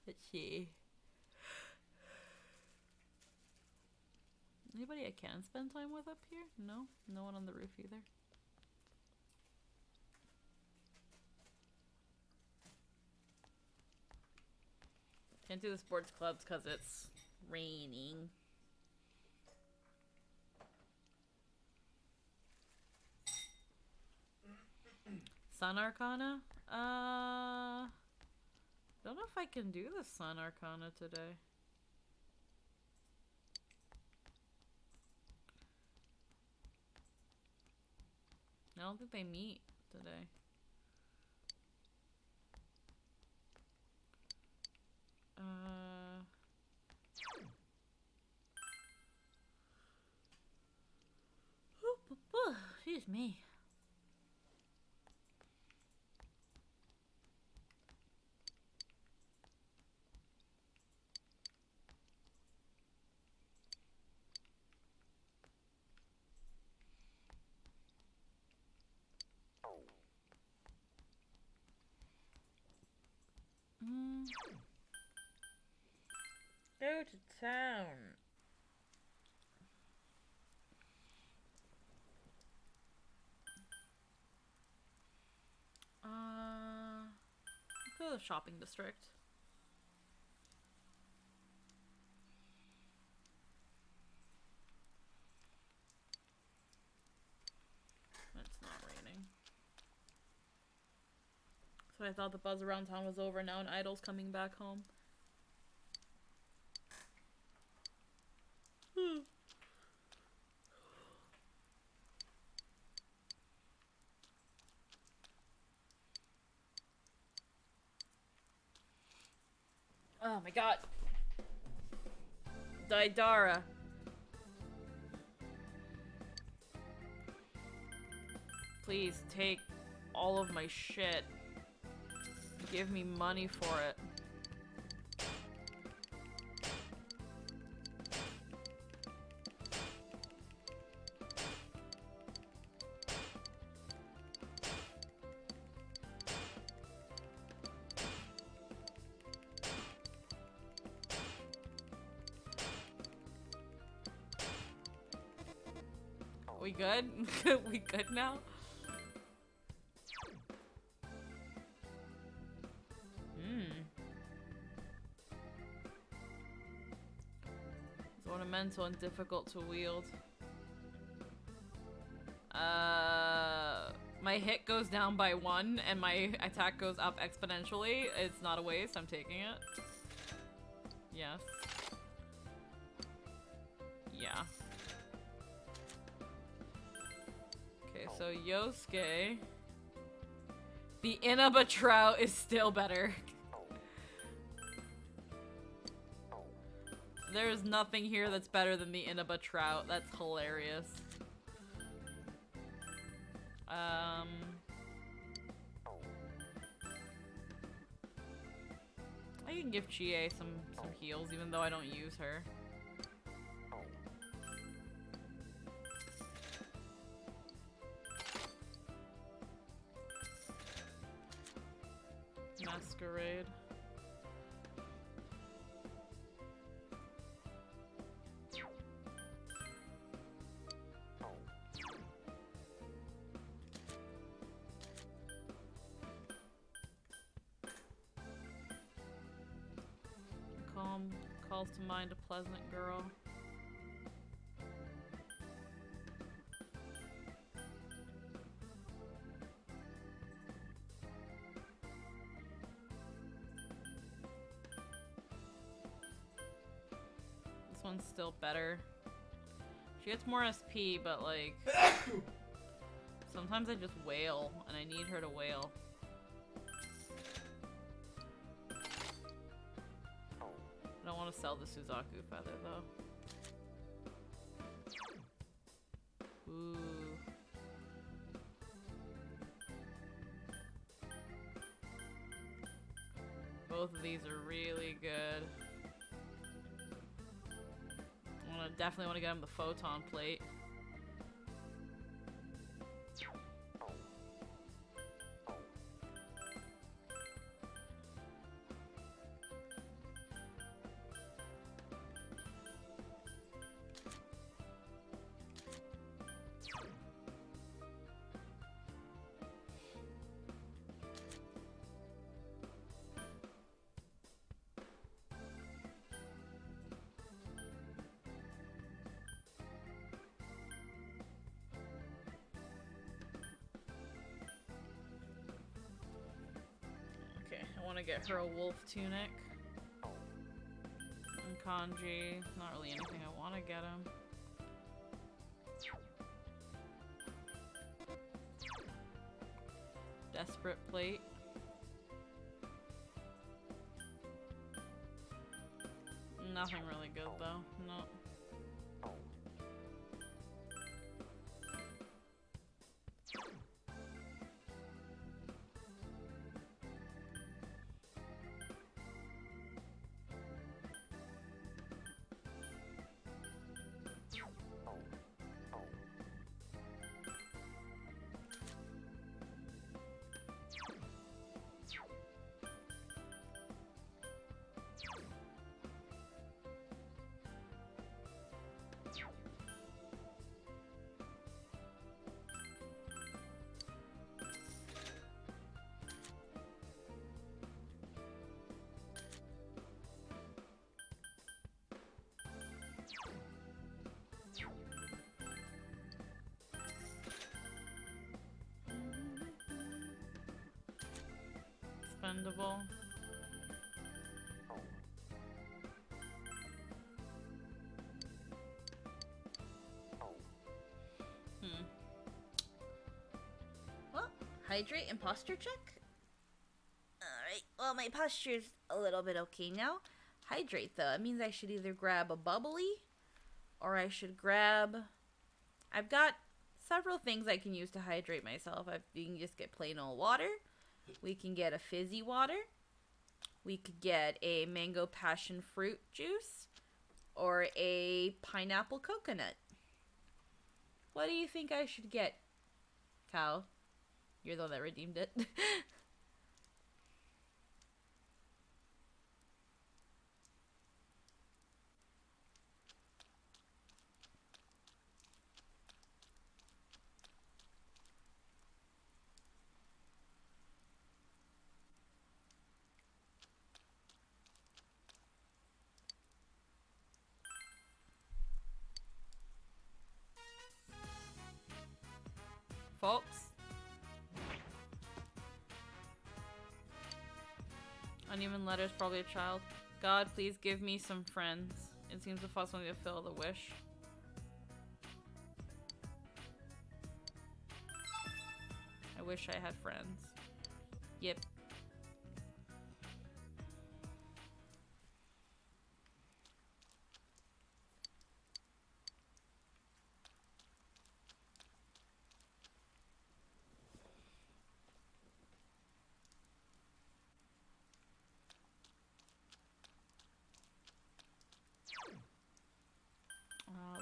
Let's see. Anybody I can spend time with up here? No? No one on the roof either? Can't do the sports clubs because it's raining. Sun Arcana? Don't know if I can do the Sun Arcana today. I don't think they meet today. Excuse me. Go to town. Go to the shopping district. It's not raining. So I thought the buzz around town was over now and Idol's coming back home. Oh my god. Daidara. Please take all of my shit. Give me money for it. We good? We good now? Ornamental and difficult to wield. My hit goes down by 1 and my attack goes up exponentially. It's not a waste, I'm taking it. Yes. Yeah. Okay, so Yosuke. The Inaba Trout is still better. There's nothing here that's better than the Inaba Trout. That's hilarious. I can give Chie some heals, even though I don't use her. Masquerade. Calls to mind a pleasant girl. This one's still better. She gets more SP, but like sometimes I just wail and I need her to wail. I don't want to sell the Suzaku feather though. Ooh. Both of these are really good. Definitely want to get him the photon plate. I want to get her a wolf tunic. And Kanji. Not really anything I want to get him. Desperate plate. Nothing really good though. No. Expendable. Well, hydrate and posture check. Alright, well my posture's a little bit okay now. Hydrate though, it means I should either grab a bubbly or I should grab... I've got several things I can use to hydrate myself. You can just get plain old water. We can get a fizzy water. We could get a mango passion fruit juice. Or a pineapple coconut. What do you think I should get, Cow? You're the one that redeemed it. Uneven letters, probably a child. God, please give me some friends. It seems the fox wanted to fill the wish. I wish I had friends. Yep.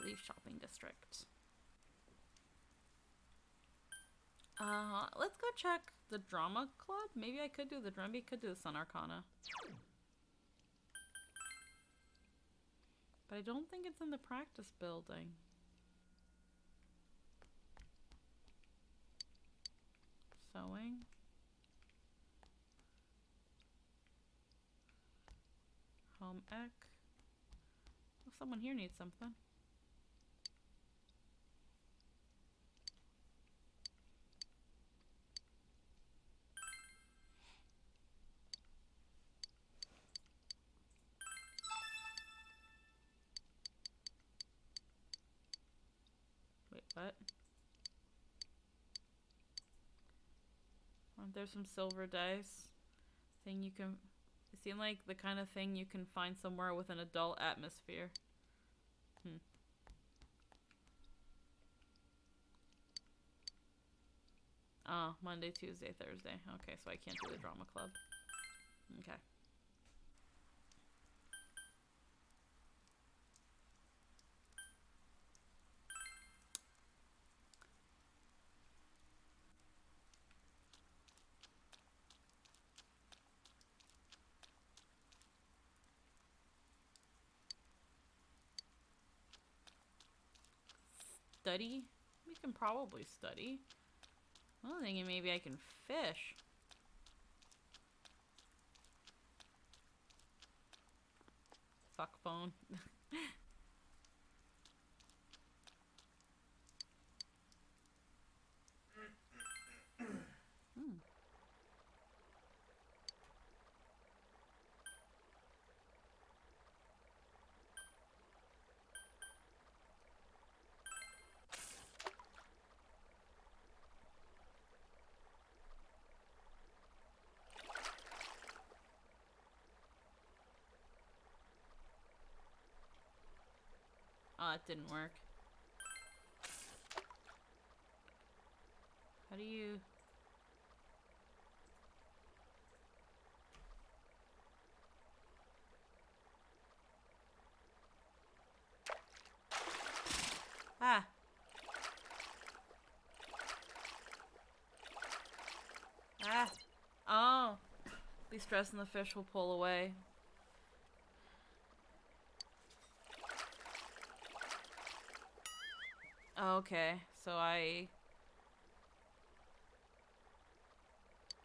Leaf shopping district. Let's go check the drama club. Maybe I could do the drama. Maybe I could do the Sun Arcana. But I don't think it's in the practice building. Sewing. Home ec. Oh, someone here needs something. Wait, what? Aren't there some silver dice? Thing you can... It seemed like the kind of thing you can find somewhere with an adult atmosphere. Oh, Monday, Tuesday, Thursday. Okay, so I can't do the drama club. Okay. Study? We can probably study. I'm thinking maybe I can fish. Fuck phone. Oh, it didn't work. How do you... Ah! Ah! Oh! Be stressed and the fish will pull away. Okay, so I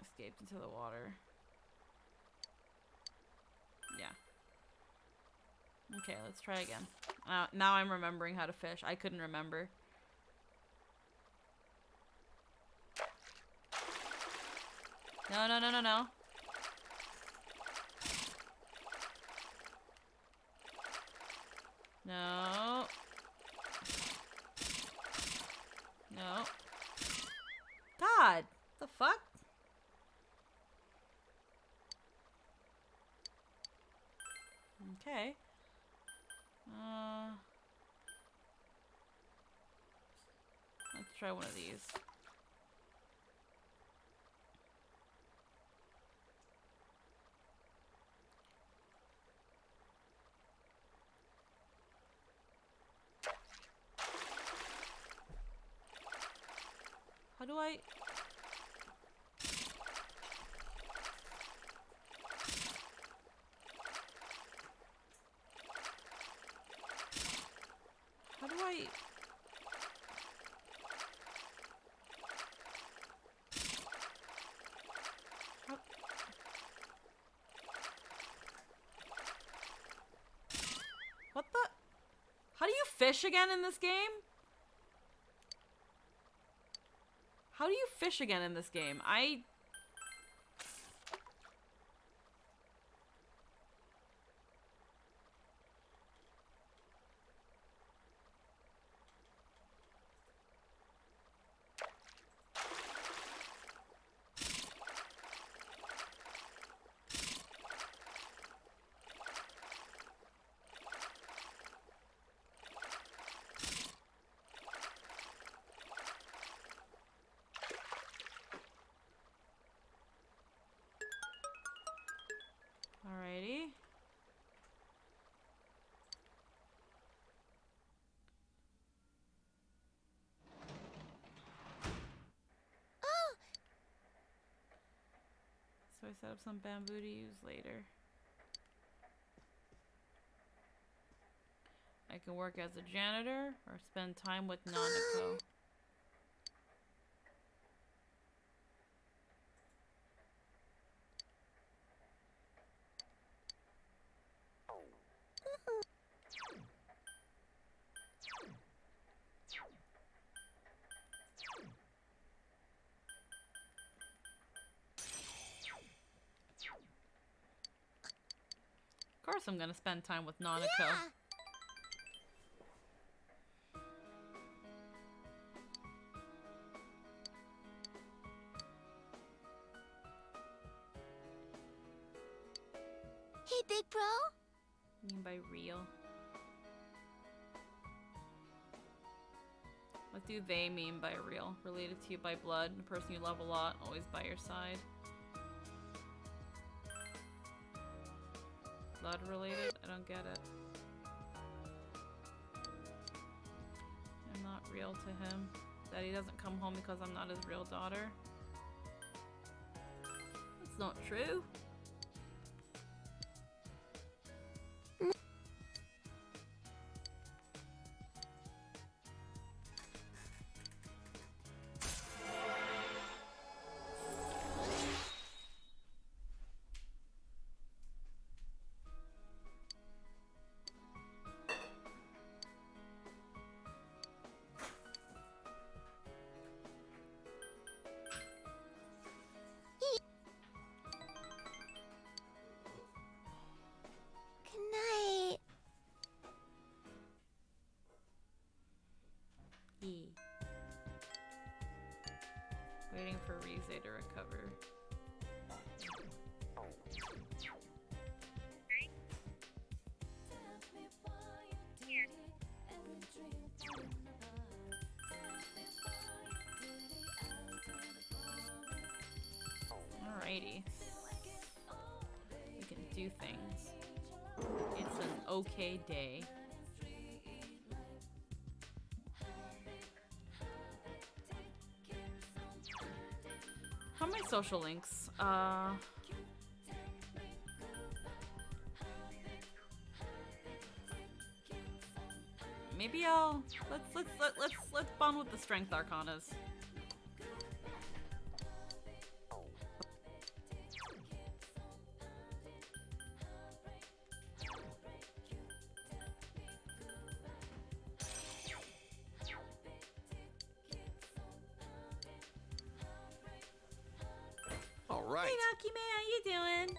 escaped into the water. Yeah. Okay, let's try again. Now I'm remembering how to fish. I couldn't remember. No, no, no, no, no. No. No. God! The fuck? Okay. Let's try one of these. How do I... How do I... How... What the... How do you fish again in this game? How do you fish again in this game? So I set up some bamboo to use later. I can work as a janitor or spend time with Nanako. Of course I'm gonna spend time with Nanako. Yeah. Hey, big bro. What do you mean by real? What do they mean by real? Related to you by blood, a person you love a lot, always by your side. Blood related? I don't get it. I'm not real to him. That he doesn't come home because I'm not his real daughter. That's not true. Good night. Waiting for Rize to recover. Alrighty. We can do things. It's an okay day. How are my social links? Maybe let's bond with the strength arcanas. All right. Hey Nakime, how you doing?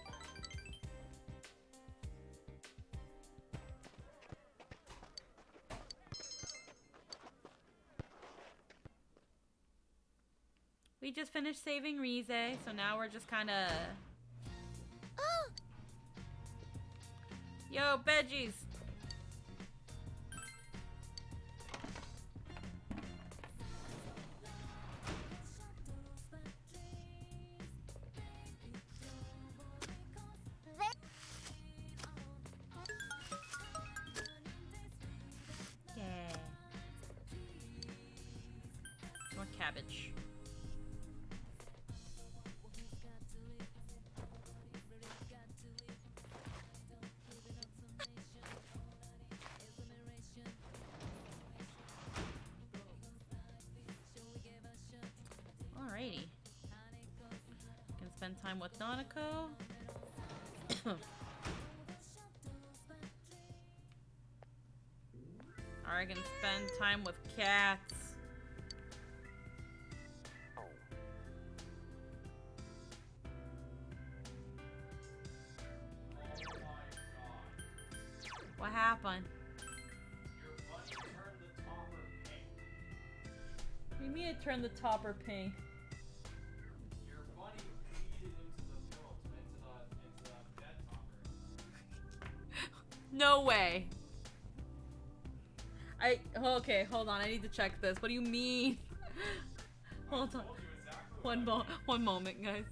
We just finished saving Rize, so now we're just kind of... Oh, Yo, veggies! Yeah. More cabbage. Alrighty. Can spend time with Nanako. Or I can spend time with cats. What happened? What do you mean it turned the topper pink? Your bunny peed into the pillow, into the bed topper. No way. Okay, hold on. I need to check this. What do you mean? Hold on. One moment, guys.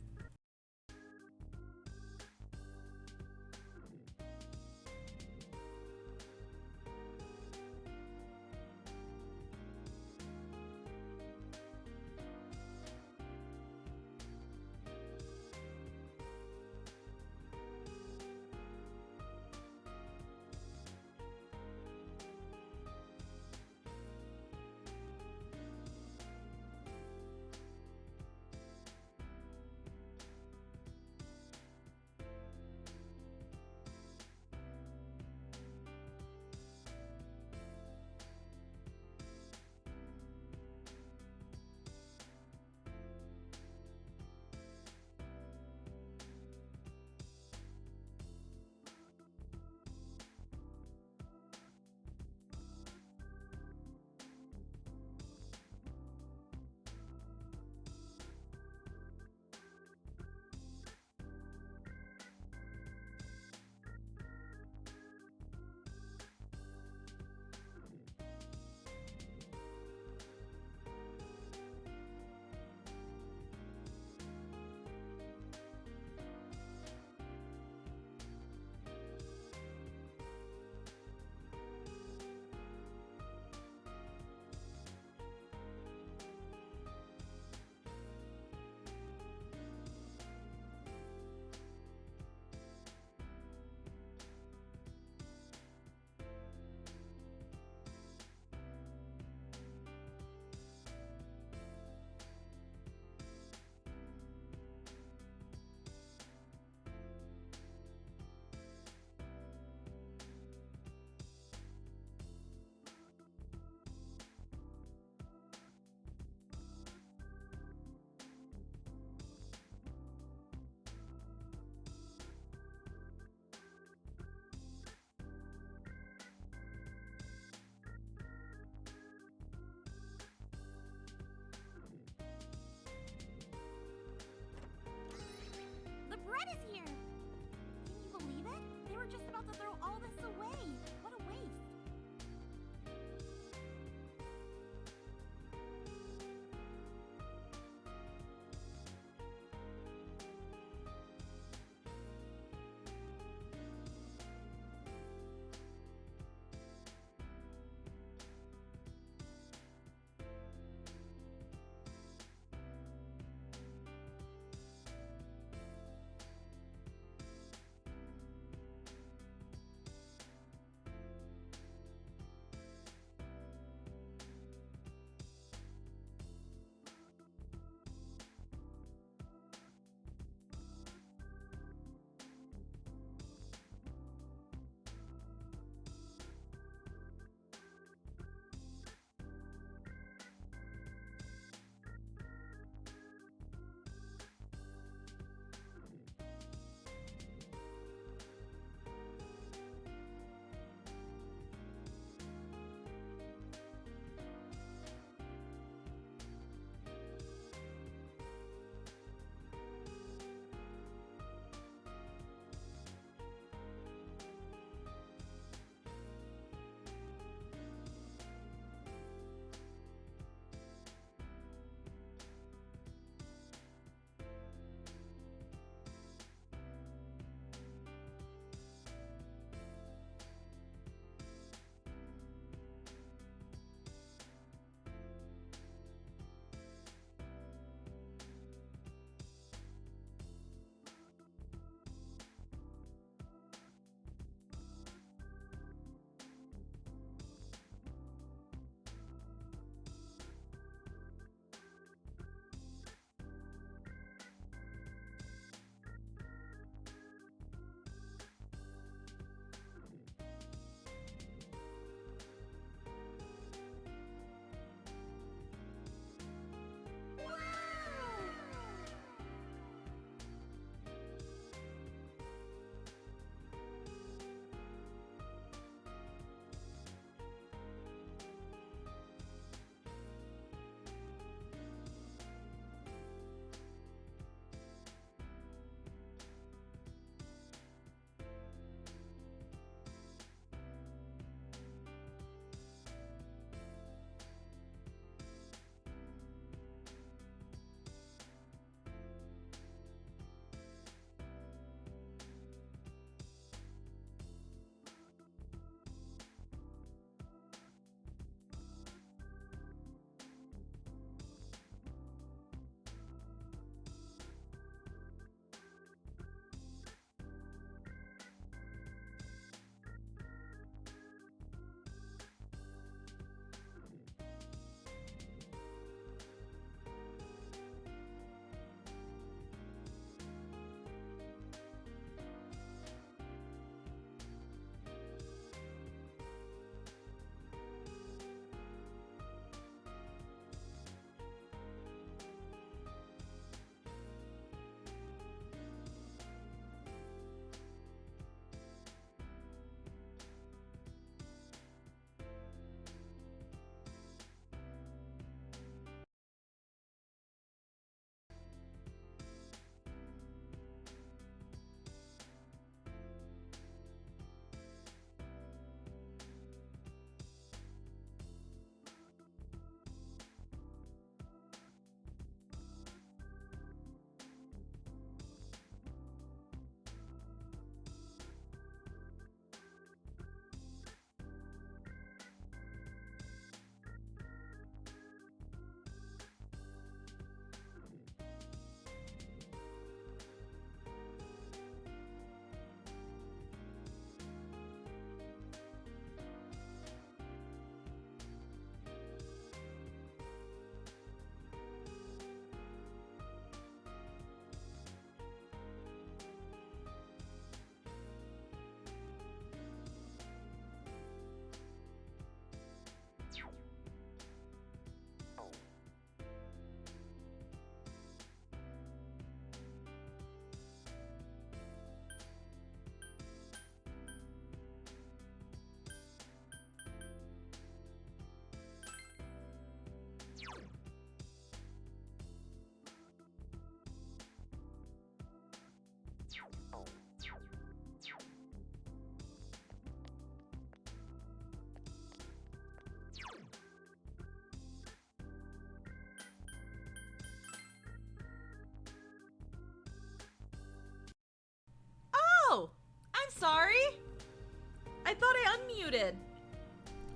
I thought I unmuted.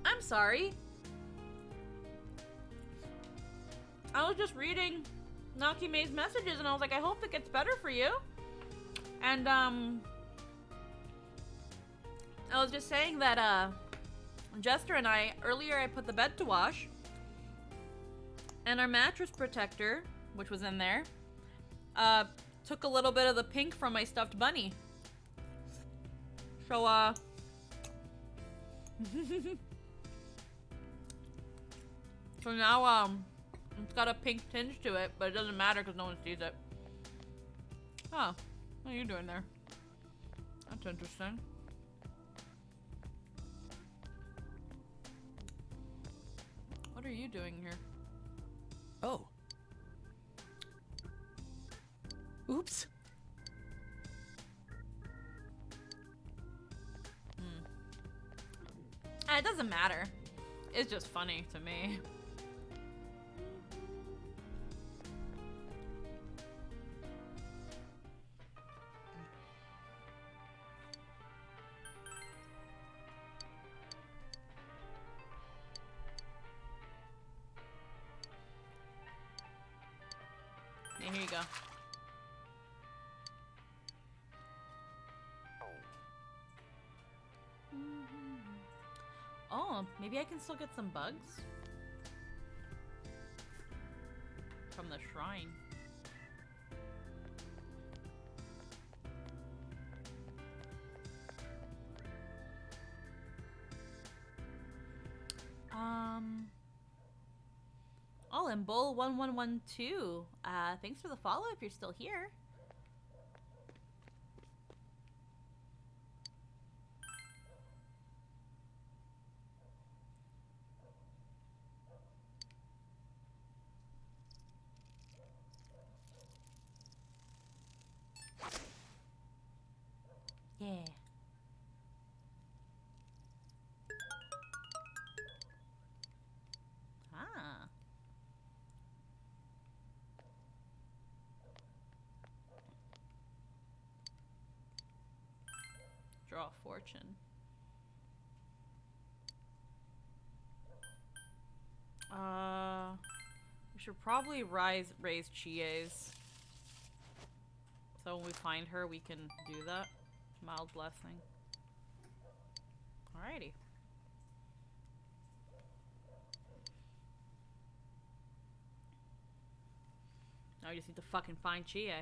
I'm sorry. I was just reading Nakime's messages and I was like, I hope it gets better for you. And I was just saying that Jester and I earlier I put the bed to wash and our mattress protector, which was in there, took a little bit of the pink from my stuffed bunny. So so now it's got a pink tinge to it, but it doesn't matter because no one sees it. Huh. What are you doing there? That's interesting. What are you doing here? Oh. Oops. It doesn't matter. It's just funny to me. Yeah, here you go. Oh, maybe I can still get some bugs from the shrine. Oh, and Bull 1112. Thanks for the follow if you're still here. Yeah. Ah. Draw a fortune. We should probably raise Chie's. So when we find her, we can do that. Mild blessing. Alrighty. Now we just need to fucking find Chie.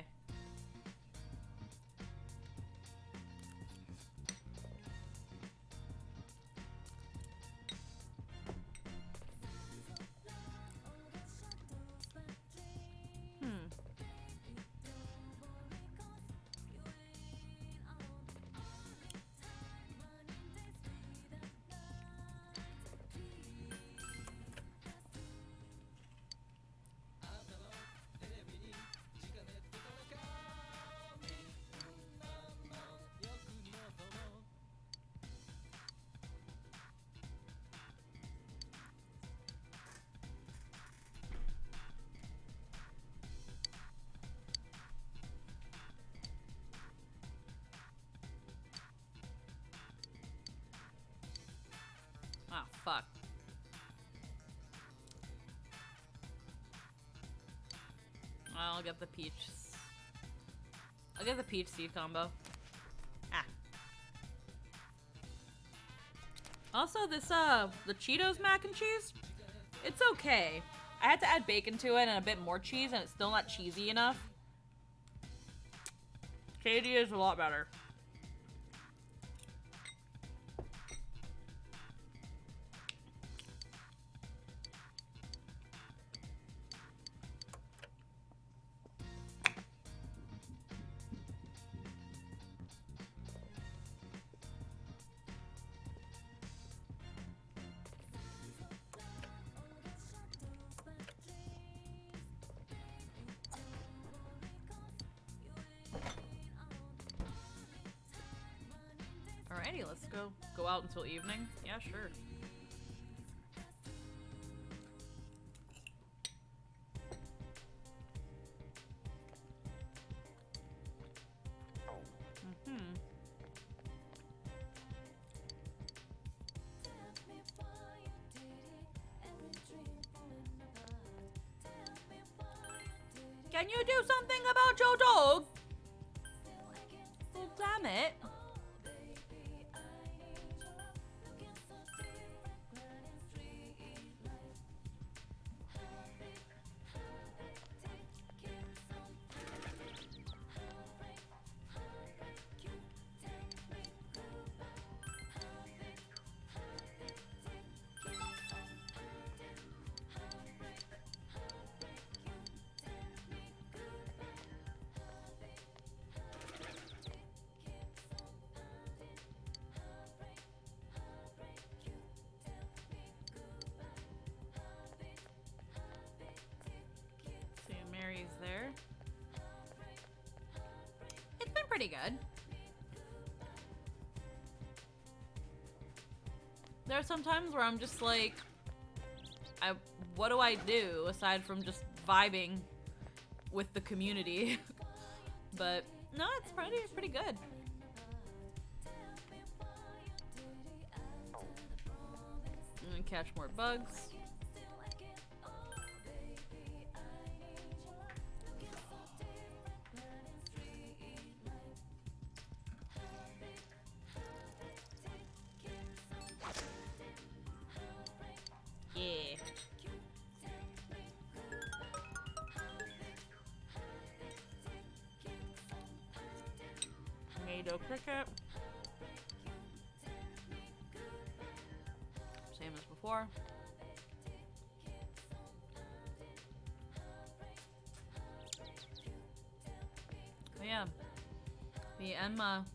Ah, fuck. I'll get the peach. I'll get the peach seed combo. Ah. Also, this, the Cheetos mac and cheese, it's okay. I had to add bacon to it and a bit more cheese, and it's still not cheesy enough. Katie is a lot better. Alrighty, let's go out until evening. Yeah, sure. Can you do something about your dog? Well, damn it. See, Mary's there. It's been pretty good. There are some times where I'm just like, what do I do aside from just vibing with the community? But no, it's pretty good. I'm gonna catch more bugs. Yeah. Tornado cricket. Same as before. Oh yeah. The Emma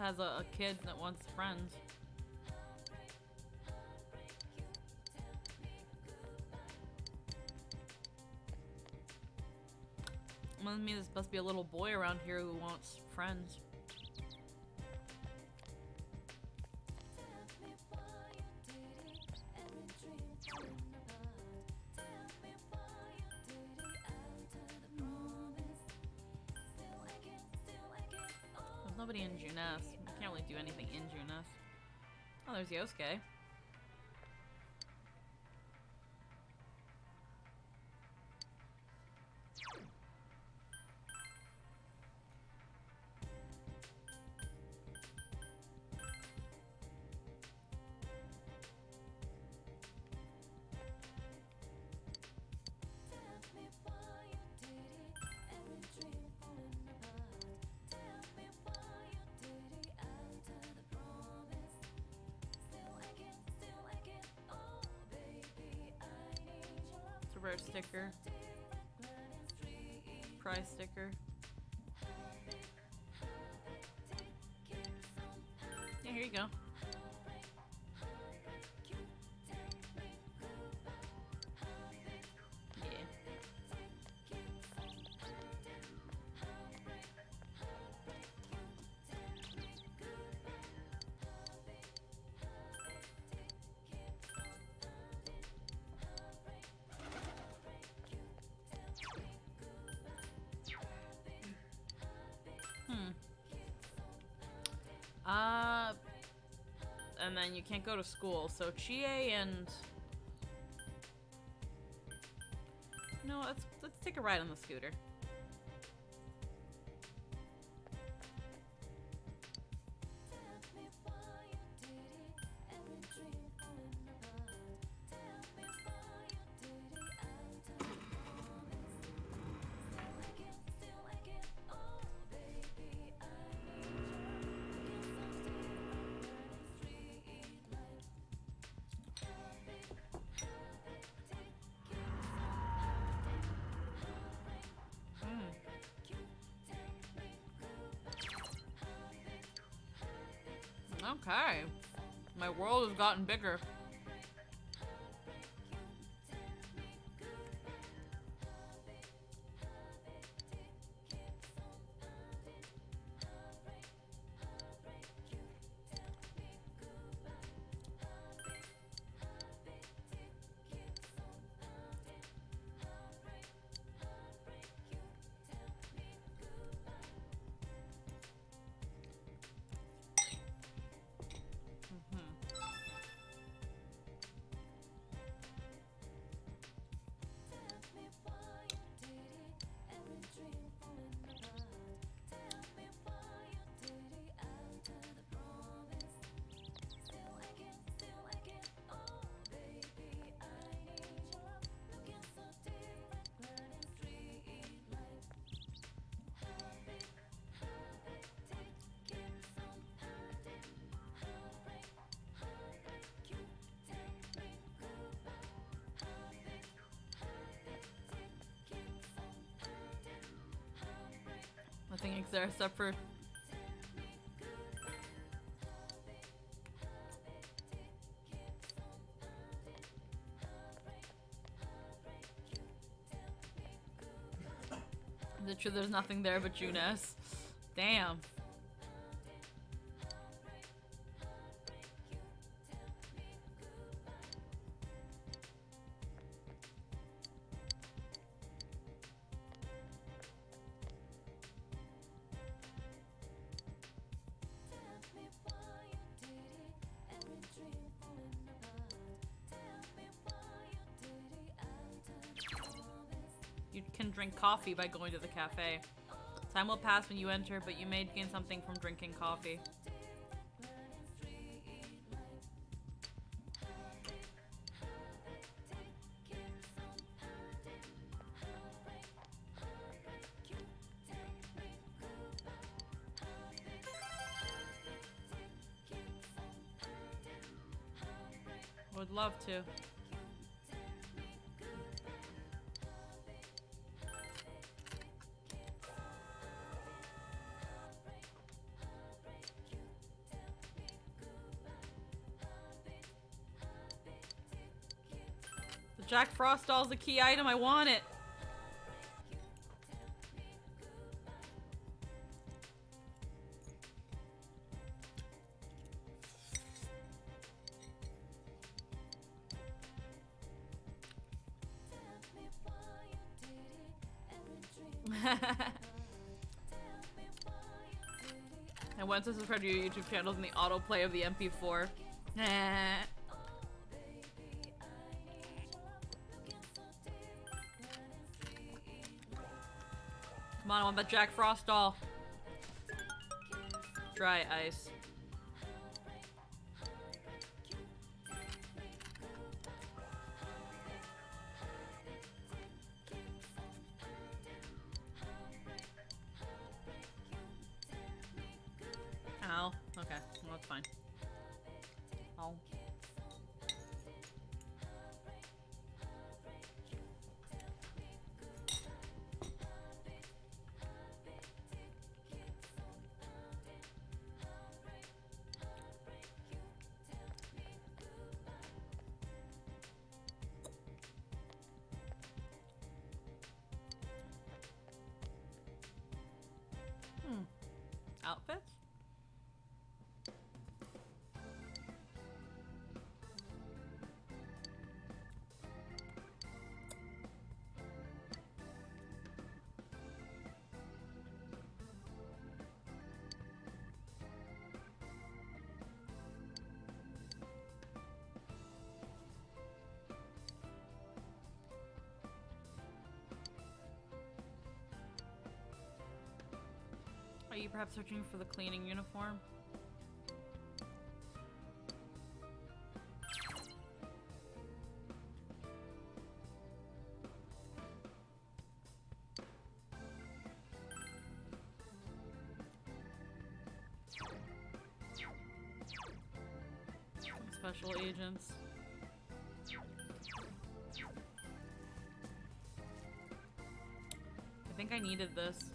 has a kid that wants friends. I mean, there's supposed to be a little boy around here who wants friends. There's nobody in Junes. I can't really do anything in Junes. Oh, there's Yosuke. Rare sticker. Prize sticker. Yeah, here you go. And then you can't go to school, so Chie and... No, let's take a ride on the scooter. Okay. My world has gotten bigger. Everything is there except for. Is it true there's nothing there but Junes? Damn. You can drink coffee by going to the cafe. Time will pass when you enter, but you may gain something from drinking coffee. Would love to. The Jack Frost doll's a key item. I want it. I went to subscribe to your YouTube channels in the autoplay of the MP4. Come on, I want that Jack Frost doll. Dry ice. Ow. Okay, well, that's fine. Oh. Outfits? Are you perhaps searching for the cleaning uniform? Special agents. I think I needed this.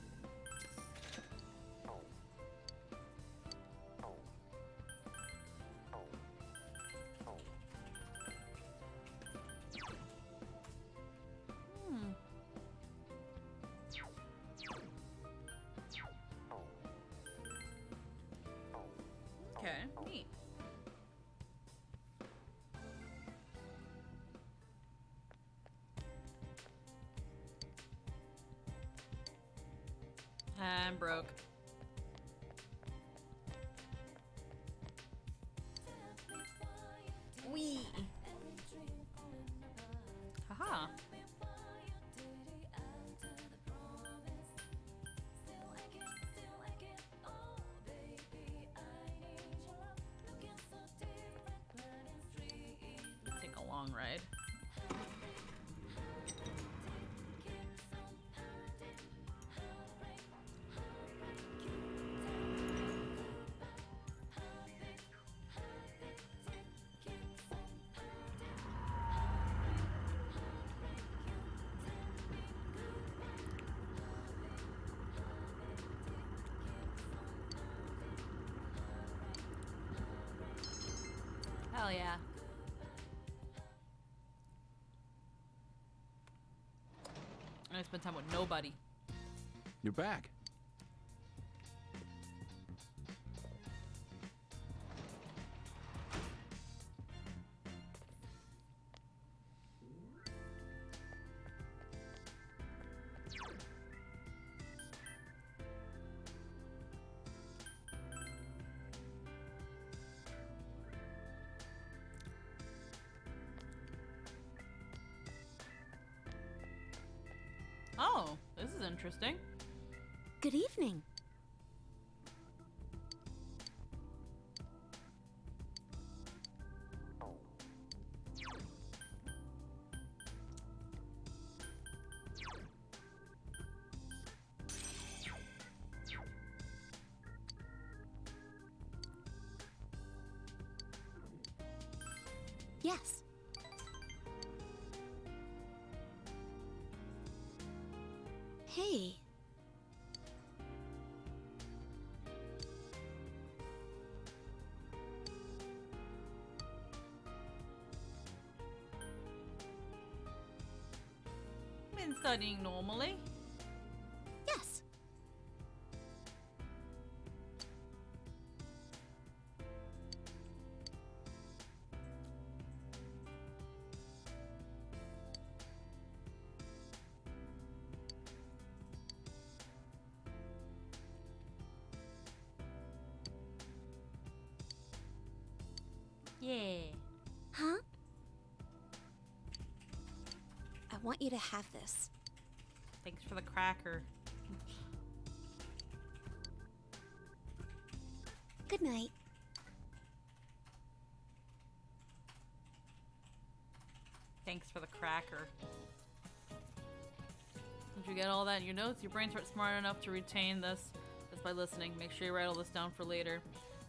Okay, neat. I'm broke. Wee. Haha. Take a long ride. Hell yeah. I spend time with nobody. You're back. Oh, this is interesting. Good evening. Yes. Hey. Been studying normally. Yes. Yeah. Huh? I want you to have this. Thanks for the cracker. Good night. Thanks for the cracker. Did you get all that in your notes? Your brains aren't smart enough to retain this just by listening. Make sure you write all this down for later.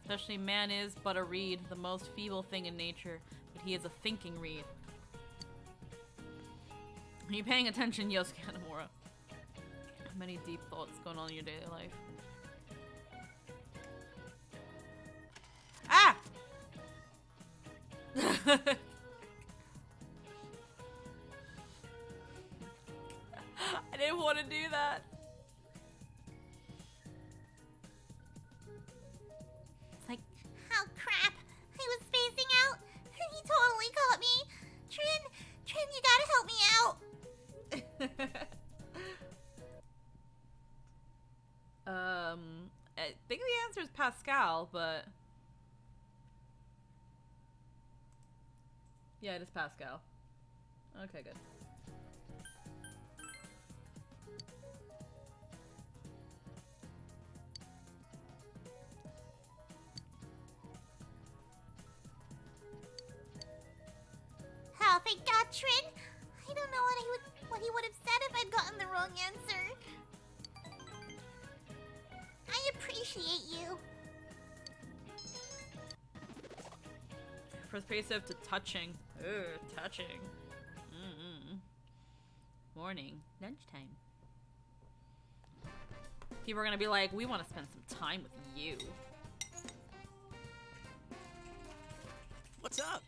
Especially man is but a reed, the most feeble thing in nature, but he is a thinking reed. Are you paying attention, Yosuke Hanamura? Many deep thoughts going on in your daily life. Ah! I didn't want to do that. It's like, oh crap! I was spacing out. He totally caught me. Trin, you gotta help me out. I think the answer is Pascal, but yeah, it is Pascal. Okay, good. Oh, thank God, Trin. I don't know what he would have said if I'd gotten the wrong answer. I appreciate you. Persuasive to touching. Ugh, touching. Morning. Lunchtime. People are gonna be like, we want to spend some time with you. What's up?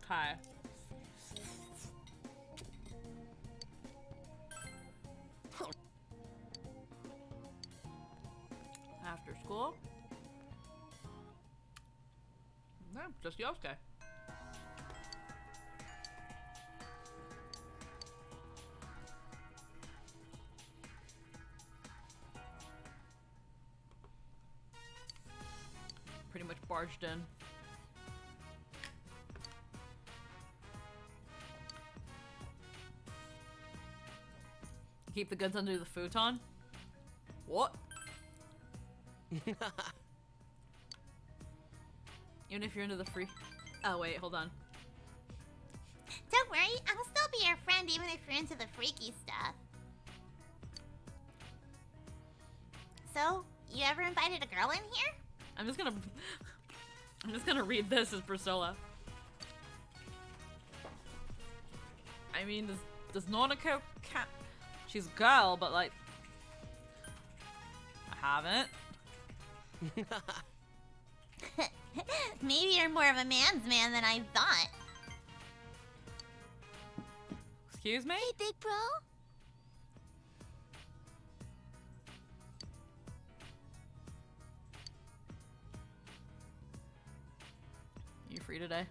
Hi. After school? No, just Yosuke. Pretty much barged in. Keep the goods under the futon? What? Even if you're into the free... Oh, wait, hold on. Don't worry, I'll still be your friend even if you're into the freaky stuff. So, you ever invited a girl in here? I'm just gonna read this as Priscilla. I mean, does Nanako count? She's a girl, but like, I haven't. Maybe you're more of a man's man than I thought. Excuse me? Hey, big bro. You free today?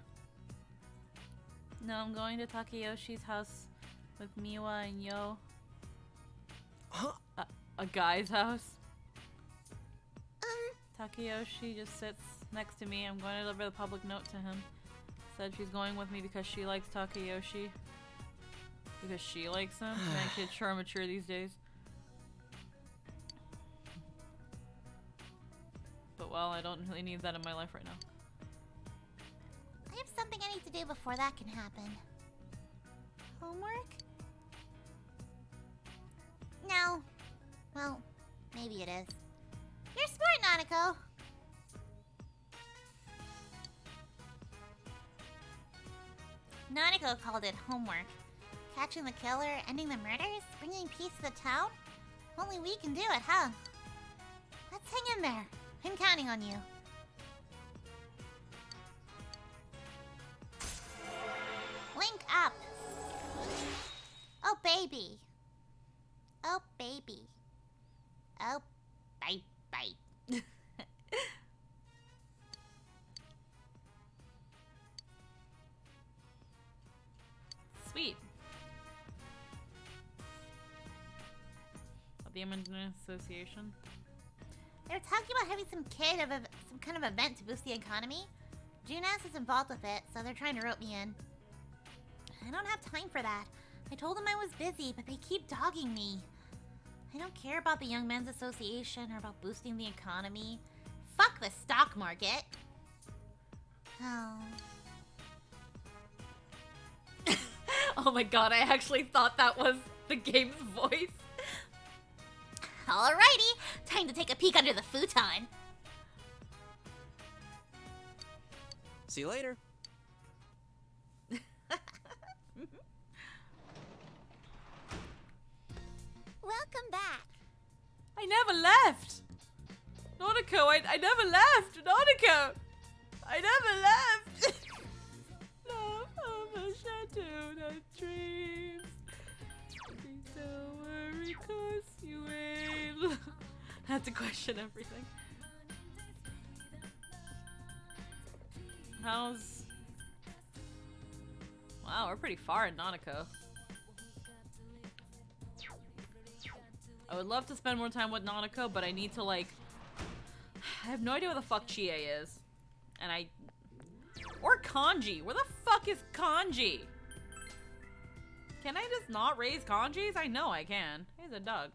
No, I'm going to Takayoshi's house with Miwa and Yo. Huh? A guy's house? Takayoshi just sits next to me. I'm going to deliver the public note to him. Said she's going with me because she likes Takayoshi. Because she likes him. Man, kids sure are mature these days. But well, I don't really need that in my life right now. I have something I need to do before that can happen. Homework? No. Well, maybe it is. You're smart, Nanako. Nanako called it homework. Catching the killer, ending the murders, bringing peace to the town? Only we can do it, huh? Let's hang in there. I'm counting on you. Link up. Oh, baby. Oh, baby. Oh, bye. Sweet. The Amendment Association. They were talking about having some kind of event to boost the economy. Junas is involved with it, so they're trying to rope me in. I don't have time for that. I told them I was busy, but they keep dogging me. I don't care about the Young Men's Association or about boosting the economy. Fuck the stock market. Oh. Oh my god, I actually thought that was the game's voice. Alrighty, time to take a peek under the futon. See you later. Welcome back. I never left! Nanako, I never left! Nanako! I never left! Love of a shadow that dreams. Please don't worry, 'cause you ain't. I have to question everything. How's... Wow, we're pretty far in Nanako. I would love to spend more time with Nanako, but I need to, like... I have no idea where the fuck Chie is. And I... Or Kanji. Where the fuck is Kanji? Can I just not raise Kanjis? I know I can. He's a dog.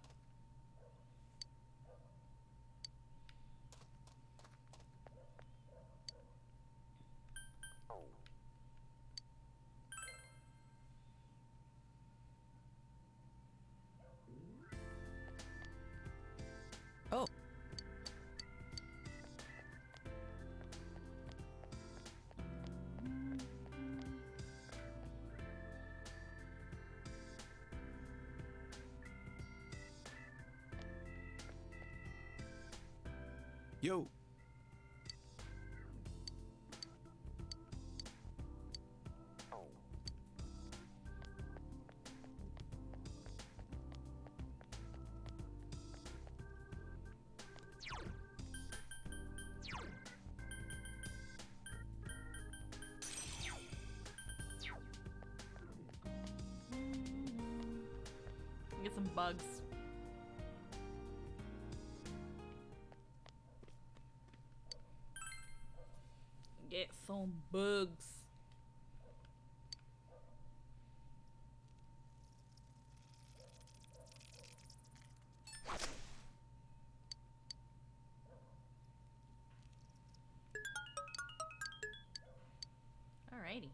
Oh. Yo. Get some bugs. Get some bugs. Alrighty.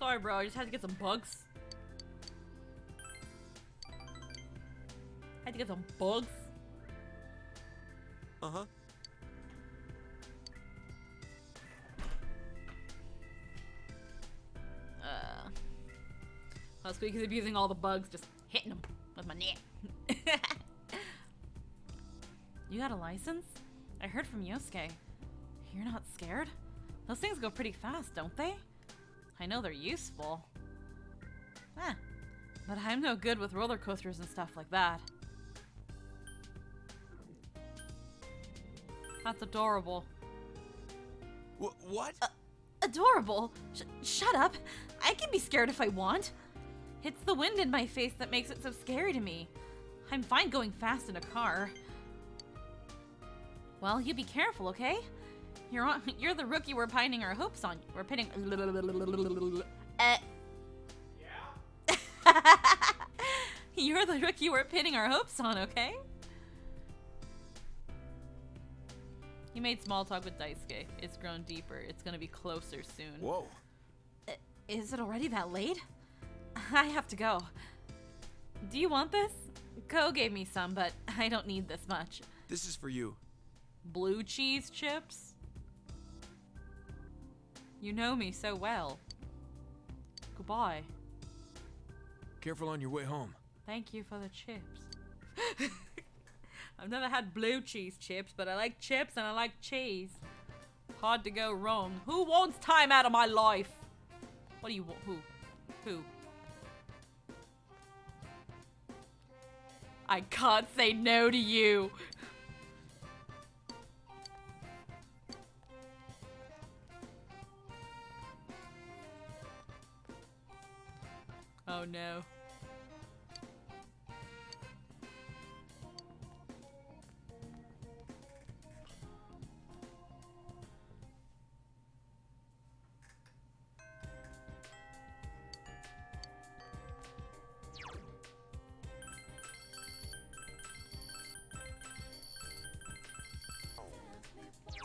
Sorry, bro. I just had to get some bugs. Had to get some bugs. Uh-huh. Well, Squeaky's abusing all the bugs, just hitting them with my net. You got a license? I heard from Yosuke. You're not scared? Those things go pretty fast, don't they? I know they're useful. Eh, but I'm no good with roller coasters and stuff like that. That's adorable. What? Adorable? Shut up. I can be scared if I want. It's the wind in my face that makes it so scary to me. I'm fine going fast in a car. Well, you be careful, okay? You're the rookie we're pinning our hopes on. We're pinning. You're the rookie we're pinning our hopes on, okay? You made small talk with Daisuke. It's grown deeper. It's gonna be closer soon. Whoa. Is it already that late? I have to go. Do you want this? Ko gave me some, but I don't need this much. This is for you. Blue cheese chips? You know me so well. Goodbye. Careful on your way home. Thank you for the chips. I've never had blue cheese chips, but I like chips and I like cheese. Hard to go wrong. Who wants time out of my life? What do you want? Who? I can't say no to you. Oh no.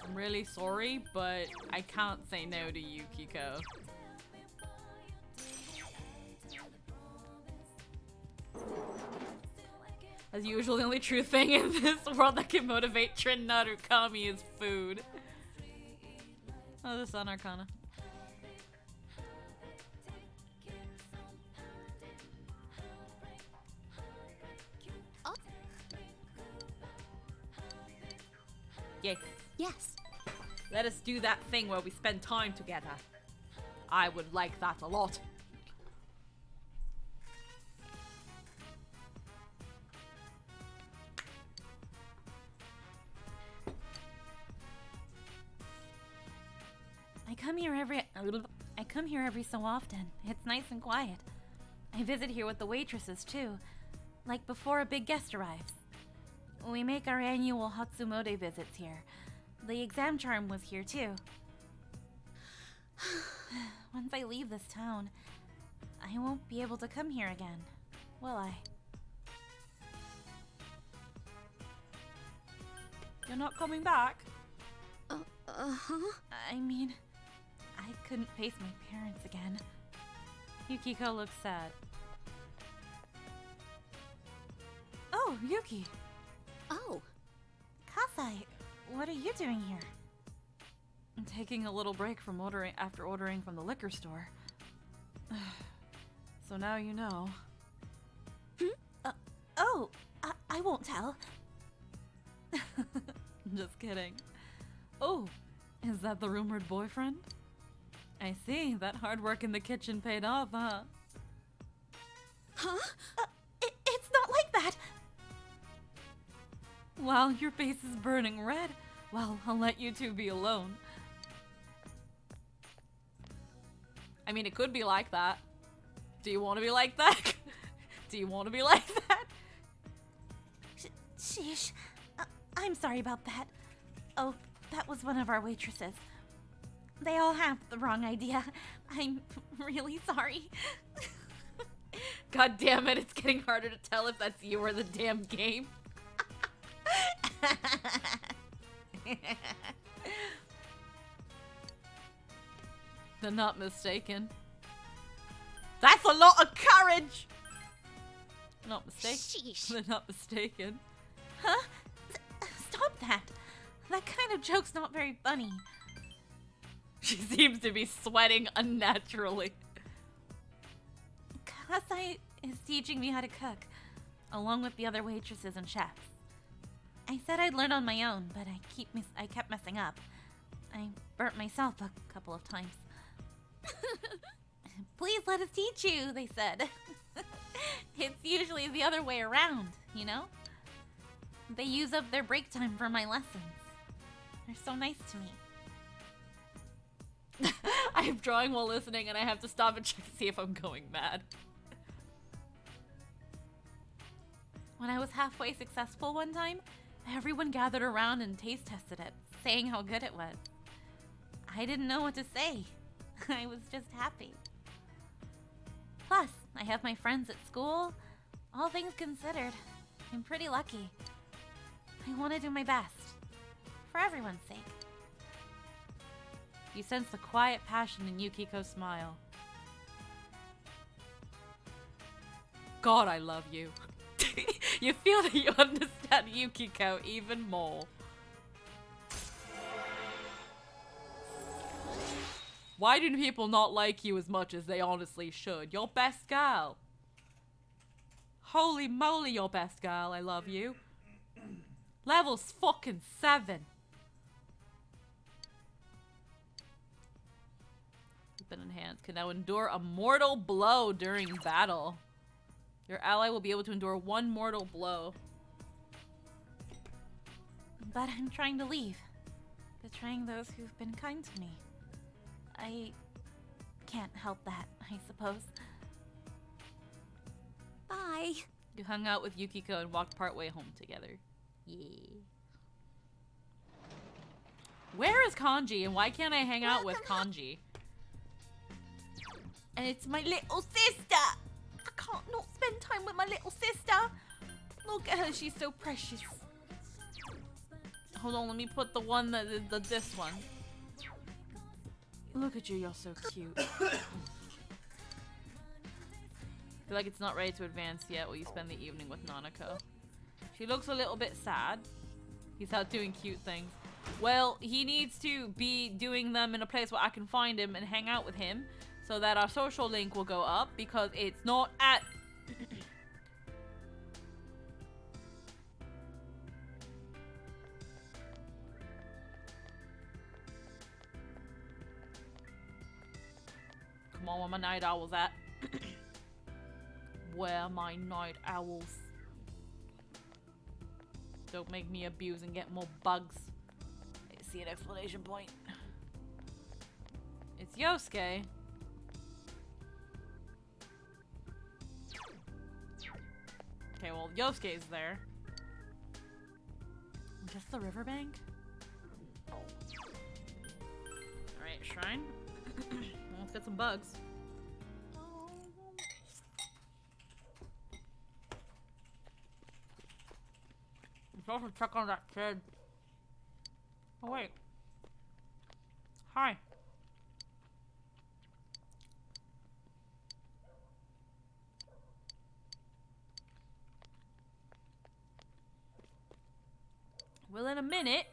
I'm really sorry, but I can't say no to Yukiko. As usual, the only true thing in this world that can motivate Trin Narukami is food. Oh, the Sun Arcana. Yay. Yes. Let us do that thing where we spend time together. I would like that a lot. I come here every so often. It's nice and quiet. I visit here with the waitresses too, like before a big guest arrives. We make our annual Hatsumode visits here. The exam charm was here too. Once I leave this town, I won't be able to come here again, will I? You're not coming back? Uh-huh. I mean, I couldn't face my parents again. Yukiko looks sad. Oh, Yuki! Oh. Kasai, what are you doing here? I'm taking a little break from after ordering from the liquor store. So now you know. I won't tell. Just kidding. Oh, is that the rumored boyfriend? I see, that hard work in the kitchen paid off, huh? Huh? It's not like that! Well, your face is burning red. Well, I'll let you two be alone. I mean, it could be like that. Do you want to be like that? Do you want to be like that? Sheesh. I'm sorry about that. Oh, that was one of our waitresses. They all have the wrong idea. I'm really sorry. God damn it, it's getting harder to tell if that's you or the damn game. They're not mistaken. That's a lot of courage! Not mistaken. Sheesh. They're not mistaken. Huh? Stop that. That kind of joke's not very funny. She seems to be sweating unnaturally. Kasai is teaching me how to cook, along with the other waitresses and chefs. I said I'd learn on my own, but I kept messing up. I burnt myself a couple of times. Please let us teach you, they said. It's usually the other way around, you know? They use up their break time for my lessons. They're so nice to me. I'm drawing while listening and I have to stop and check to see if I'm going mad. When I was halfway successful one time, everyone gathered around and taste tested it, saying how good it was. I didn't know what to say. I was just happy. Plus, I have my friends at school. All things considered, I'm pretty lucky. I want to do my best. For everyone's sake. You sense the quiet passion in Yukiko's smile. God, I love you. You feel that you understand Yukiko even more. Why do people not like you as much as they honestly should? You're best girl. Holy moly, you're best girl. I love you. Level's fucking 7. Been enhanced. Can now endure a mortal blow during battle. Your ally will be able to endure 1 mortal blow. But I'm trying to leave. Betraying those who've been kind to me. I can't help that, I suppose. Bye. You hung out with Yukiko and walked partway home together. Yeah. Where is Kanji and why can't I hang out with Kanji? And it's my little sister! I can't not spend time with my little sister! Look at her, she's so precious. Hold on, let me put the one that this one. Look at you, you're so cute. I feel like it's not ready to advance yet while you spend the evening with Nanako. She looks a little bit sad. He's out doing cute things. Well, he needs to be doing them in a place where I can find him and hang out with him so that our social link will go up because it's not at... Come on, where my night owls at? Where are my night owls? Don't make me abuse and get more bugs. I see an explanation point. It's Yosuke. Okay, well, Yosuke's there. Just the riverbank? Alright, shrine. Let's get some bugs. Let's also check on that kid. Oh, wait. Hi. Well, in a minute.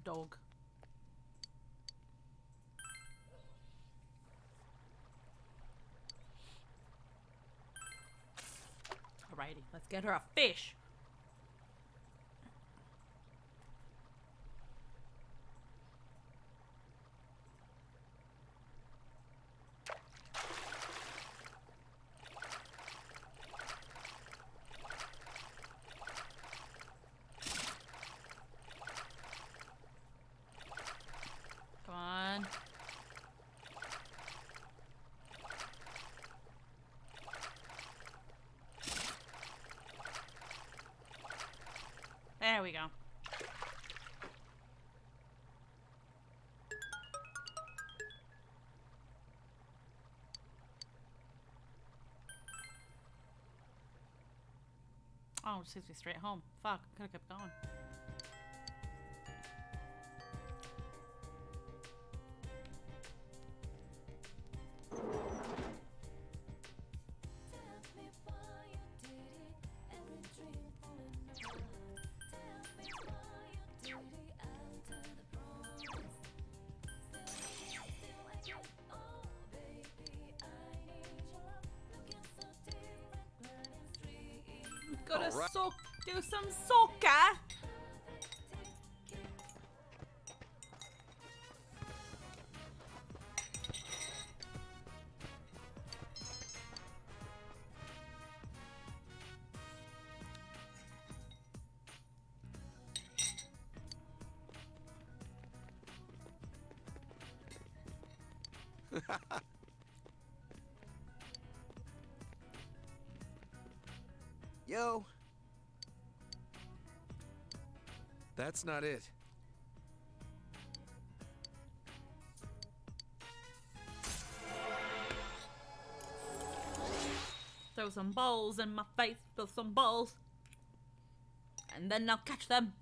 Dog. Alrighty, let's get her a fish. Oh, it takes me straight home. Fuck, I could've kept going. Gotta soak, do some soca. Yo. That's not it. Throw some balls in my face, throw some balls. And then I'll catch them.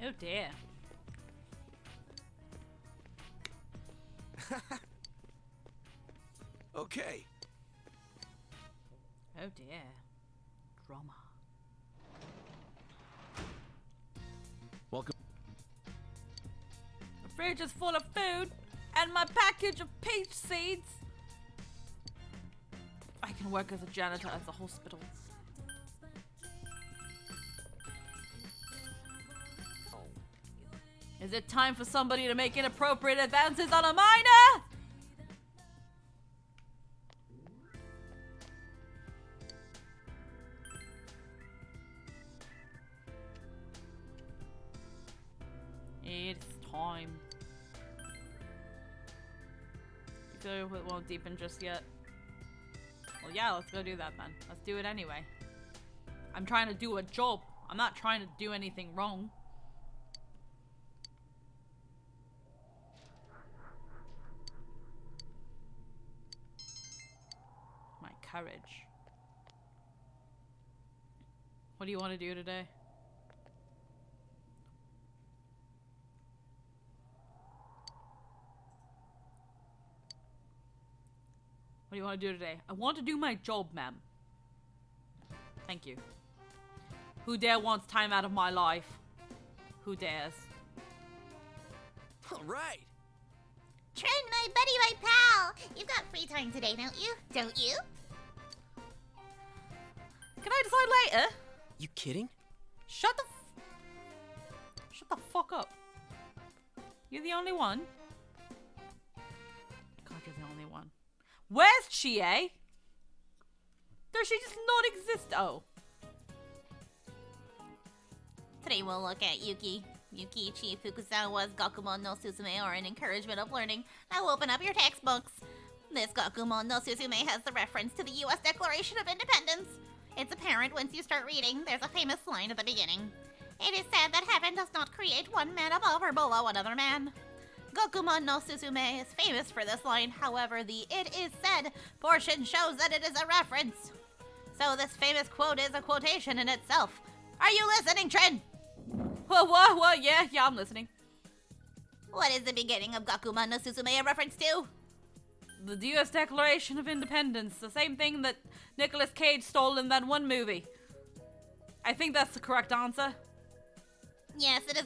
Oh dear. Okay. Oh dear. Drama. Welcome. The fridge is full of food and my package of peach seeds. I can work as a janitor at the hospital. Is it time for somebody to make inappropriate advances on a minor? It's time. You feel it won't deepen just yet? Well, yeah, let's go do that then. Let's do it anyway. I'm trying to do a job. I'm not trying to do anything wrong. My courage. What do you want to do today? What do you want to do today? I want to do my job, ma'am. Thank you. Who dare wants time out of my life? Who dares? All right. Trin, my buddy, my pal! You've got free time today, don't you? Don't you? Can I decide later? You kidding? Shut the fuck up. You're the only one. God, you're the only one. Where's Chie? Does she just not exist? Oh. Today we'll look at Yuki. Yukiichi Fukuzawa's Gakumon no Suzume, or an encouragement of learning. Now open up your textbooks. This Gakumon no Suzume has the reference to the U.S. Declaration of Independence. It's apparent once you start reading. There's a famous line at the beginning. It is said that heaven does not create one man above or below another man. Gakumon no Suzume is famous for this line. However, the "it is said" portion shows that it is a reference. So this famous quote is a quotation in itself. Are you listening, Trin? What? Yeah, I'm listening. What is the beginning of Gakumon no Suzume a reference to? The U.S. Declaration of Independence. The same thing that Nicolas Cage stole in that one movie. I think that's the correct answer. Yes, it is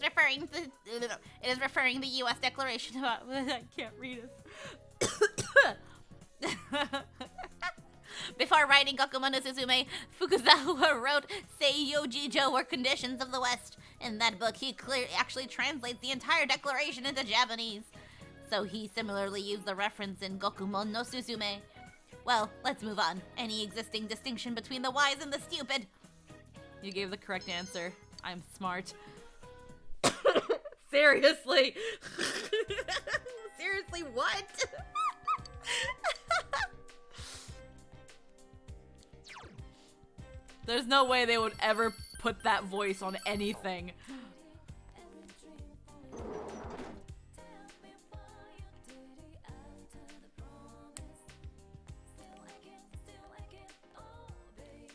referring the U.S. Declaration of... I can't read it. Before writing Gakumon no Suzume, Fukuzawa wrote Seiyo Jijo, or Conditions of the West. In that book, he actually translates the entire declaration into Japanese. So he similarly used the reference in Gakumon no Suzume. Well, let's move on. Any existing distinction between the wise and the stupid? You gave the correct answer. I'm smart. Seriously. Seriously, what? There's no way they would ever put that voice on anything.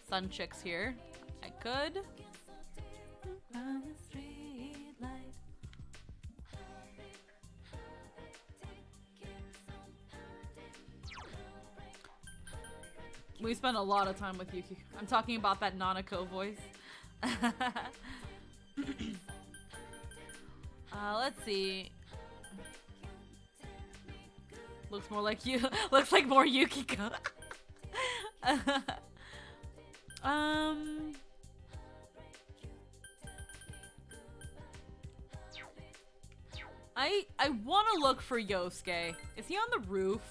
Sun Chick's here. I could. We spent a lot of time with Yuki. I'm talking about that Nanako voice. Let's see. Looks more like you. Looks like more Yukiko. I want to look for Yosuke. Is he on the roof?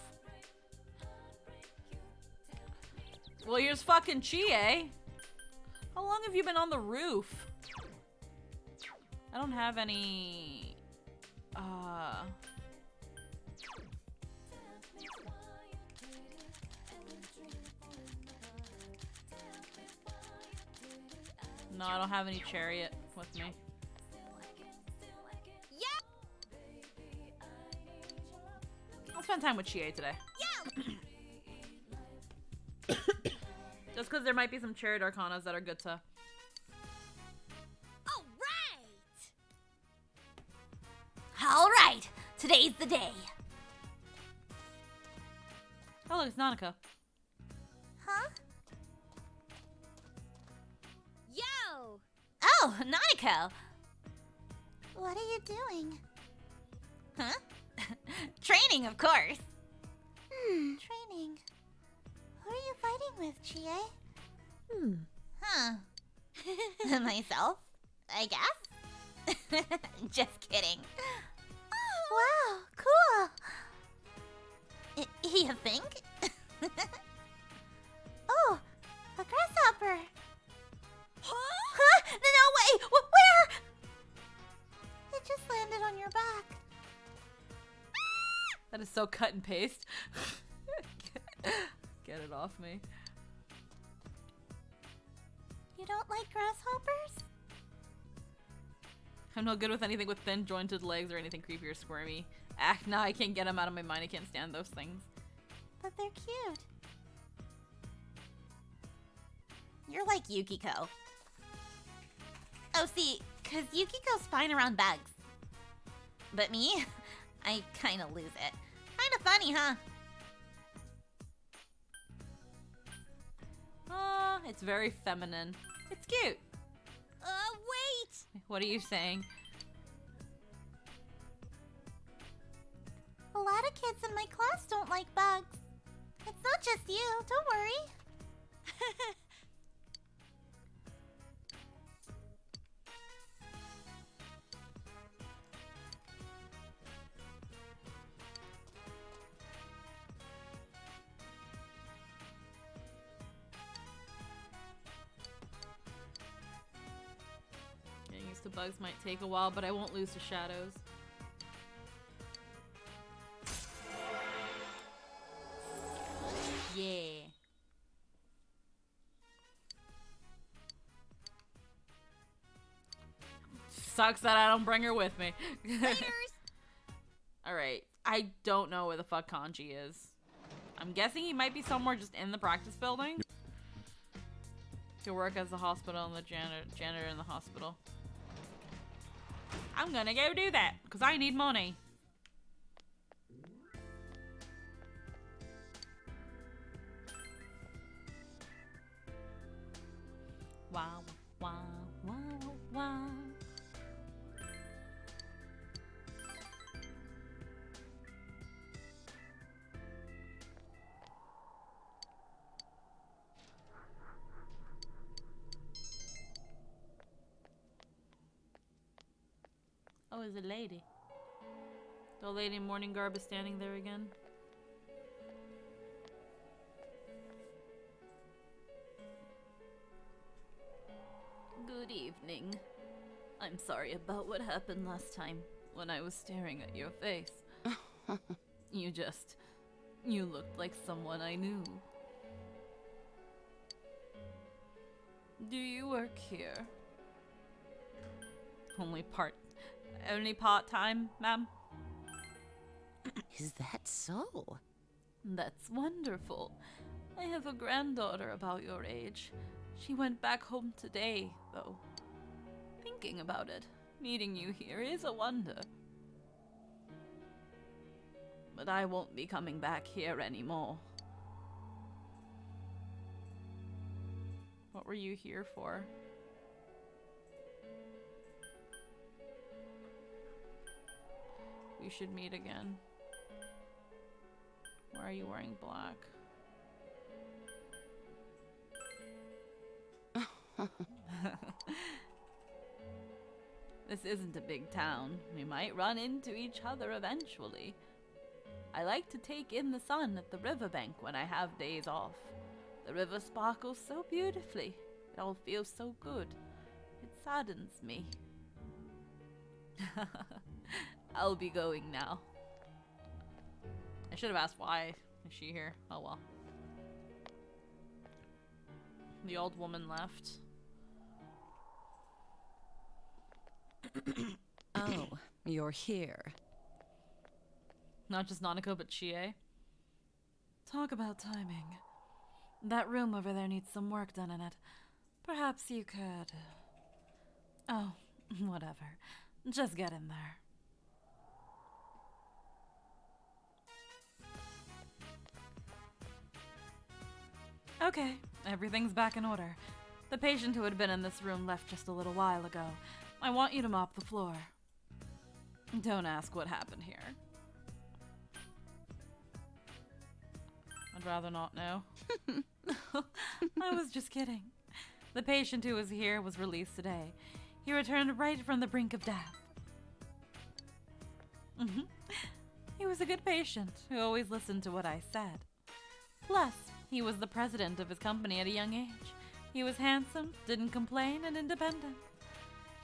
Well, here's fucking Chie. How long have you been on the roof? I don't have any... No, I don't have any chariot with me. I'll spend time with Chie today. Just because there might be some chariot arcanas that are good to... Alright, today's the day. Oh, look, it's Nanako. Huh? Yo! Oh, Nanako! What are you doing? Huh? Training, of course. Training. Who are you fighting with, Chie? Huh. Myself, I guess? Just kidding. Wow, cool. You think? Oh, a grasshopper. Huh? No way! Where? It just landed on your back. That is so cut and paste. Get it off me. You don't like grasshoppers? I'm no good with anything with thin jointed legs or anything creepy or squirmy. Nah, I can't get them out of my mind. I can't stand those things. But they're cute. You're like Yukiko. Oh, see, because Yukiko's fine around bugs. But me, I kind of lose it. Kind of funny, huh? It's very feminine. It's cute. Wait! What are you saying? A lot of kids in my class don't like bugs. It's not just you, don't worry. Getting used to bugs might take a while, but I won't lose to shadows. Yeah. Sucks that I don't bring her with me. Alright. I don't know where the fuck Kanji is. I'm guessing he might be somewhere just in the practice building. To work as a hospital and the janitor in the hospital. I'm gonna go do that, because I need money. Wow, wow, wow, wow. Oh, it's a lady. The lady in morning garb is standing there again. Good evening. I'm sorry about what happened last time when I was staring at your face. You looked like someone I knew. Do you work here? Only part-time, ma'am? Is that so? That's wonderful. I have a granddaughter about your age. She went back home today, though. Thinking about it, meeting you here is a wonder. But I won't be coming back here anymore. What were you here for? We should meet again. Why are you wearing black? This isn't a big town. We might run into each other eventually. I like to take in the sun at the riverbank when I have days off. The river sparkles so beautifully. It all feels so good. It saddens me. I'll be going now. I should have asked why is she here. Oh well. The old woman left. Oh, you're here. Not just Nanako, but Chie. Talk about timing. That room over there needs some work done in it. Perhaps you could... Oh, whatever. Just get in there. Okay, everything's back in order. The patient who had been in this room left just a little while ago. I want you to mop the floor. Don't ask what happened here. I'd rather not know. I was just kidding. The patient who was here was released today. He returned right from the brink of death. He was a good patient who always listened to what I said. Plus, he was the president of his company at a young age. He was handsome, didn't complain, and independent.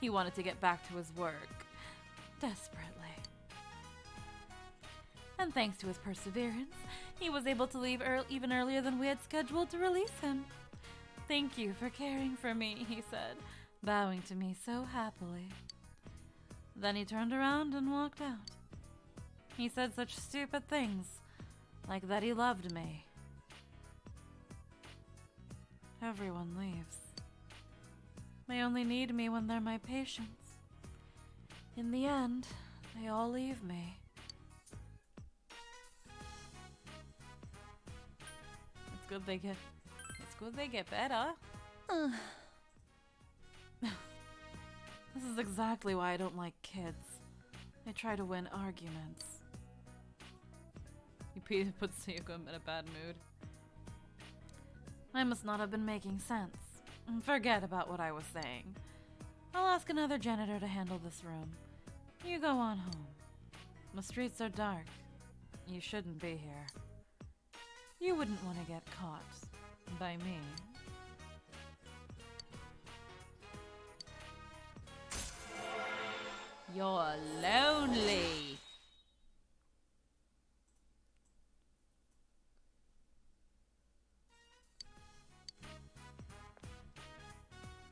He wanted to get back to his work. Desperately. And thanks to his perseverance, he was able to leave even earlier than we had scheduled to release him. Thank you for caring for me, he said, bowing to me so happily. Then he turned around and walked out. He said such stupid things, like that he loved me. Everyone leaves. They only need me when they're my patients. In the end, they all leave me. It's good they get better. This is exactly why I don't like kids. They try to win arguments. He puts Sayoko in a bad mood. I must not have been making sense. Forget about what I was saying. I'll ask another janitor to handle this room. You go on home. The streets are dark. You shouldn't be here. You wouldn't want to get caught by me. You're lonely.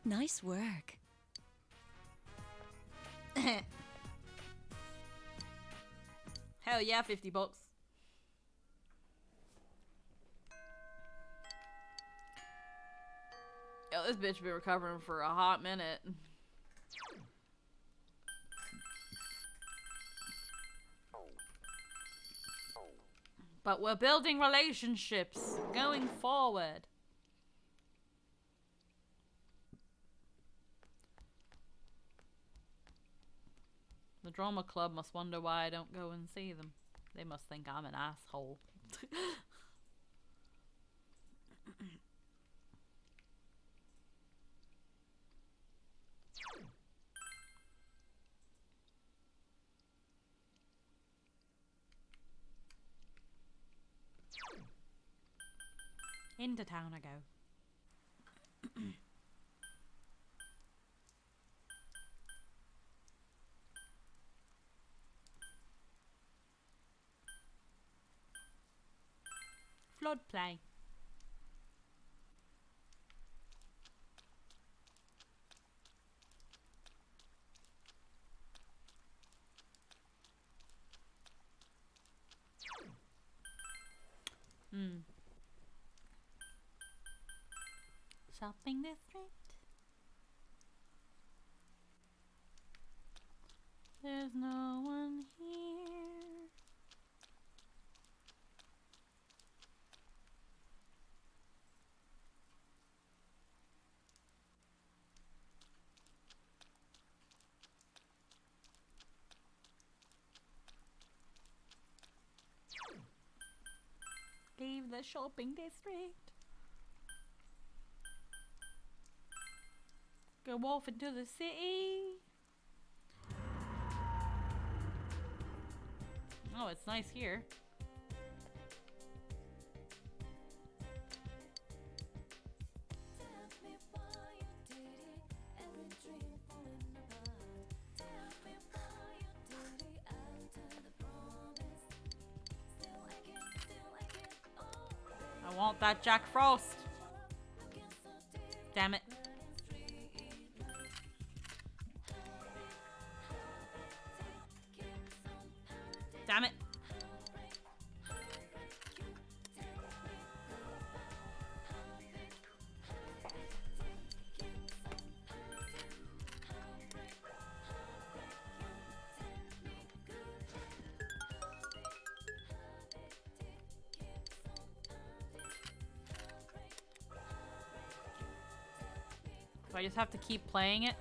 Nice work. Hell yeah, $50. Yo, this bitch been recovering for a hot minute. But we're building relationships going forward. The drama club must wonder why I don't go and see them. They must think I'm an asshole. Into town I go. floodplain. Shopping district. There's no one here. Leave the shopping district. Go off into the city. Oh, it's nice here. I want that Jack Frost. Damn it. Damn it. Do I just have to keep playing it?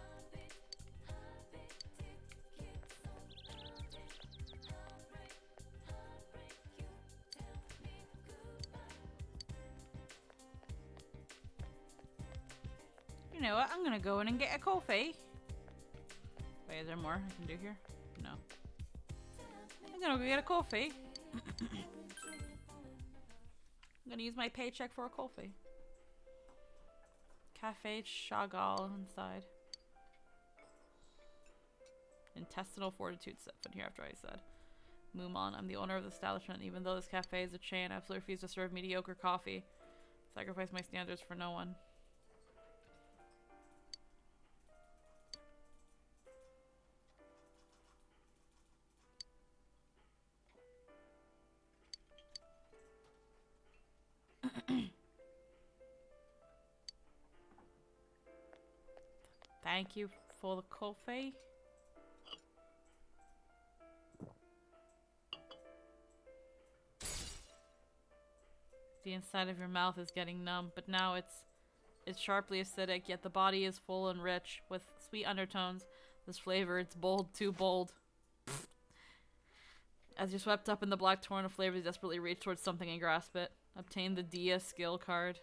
You know what? I'm gonna go in and get a coffee. Wait, is there more I can do here? No. I'm gonna go get a coffee. I'm gonna use my paycheck for a coffee. Cafe Chagall inside. Intestinal fortitude set foot here after I said. Mumon, I'm the owner of the establishment. Even though this cafe is a chain, I absolutely refuse to serve mediocre coffee. Sacrifice my standards for no one. Thank you for the coffee. The inside of your mouth is getting numb, but now it's sharply acidic, yet the body is full and rich with sweet undertones. This flavor, it's bold, too bold. As you're swept up in the black torrent of flavors, you desperately reach towards something and grasp it. Obtain the Dia skill card.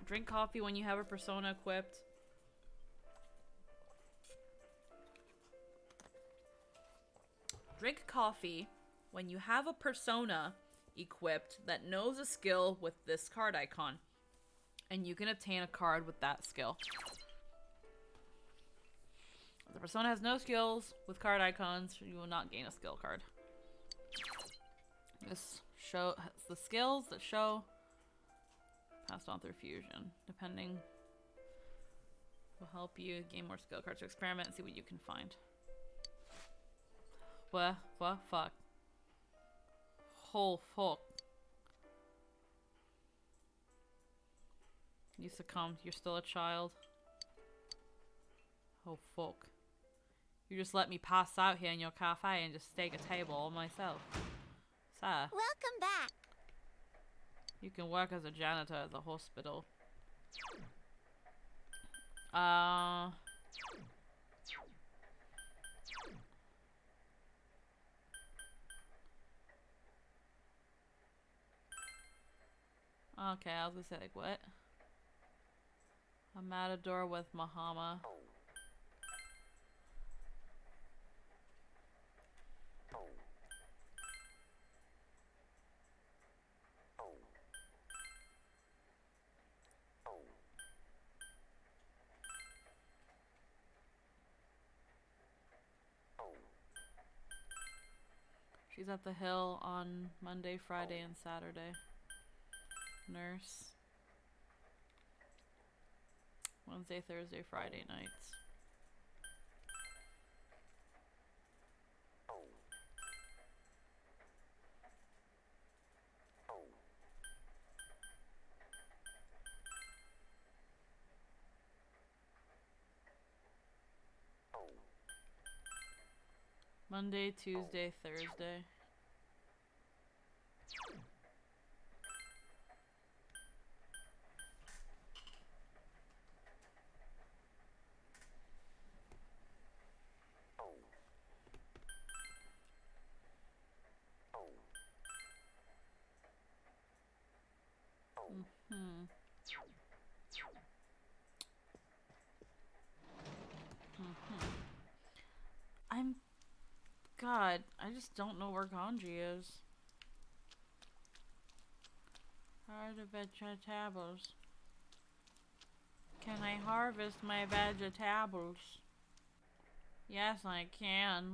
Drink coffee when you have a persona equipped. Drink coffee when you have a persona equipped that knows a skill with this card icon. And you can obtain a card with that skill. If the persona has no skills with card icons, you will not gain a skill card. This show the skills that show passed on through fusion. Depending will help you gain more skill cards to experiment and see what you can find. What fuck? Whole fuck. You succumbed. You're still a child. Oh fuck. You just let me pass out here in your cafe and just stake a table all myself. Sir. Welcome back. You can work as a janitor at the hospital. Okay, I was gonna say, like, what? A matador with Mahama. She's at the Hill on Monday, Friday, and Saturday. Nurse. Wednesday, Thursday, Friday nights. Monday, Tuesday, Thursday. God, I just don't know where Kanji is. Are the vegetables? Can I harvest my vegetables? Yes, I can.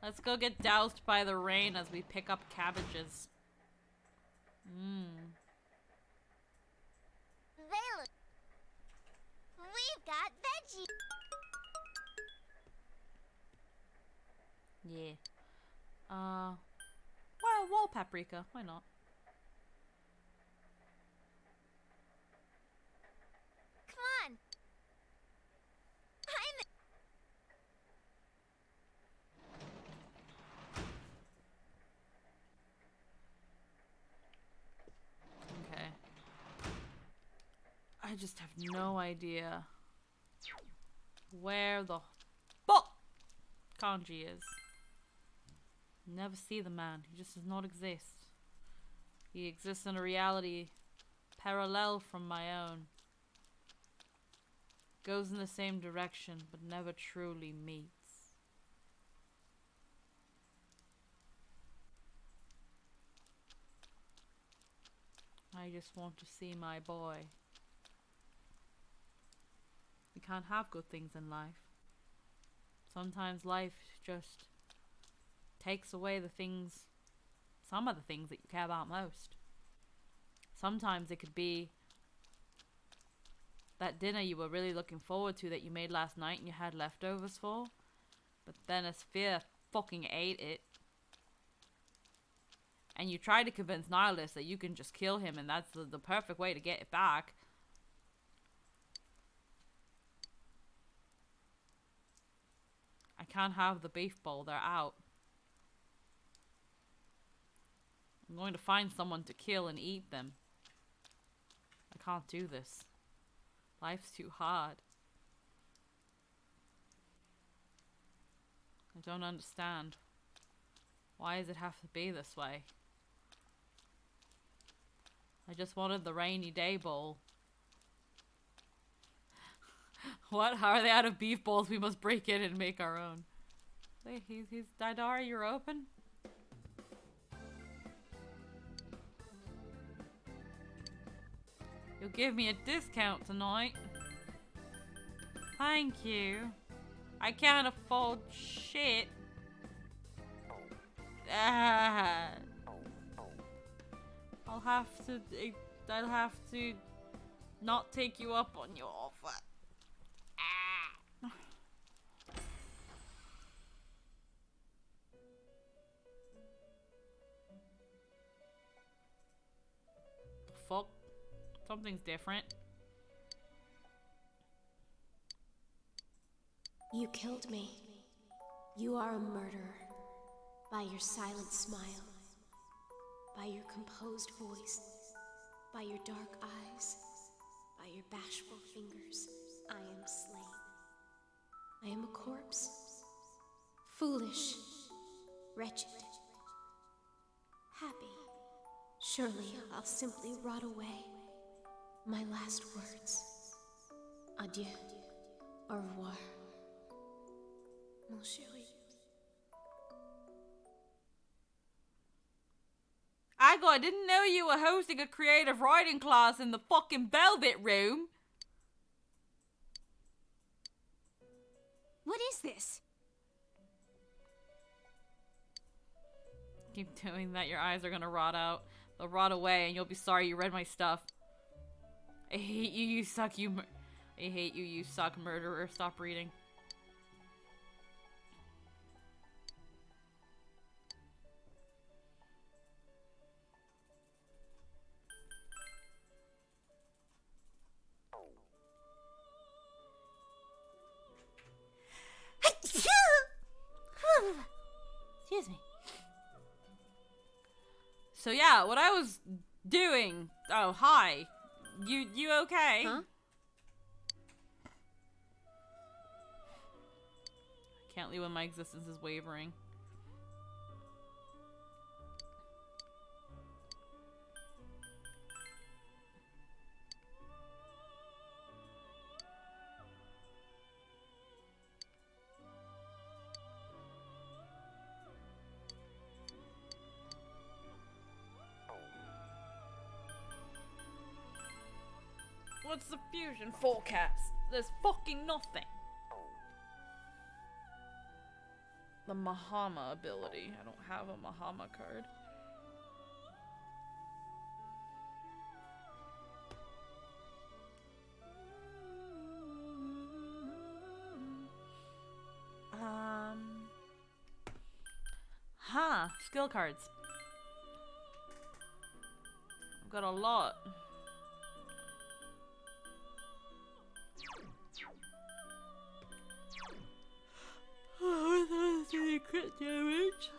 Let's go get doused by the rain as we pick up cabbages. We've got veggie. Yeah. Well, wall paprika. Why not? Come on. Okay. I just have no idea where the fuck Kanji is. Never see the man. He just does not exist. He exists in a reality parallel from my own. Goes in the same direction, but never truly meets. I just want to see my boy. We can't have good things in life. Sometimes life just takes away the things, some of the things that you care about most. Sometimes it could be that dinner you were really looking forward to that you made last night and you had leftovers for, but then a sphere fucking ate it. And you try to convince Nihilus that you can just kill him and that's the perfect way to get it back. I can't have the beef bowl, they're out. I'm going to find someone to kill and eat them. I can't do this. Life's too hard. I don't understand. Why does it have to be this way? I just wanted the rainy day bowl. What? How are they out of beef bowls? We must break in and make our own. Wait, he's Daidara, you're open? You'll give me a discount tonight. Thank you. I can't afford shit. I'll have to not take you up on your offer. Fuck. Something's different. You killed me. You are a murderer. By your silent smile. By your composed voice. By your dark eyes. By your bashful fingers. I am slain. I am a corpse. Foolish. Wretched. Happy. Surely I'll simply rot away. My last words. Adieu. Au revoir. Mon chéri. I didn't know you were hosting a creative writing class in the fucking Velvet Room. What is this? Keep doing that, your eyes are gonna rot out. They'll rot away, and you'll be sorry you read my stuff. I hate you, you suck, I hate you, you suck, murderer. Stop reading. Excuse me. So yeah, what I was doing. Oh, hi. You okay? Huh? Can't leave when my existence is wavering. What's the fusion forecast? There's fucking nothing. The Mahama ability. I don't have a Mahama card. Skill cards. I've got a lot. Oh, that's crit damage.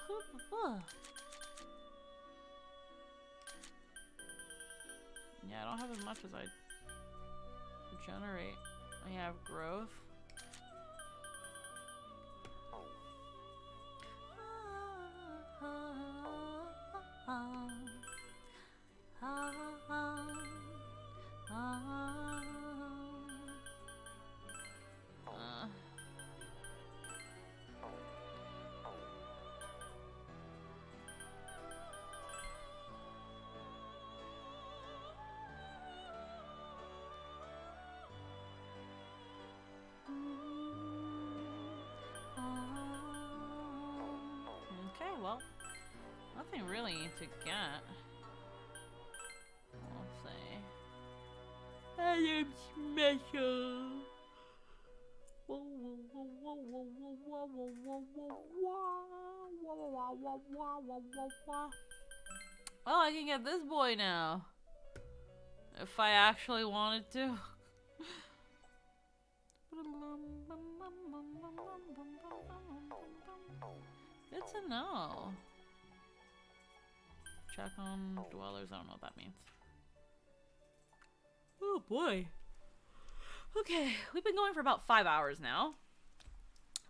Yeah, I don't have as much as I generate. I have growth. Okay, well, nothing really to get. Let's see. I am special. Whoa, whoa, whoa, whoa, whoa, whoa, whoa, whoa, whoa, whoa. Oh, I can get this boy now. If I actually wanted to. Good to know. Check on dwellers. I don't know what that means. Oh boy. Okay, we've been going for about 5 hours now.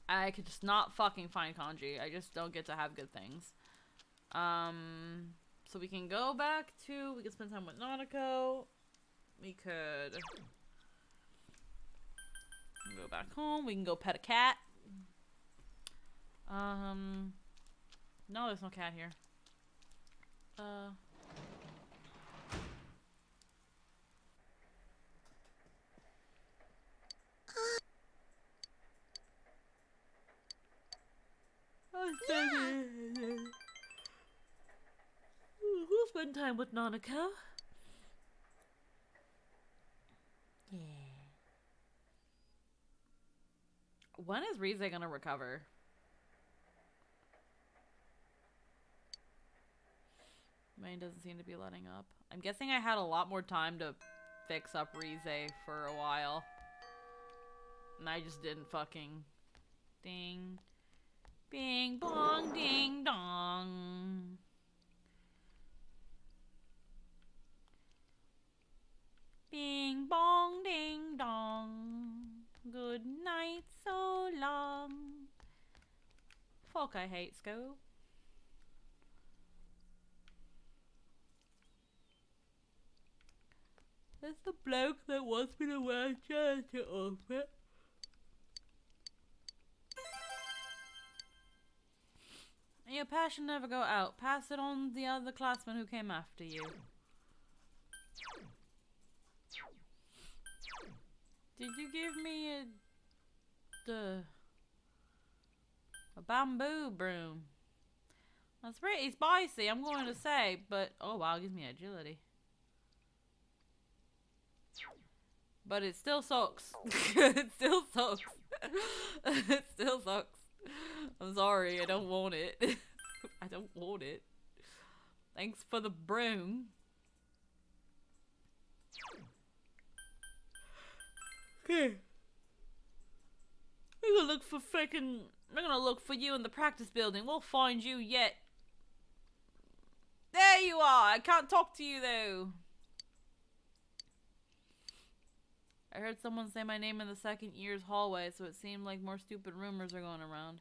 I could just not fucking find kanji. I just don't get to have good things. So we can go back to. We can spend time with Nanako. We could go back home. We can go pet a cat. No, there's no cat here. We'll spend time with Nanako. Yeah. When is Rize gonna recover? Mine doesn't seem to be letting up. I'm guessing I had a lot more time to fix up Rize for a while. And I just didn't fucking... Ding. Bing bong ding dong. Bing bong ding dong. Good night so long. Fuck, I hate school. That's the bloke that wants me to wear a janitor outfit. Your passion never go out. Pass it on the other classmen who came after you. Did you give me a bamboo broom? That's pretty spicy, I'm going to say, but oh wow, it gives me agility. But it still sucks. It still sucks. It still sucks. I'm sorry, I don't want it. I don't want it. Thanks for the broom. Okay. We're gonna look for frickin'. We're gonna look for you in the practice building. We'll find you yet. There you are. I can't talk to you though. I heard someone say my name in the second year's hallway, so it seemed like more stupid rumors are going around.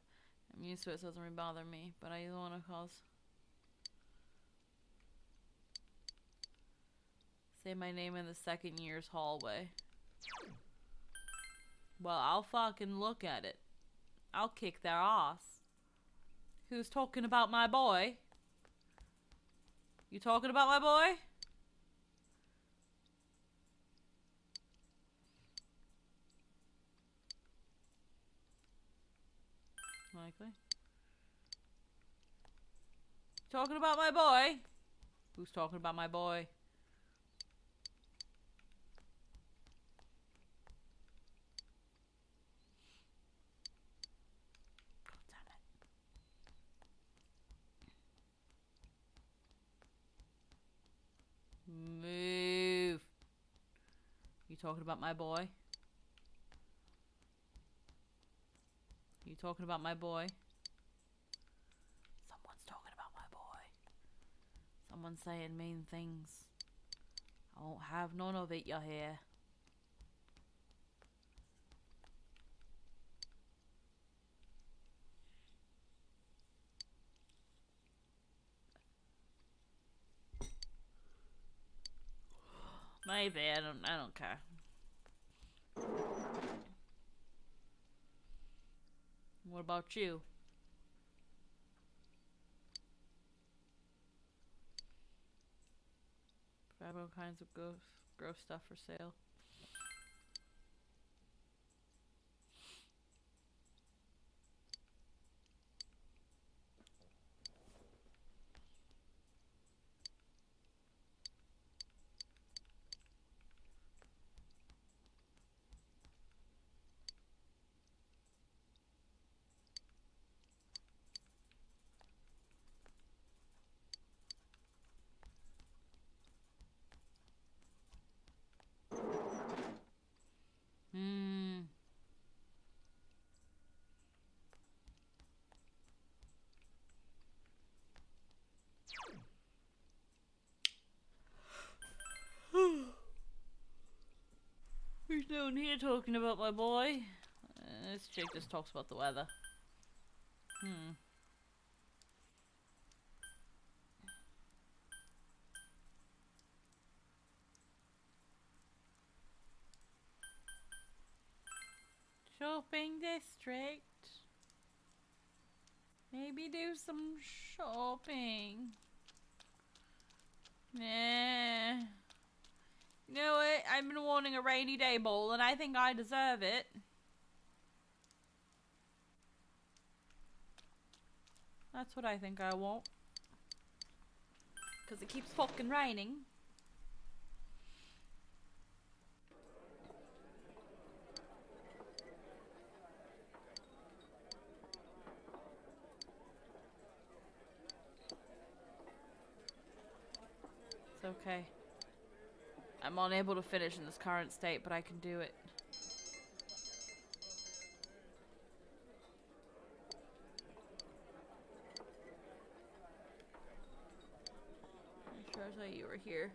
I'm used to it, so it doesn't really bother me, but I don't want to cause. Say my name in the second year's hallway. Well, I'll fucking look at it. I'll kick their ass. Who's talking about my boy? You talking about my boy? Likely. Talking about my boy? Who's talking about my boy? Move. You talking about my boy? You talking about my boy? Someone's talking about my boy. Someone's saying mean things. I won't have none of it, you hear? Maybe, I don't care. What about you? Grab all kinds of gross stuff for sale. Who's down here talking about my boy? This chick just talks about the weather. Shopping district. Maybe do some shopping. Nah. You know what? I've been wanting a rainy day bowl and I think I deserve it. That's what I think I want. Because it keeps fucking raining. It's okay. I'm unable to finish in this current state, but I can do it. I'm sure I saw you were here.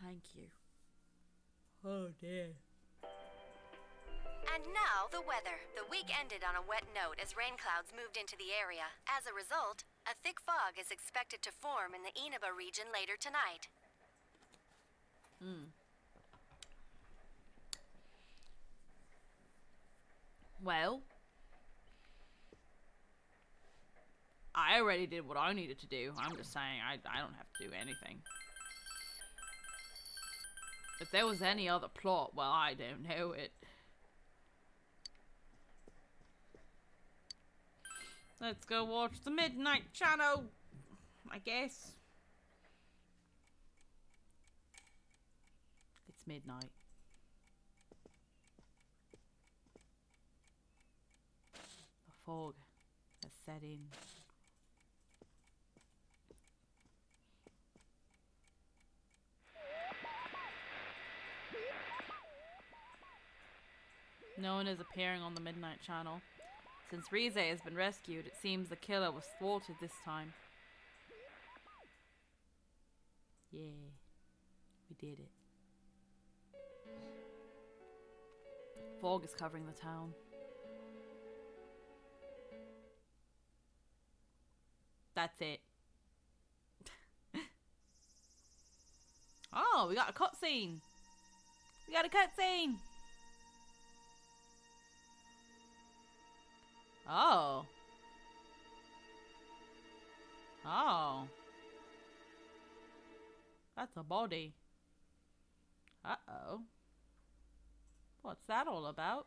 Thank you. Oh dear. And now, the weather. The week ended on a wet note as rain clouds moved into the area. As a result, a thick fog is expected to form in the Inaba region later tonight. Well, I already did what I needed to do. I'm just saying I don't have to do anything. If there was any other plot, well, I don't know it. Let's go watch the Midnight Channel, I guess. It's midnight. The fog has set in. No one is appearing on the Midnight Channel. Since Rize has been rescued, it seems the killer was thwarted this time. Yeah, we did it. Fog is covering the town. That's it. Oh, we got a cutscene. We got a cutscene. Oh. Oh. That's a body. Uh-oh. What's that all about?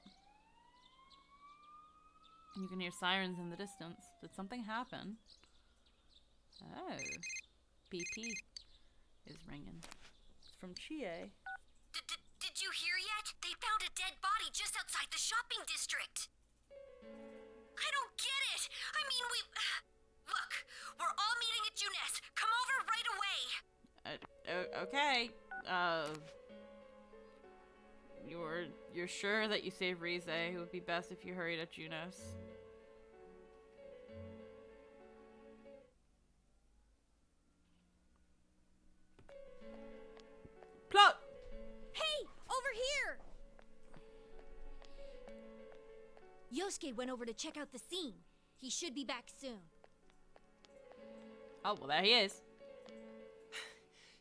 You can hear sirens in the distance. Did something happen? Oh. BP is ringing. It's from Chie. Did you hear yet? They found a dead body just outside the shopping district. I don't get it. I mean, look, we're all meeting at Junes. Come over right away. Okay. You're sure that you saved Rize? It would be best if you hurried at Junes. Plot! Hey, over here! Yosuke went over to check out the scene. He should be back soon. Oh, well, there he is.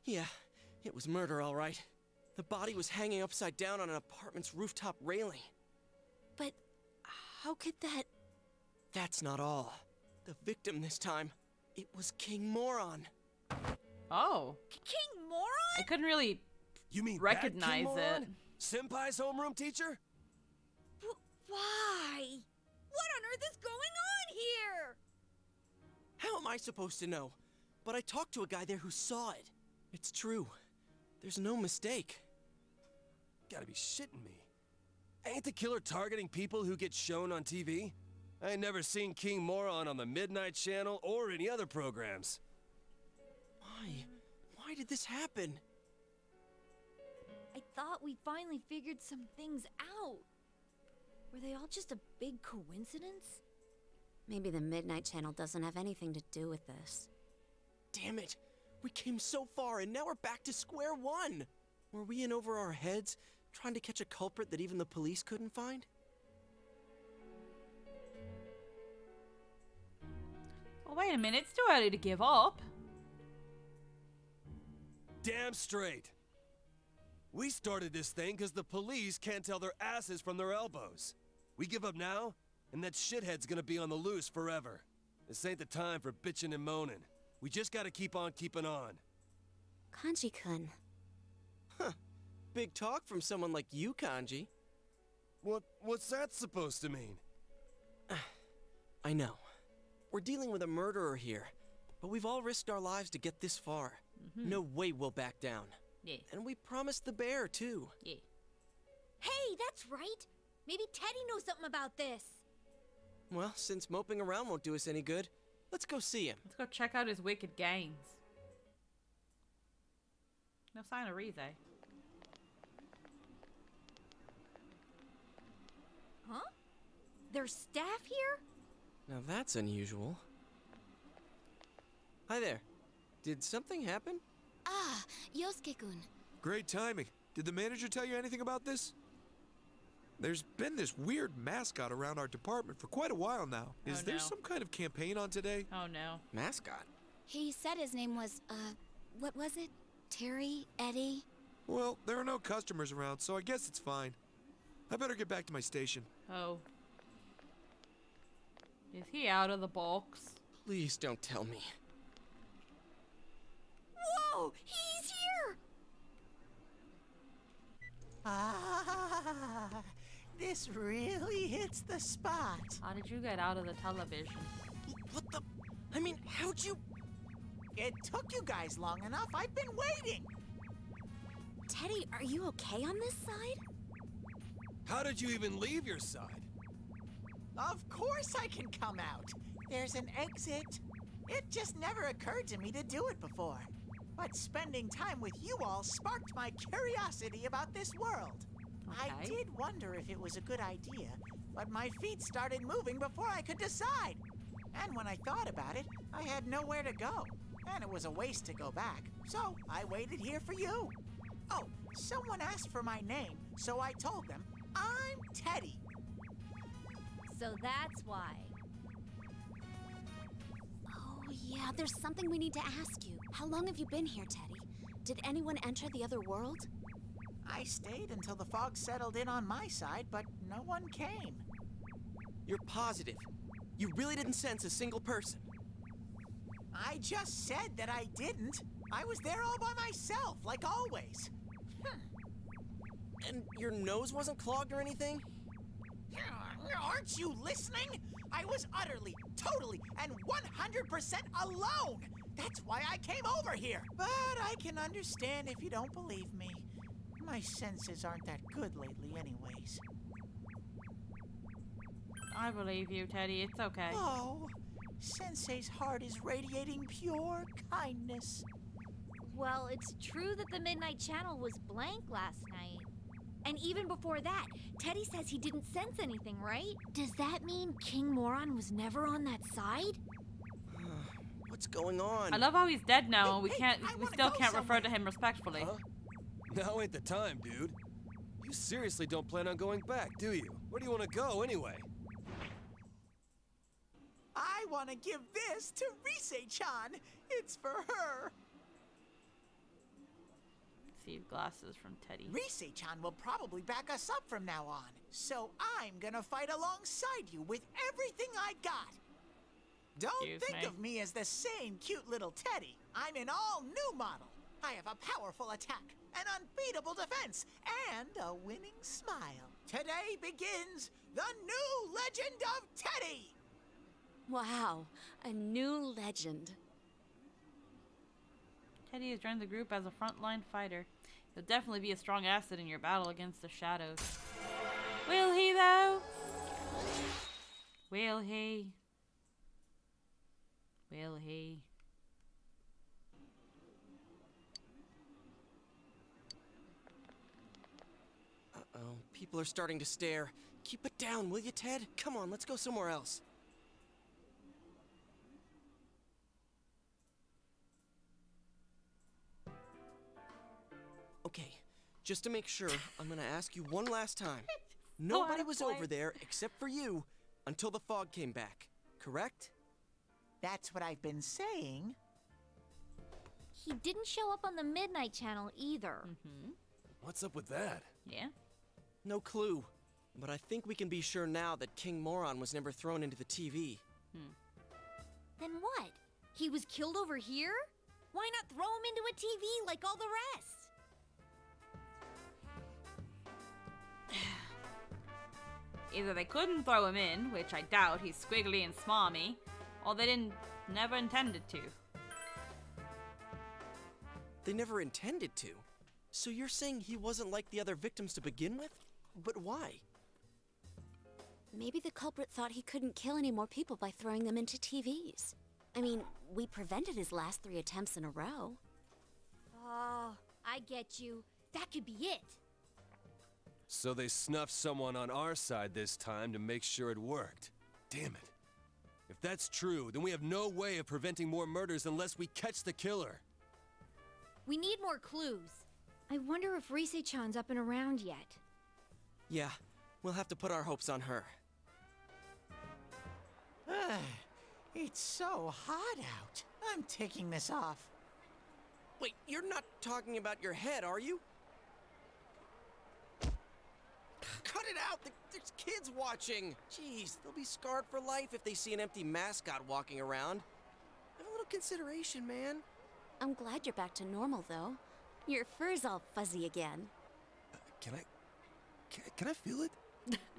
Yeah, it was murder, all right. The body was hanging upside down on an apartment's rooftop railing. But how could that... That's not all. The victim this time, it was King Moron. Oh. King Moron? I couldn't really recognize it. Senpai's homeroom teacher? Why? What on earth is going on here? How am I supposed to know? But I talked to a guy there who saw it. It's true. There's no mistake. Gotta be shitting me. Ain't the killer targeting people who get shown on TV? I ain't never seen King Moron on the Midnight Channel or any other programs. Why? Why did this happen? I thought we finally figured some things out. Were they all just a big coincidence? Maybe the Midnight Channel doesn't have anything to do with this. Damn it! We came so far and now we're back to square one! Were we in over our heads, trying to catch a culprit that even the police couldn't find? Well, wait a minute. It's too early to give up. Damn straight. We started this thing because the police can't tell their asses from their elbows. We give up now, and that shithead's gonna be on the loose forever. This ain't the time for bitching and moaning. We just gotta keep on keeping on. Kanji-kun. Huh. Big talk from someone like you, Kanji. What's that supposed to mean? I know. We're dealing with a murderer here, but we've all risked our lives to get this far. No way we'll back down. Yeah. And we promised the bear, too. Yeah. Hey, that's right. Maybe Teddy knows something about this. Well, since moping around won't do us any good, let's go see him. Let's go check out his wicked games. No sign of Rize. Huh? There's staff here? Now that's unusual. Hi there. Did something happen? Ah, Yosuke-kun. Great timing. Did the manager tell you anything about this? There's been this weird mascot around our department for quite a while now. Is there some kind of campaign on today? Oh no. Mascot? He said his name was, what was it? Terry? Eddie? Well, there are no customers around, so I guess it's fine. I better get back to my station. Oh. Is he out of the box? Please don't tell me. Whoa! He's here! Ah, this really hits the spot. How did you get out of the television? What the? I mean, how'd you... It took you guys long enough. I've been waiting. Teddy, are you okay on this side? How did you even leave your side? Of course I can come out. There's an exit. It just never occurred to me to do it before. But spending time with you all sparked my curiosity about this world. I Okay. did wonder if it was a good idea, but my feet started moving before I could decide. And when I thought about it, I had nowhere to go. And it was a waste to go back. So I waited here for you. Oh, someone asked for my name, so I told them, I'm Teddy. So that's why. Oh, yeah, there's something we need to ask you. How long have you been here, Teddy? Did anyone enter the other world? I stayed until the fog settled in on my side, but no one came. You're positive. You really didn't sense a single person. I just said that I didn't. I was there all by myself, like always. And your nose wasn't clogged or anything? Aren't you listening? I was utterly, totally, and 100% alone. That's why I came over here. But I can understand if you don't believe me. My senses aren't that good lately anyways. I believe you, Teddy. It's okay. Oh, Sensei's heart is radiating pure kindness. Well, it's true that the Midnight Channel was blank last night. And even before that, Teddy says he didn't sense anything, right? Does that mean King Moron was never on that side? What's going on? I love how he's dead now, and we I still can't refer to him respectfully. Huh? Now ain't the time, dude. You seriously don't plan on going back, do you? Where do you want to go, anyway? I want to give this to Rise-chan. It's for her. Receive glasses from Teddy. Rise-chan will probably back us up from now on. So I'm gonna fight alongside you with everything I got. Don't Excuse think me? of me as the same cute little Teddy. I'm an all-new model. I have a powerful attack, an unbeatable defense, and a winning smile. Today begins the new legend of Teddy! Wow, a new legend. Teddy has joined the group as a frontline fighter. He'll definitely be a strong asset in your battle against the shadows. Will he, though? Will he? Will he? Uh-oh, people are starting to stare. Keep it down, will you, Ted? Come on, let's go somewhere else. Okay, just to make sure, I'm gonna ask you one last time. Nobody was over there except for you until the fog came back, correct? That's what I've been saying. He didn't show up on the Midnight Channel either. What's up with that? Yeah? No clue. But I think we can be sure now that King Moron was never thrown into the TV. Then what? He was killed over here? Why not throw him into a TV like all the rest? Either they couldn't throw him in, which I doubt, he's squiggly and smarmy, or they never intended to. They never intended to. So you're saying he wasn't like the other victims to begin with? But why? Maybe the culprit thought he couldn't kill any more people by throwing them into TVs. I mean, we prevented his last 3 attempts in a row. Oh, I get you. That could be it. So they snuffed someone on our side this time to make sure it worked. Damn it. If that's true, then we have no way of preventing more murders unless we catch the killer. We need more clues. I wonder if Rise-chan's up and around yet. Yeah, we'll have to put our hopes on her. It's so hot out. I'm taking this off. Wait, you're not talking about your head, are you? Cut it out! There's kids watching! Jeez, they'll be scarred for life if they see an empty mascot walking around. Have a little consideration, man. I'm glad you're back to normal, though. Your fur's all fuzzy again. Can I feel it?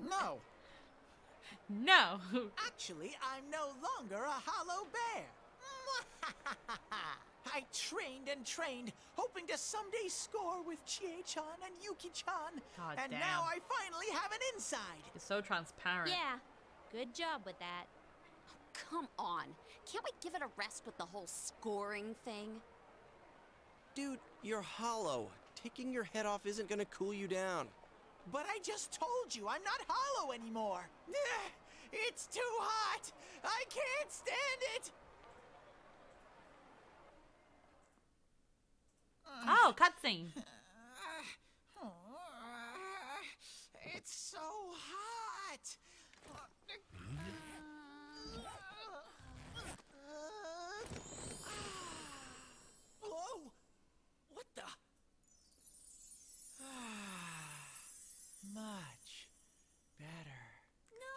No. No. Actually, I'm no longer a hollow bear. I trained and trained, hoping to someday score with Chie-chan and Yuki-chan. God And damn. now I finally have an inside. It's so transparent. Yeah, good job with that. Come on. Can't we give it a rest with the whole scoring thing? Dude, you're hollow. Taking your head off isn't gonna cool you down. But I just told you I'm not hollow anymore. It's too hot. I can't stand it. Oh, cutscene. It's so hot. Whoa! What the? Much better.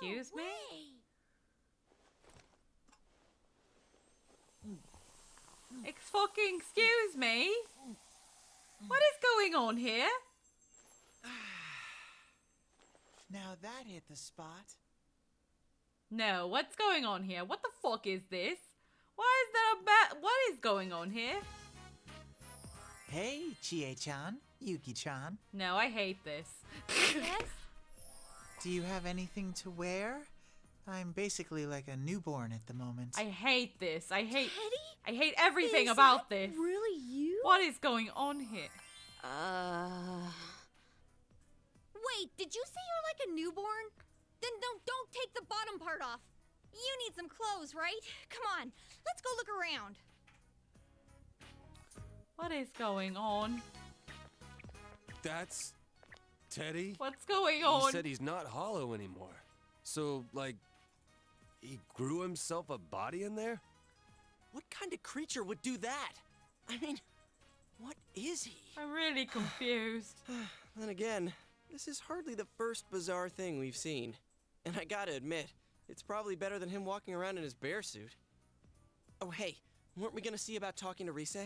Excuse me? Excuse me? What is going on here? Now that hit the spot. No, what's going on here? What the fuck is this? Why is there a bat? What is going on here? Hey, Chie-chan, Yuki-chan. No, I hate this. Yes? Do you have anything to wear? I'm basically like a newborn at the moment. I hate this. I hate Teddy? everything Is about that this. really you? What is going on here? Wait, did you say you're like a newborn? Then don't take the bottom part off. You need some clothes, right? Come on, let's go look around. What is going on? That's Teddy? What's going He on? said he's not hollow anymore. So, like, he grew himself a body in there? What kind of creature would do that? I mean, what is he? I'm really confused. Then again, this is hardly the first bizarre thing we've seen. And I gotta admit, it's probably better than him walking around in his bear suit. Oh hey, weren't we gonna see about talking to Rise?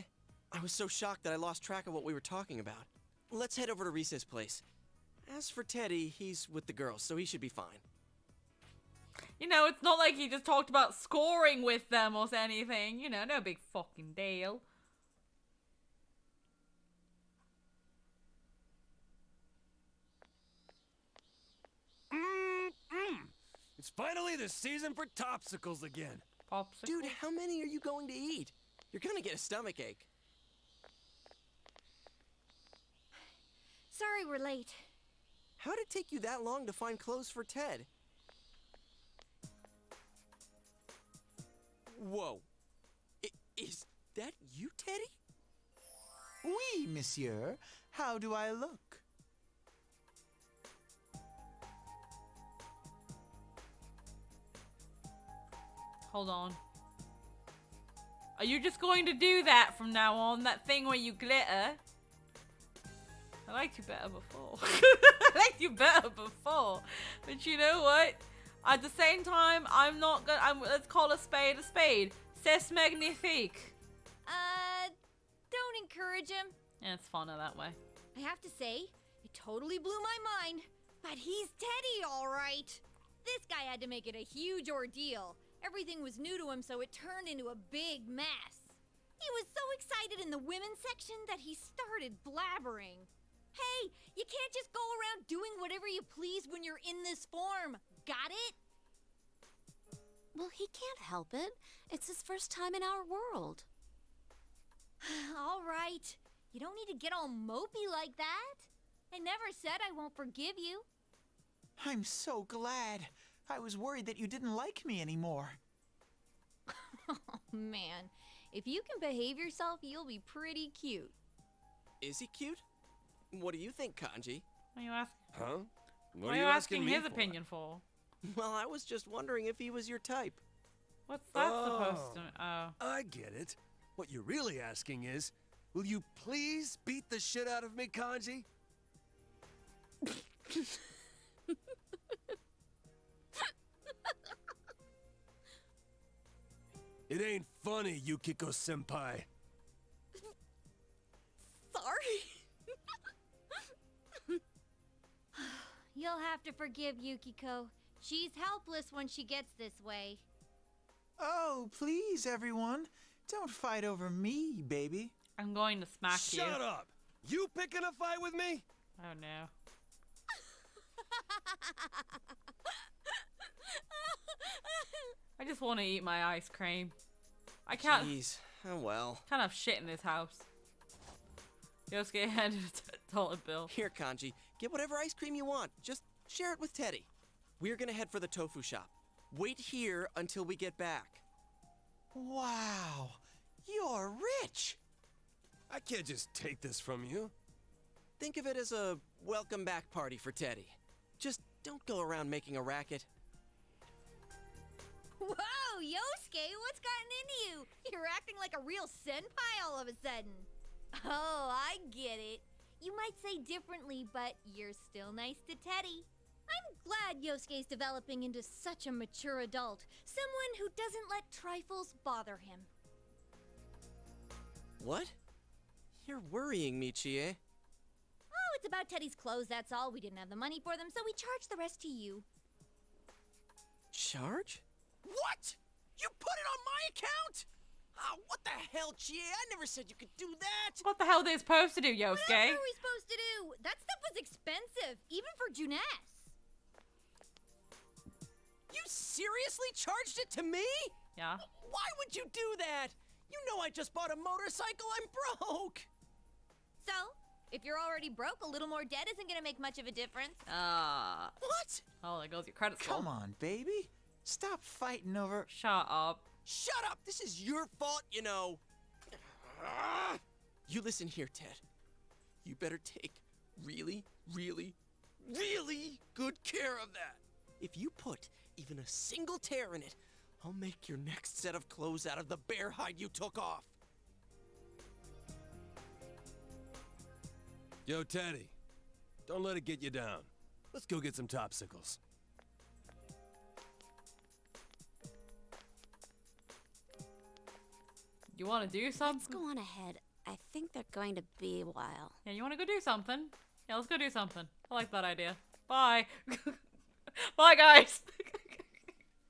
I was so shocked that I lost track of what we were talking about. Let's head over to Rise's place. As for Teddy, he's with the girls, so he should be fine. You know, it's not like he just talked about scoring with them or anything. You know, no big fucking deal. It's finally the season for topsicles again. Popsicle? Dude, how many are you going to eat? You're gonna get a stomachache. Sorry we're late. How'd it take you that long to find clothes for Ted? Whoa. Is that you, Teddy? Oui, monsieur. How do I look? Hold on. Are you just going to do that from now on? That thing where you glitter? I liked you better before. I liked you better before. But you know what? At the same time, I'm not gonna... let's call a spade a spade. C'est magnifique. Don't encourage him. Yeah, it's funner that way. I have to say, it totally blew my mind. But he's Teddy, all right. This guy had to make it a huge ordeal. Everything was new to him, so it turned into a big mess. He was so excited in the women's section that he started blabbering. Hey, you can't just go around doing whatever you please when you're in this form. Got it? Well, he can't help it. It's his first time in our world. All right. You don't need to get all mopey like that. I never said I won't forgive you. I'm so glad. I was worried that you didn't like me anymore. Oh, man. If you can behave yourself, you'll be pretty cute. Is he cute? What do you think, Kanji? What are you asking? Huh? What are you asking his opinion for? Well, I was just wondering if he was your type. What's that supposed to... Oh. I get it. What you're really asking is, will you please beat the shit out of me, Kanji? It ain't funny, Yukiko-senpai. Sorry. You'll have to forgive Yukiko. She's helpless when she gets this way. Oh, please, everyone. Don't fight over me, baby. I'm going to smack you. Shut up! You picking a fight with me? Oh no. I just want to eat my ice cream. I can't. Jeez. Oh well. Kind of shit in this house. Yosuke handed a dollar bill. Here, Kanji. Get whatever ice cream you want. Just share it with Teddy. We're gonna head for the tofu shop. Wait here until we get back. Wow. You're rich. I can't just take this from you. Think of it as a welcome back party for Teddy. Just don't go around making a racket. Whoa, Yosuke, what's gotten into you? You're acting like a real senpai all of a sudden. Oh, I get it. You might say differently, but you're still nice to Teddy. I'm glad Yosuke's developing into such a mature adult. Someone who doesn't let trifles bother him. What? You're worrying me, Chie. Oh, it's about Teddy's clothes, that's all. We didn't have the money for them, so we charged the rest to you. Charge? What? You put it on my account? Oh, what the hell, Chie? I never said you could do that. What the hell are they supposed to do, Yosuke? What else are we supposed to do? That stuff was expensive, even for Juness. You seriously charged it to me? Yeah. Why would you do that? You know I just bought a motorcycle. I'm broke. So, if you're already broke, a little more debt isn't gonna make much of a difference. What? Oh, there goes your credit score. Come on, baby. Stop fighting over... Shut up. Shut up! This is your fault, you know. You listen here, Ted. You better take really, really, really good care of that. If you put even a single tear in it, I'll make your next set of clothes out of the bear hide you took off. Yo, Teddy. Don't let it get you down. Let's go get some topsicles. You want to do something? Let's go on ahead. I think they're going to be a while. Yeah, you want to go do something? Yeah, let's go do something. I like that idea. Bye. Bye, guys.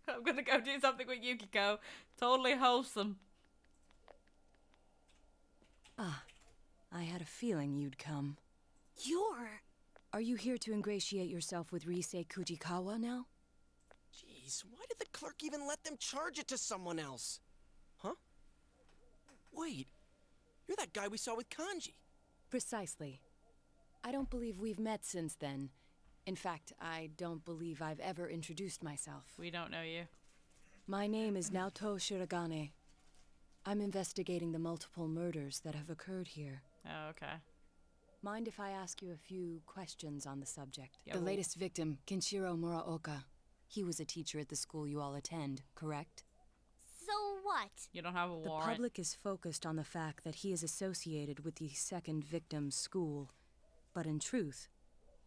I'm gonna go do something with Yukiko. Totally wholesome. Ah, I had a feeling you'd come. You're... Are you here to ingratiate yourself with Risei Kujikawa now? Jeez, why did the clerk even let them charge it to someone else? Huh? Wait, you're that guy we saw with Kanji. Precisely. I don't believe we've met since then. In fact, I don't believe I've ever introduced myself. We don't know you. My name is Naoto Shiragane. I'm investigating the multiple murders that have occurred here. Oh, okay. Mind if I ask you a few questions on the subject? Yeah, the well- latest victim, Kenshiro Muraoka. He was a teacher at the school you all attend, correct? So what? You don't have a The warrant. public is focused on the fact that he is associated with the second victim's school. But in truth,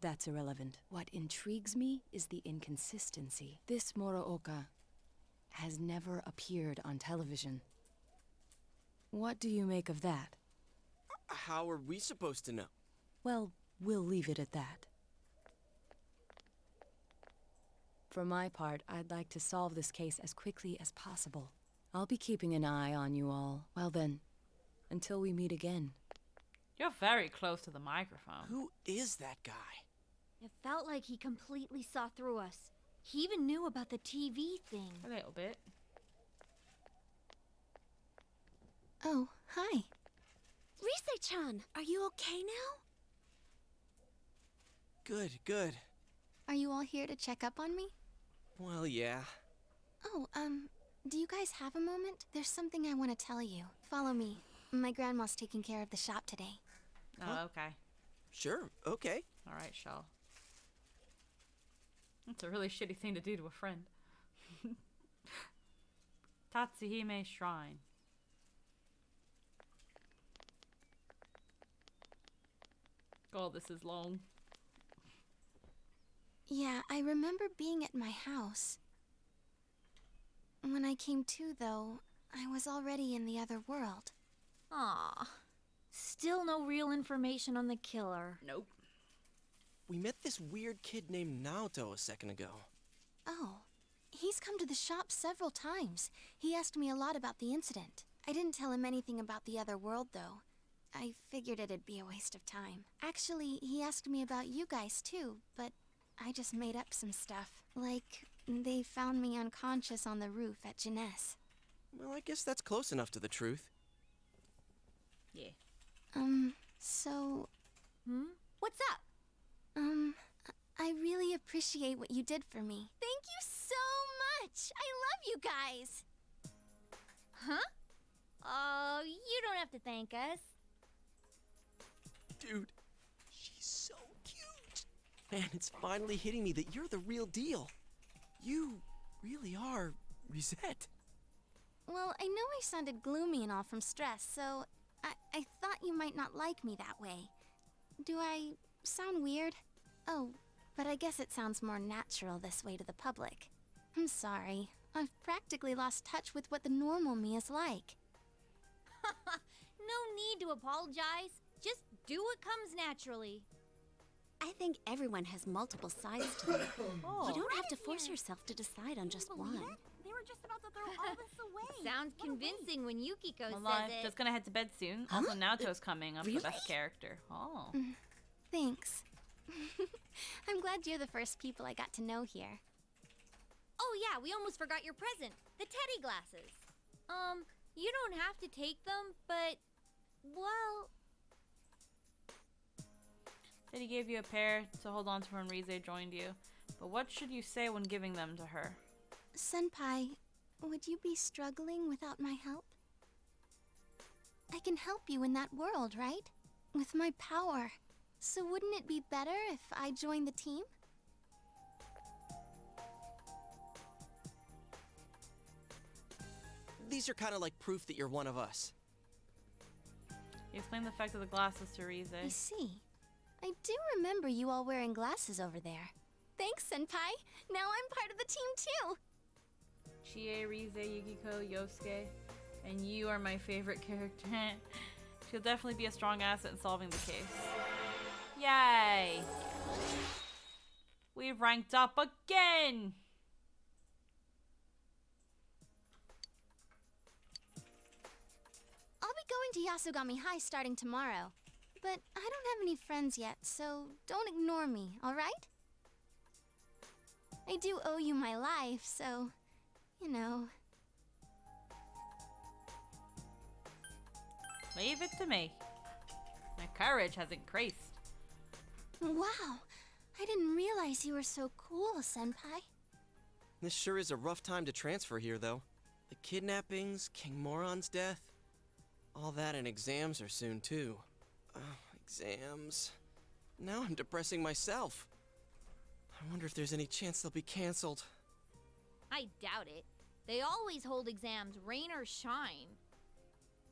that's irrelevant. What intrigues me is the inconsistency. This Muraoka has never appeared on television. What do you make of that? How are we supposed to know? Well, we'll leave it at that. For my part, I'd like to solve this case as quickly as possible. I'll be keeping an eye on you all. Well then, until we meet again. You're very close to the microphone. Who is that guy? It felt like he completely saw through us. He even knew about the TV thing. A little bit. Oh, hi. Risei-chan, are you okay now? Good, good. Are you all here to check up on me? Well, yeah. Oh, do you guys have a moment? There's something I want to tell you. Follow me. My grandma's taking care of the shop today. Oh, okay. Sure, okay. All right, Shell. That's a really shitty thing to do to a friend. Tatsuhime Shrine. God, this is long. Yeah, I remember being at my house. When I came to, though, I was already in the other world. Aw. Still no real information on the killer. Nope. We met this weird kid named Naoto a second ago. Oh, he's come to the shop several times. He asked me a lot about the incident. I didn't tell him anything about the other world, though. I figured it'd be a waste of time. Actually, he asked me about you guys, too, but I just made up some stuff. Like, they found me unconscious on the roof at Jeunesse. Well, I guess that's close enough to the truth. Yeah. So... What's up? I really appreciate what you did for me. Thank you so much! I love you guys! Huh? Oh, you don't have to thank us. Dude, she's so cute. Man, it's finally hitting me that you're the real deal. You really are Risette. Well, I know I sounded gloomy and all from stress, so I thought you might not like me that way. Do I sound weird? Oh, but I guess it sounds more natural this way to the public. I'm sorry. I've practically lost touch with what the normal me is like. No need to apologize. Just do what comes naturally. I think everyone has multiple sides to them. Oh. You don't have to force yourself to decide on just one. They were just about to throw all this away. Sounds convincing when Yukiko Well, says I'm it. just gonna head to bed soon. Also, Naoto's coming up for best character. Oh. Thanks. I'm glad you're the first people I got to know here. Oh yeah, we almost forgot your present. The teddy glasses. You don't have to take them, but... Well... Said he gave you a pair to hold on to when Rize joined you. But what should you say when giving them to her? Senpai, would you be struggling without my help? I can help you in that world, right? With my power. So wouldn't it be better if I joined the team? These are kind of like proof that you're one of us. You explained the effect of the glasses to Rize. I see. I do remember you all wearing glasses over there. Thanks, Senpai. Now I'm part of the team too. Chie, Rize, Yukiko, Yosuke, and you are my favorite character. She'll definitely be a strong asset in solving the case. Yay! We've ranked up again! I'll be going to Yasugami High starting tomorrow. But I don't have any friends yet, so don't ignore me, alright? I do owe you my life, so, you know. Leave it to me. My courage has increased. Wow, I didn't realize you were so cool, Senpai. This sure is a rough time to transfer here, though. The kidnappings, King Moron's death. All that and exams are soon, too. Exams. Now I'm depressing myself. I wonder if there's any chance they'll be canceled. I doubt it. They always hold exams, rain or shine.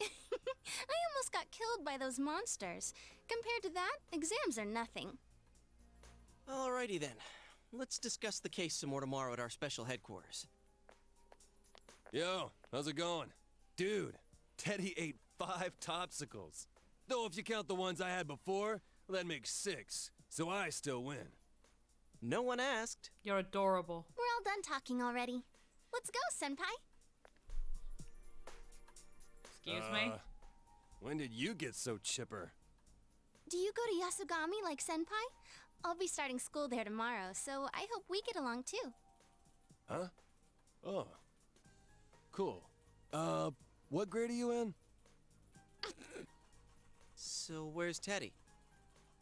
I almost got killed by those monsters. Compared to that, exams are nothing. Alrighty then. Let's discuss the case some more tomorrow at our special headquarters. Yo, how's it going? Dude, Teddy ate 5 topsicles. Though if you count the ones I had before, well, that makes 6. So I still win. No one asked. You're adorable. We're all done talking already. Let's go, Senpai. Excuse me? When did you get so chipper? Do you go to Yasugami like Senpai? I'll be starting school there tomorrow, so I hope we get along too. Huh? Oh. Cool. What grade are you in? So where's Teddy?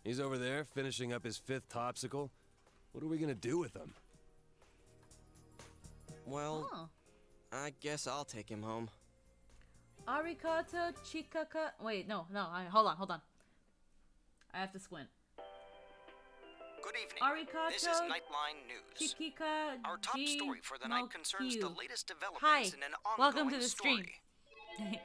He's over there, finishing up his 5th topsicle. What are we gonna do with him? Well, I guess I'll take him home. Arigato chikaka. Wait, no. Hold on. I have to squint. Good evening. Arigato This is Nightline News. Chikika. Our top story for the night concerns the latest developments Hi. in an ongoing Welcome to the story. stream.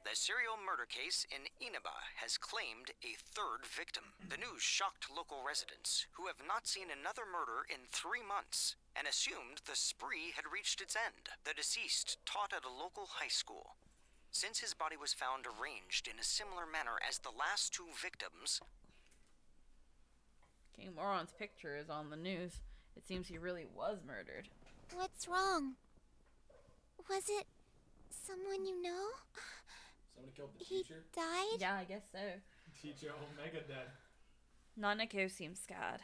The serial murder case in Inaba has claimed a 3rd victim. The news shocked local residents, who have not seen another murder in 3 months, and assumed the spree had reached its end. The deceased taught at a local high school. Since his body was found arranged in a similar manner as the last 2 victims, King Moron's picture is on the news. It seems he really was murdered. What's wrong? Was it someone you know? Somebody killed the He teacher? died? Yeah, I guess so. Teacher Omega dead. Nanako seems scared.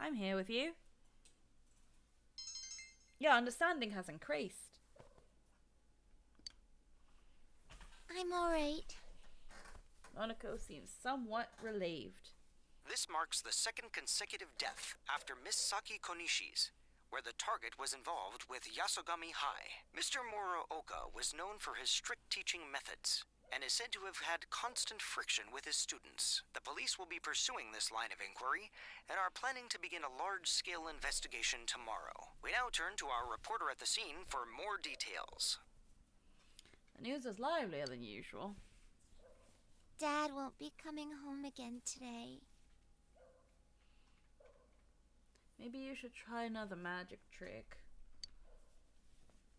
I'm here with you. Your understanding has increased. I'm alright. Nanako seems somewhat relieved. This marks the second consecutive death after Miss Saki Konishi's, where the target was involved with Yasogami High. Mr. Muraoka was known for his strict teaching methods and is said to have had constant friction with his students. The police will be pursuing this line of inquiry and are planning to begin a large-scale investigation tomorrow. We now turn to our reporter at the scene for more details. The news is livelier than usual. Dad won't be coming home again today. Maybe you should try another magic trick.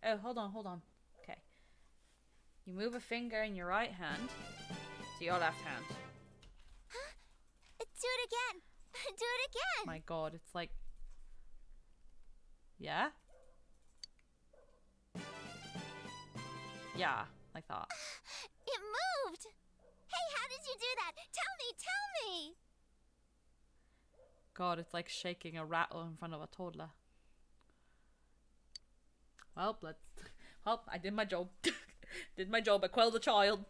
Oh, hold on. Okay. You move a finger in your right hand to your left hand. Do it again! Do it again! My god, it's like... Yeah? Yeah, like that. It moved! Hey, how did you do that? Tell me! God, it's like shaking a rattle in front of a toddler. Well, I did my job. Did my job. I quelled the child.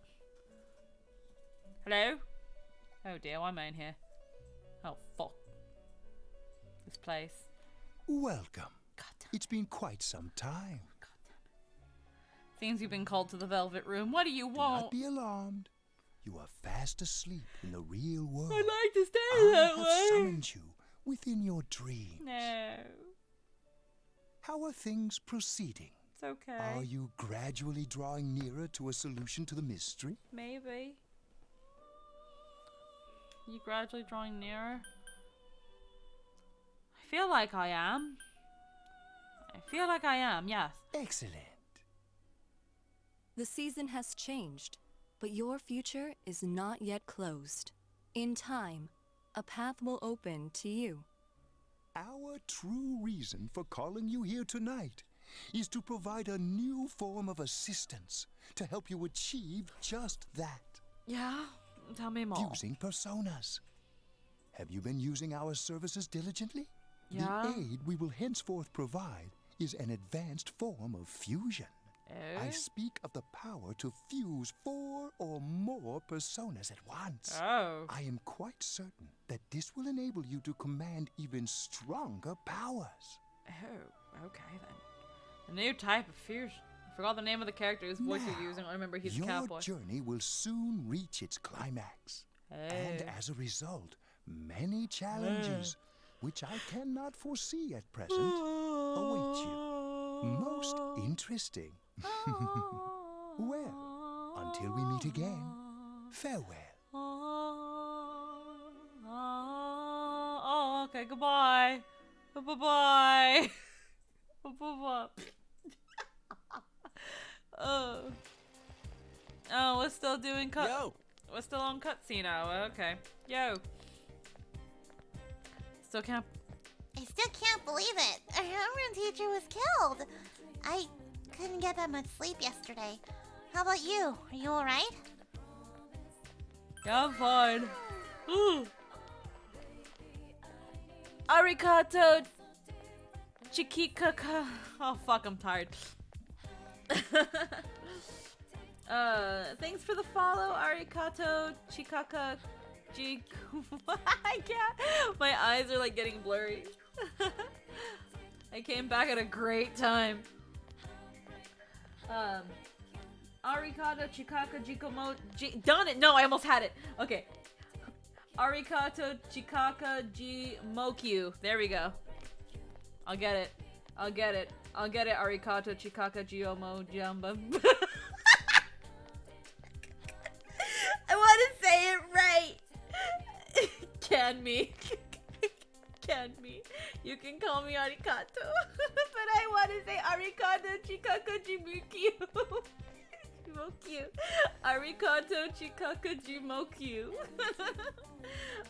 Hello? Oh dear, why am I in here? Oh, fuck. This place. Welcome. It's been quite some time. Seems you've been called to the Velvet Room. What do you Do want? not be alarmed. You are fast asleep in the real world. I'd like to stay I that have way. summoned you within your dreams. No. How are things proceeding? It's okay. Are you gradually drawing nearer to a solution to the mystery? Maybe. You gradually drawing nearer? I feel like I am. Yes. Excellent. The season has changed, but your future is not yet closed. In time, a path will open to you. Our true reason for calling you here tonight is to provide a new form of assistance to help you achieve just that. Yeah? Tell me more. Using personas. Have you been using our services diligently? Yeah. The aid we will henceforth provide is an advanced form of fusion. Oh? I speak of the power to fuse 4 or more personas at once. Oh. I am quite certain that this will enable you to command even stronger powers. Oh, okay then. A new type of fusion. I forgot the name of the character whose voice you're using. I remember he's a cowboy. Your journey will soon reach its climax. And as a result, many challenges, which I cannot foresee at present, await you. Most interesting. Well, until we meet again, farewell. Oh, okay, goodbye. Bye-bye. Bye-bye. Oh, we're still doing cut. Yo. We're still on cutscene now. Okay. Yo. Still can't. I still can't believe it. Our homeroom teacher was killed. I couldn't get that much sleep yesterday. How about you? Are you alright? Yeah, I'm fine. Ooh. Arigato. Chikikaka. Oh fuck, I'm tired. Thanks for the follow, Arigato Chikaka G. I can't. My eyes are like getting blurry. I came back at a great time. Arigato Chikaka Jikomo G. Done it! No, I almost had it. Okay. Arigato Chikaka G Mokyu. There we go. I'll get it. Arigato Chikaka Jiomo Jamba. I want to say it right. Can me. You can call me Arigato. But I want to say Arigato Chikaka Jimukyu. Jimoku. Arigato chikaka Jimoku.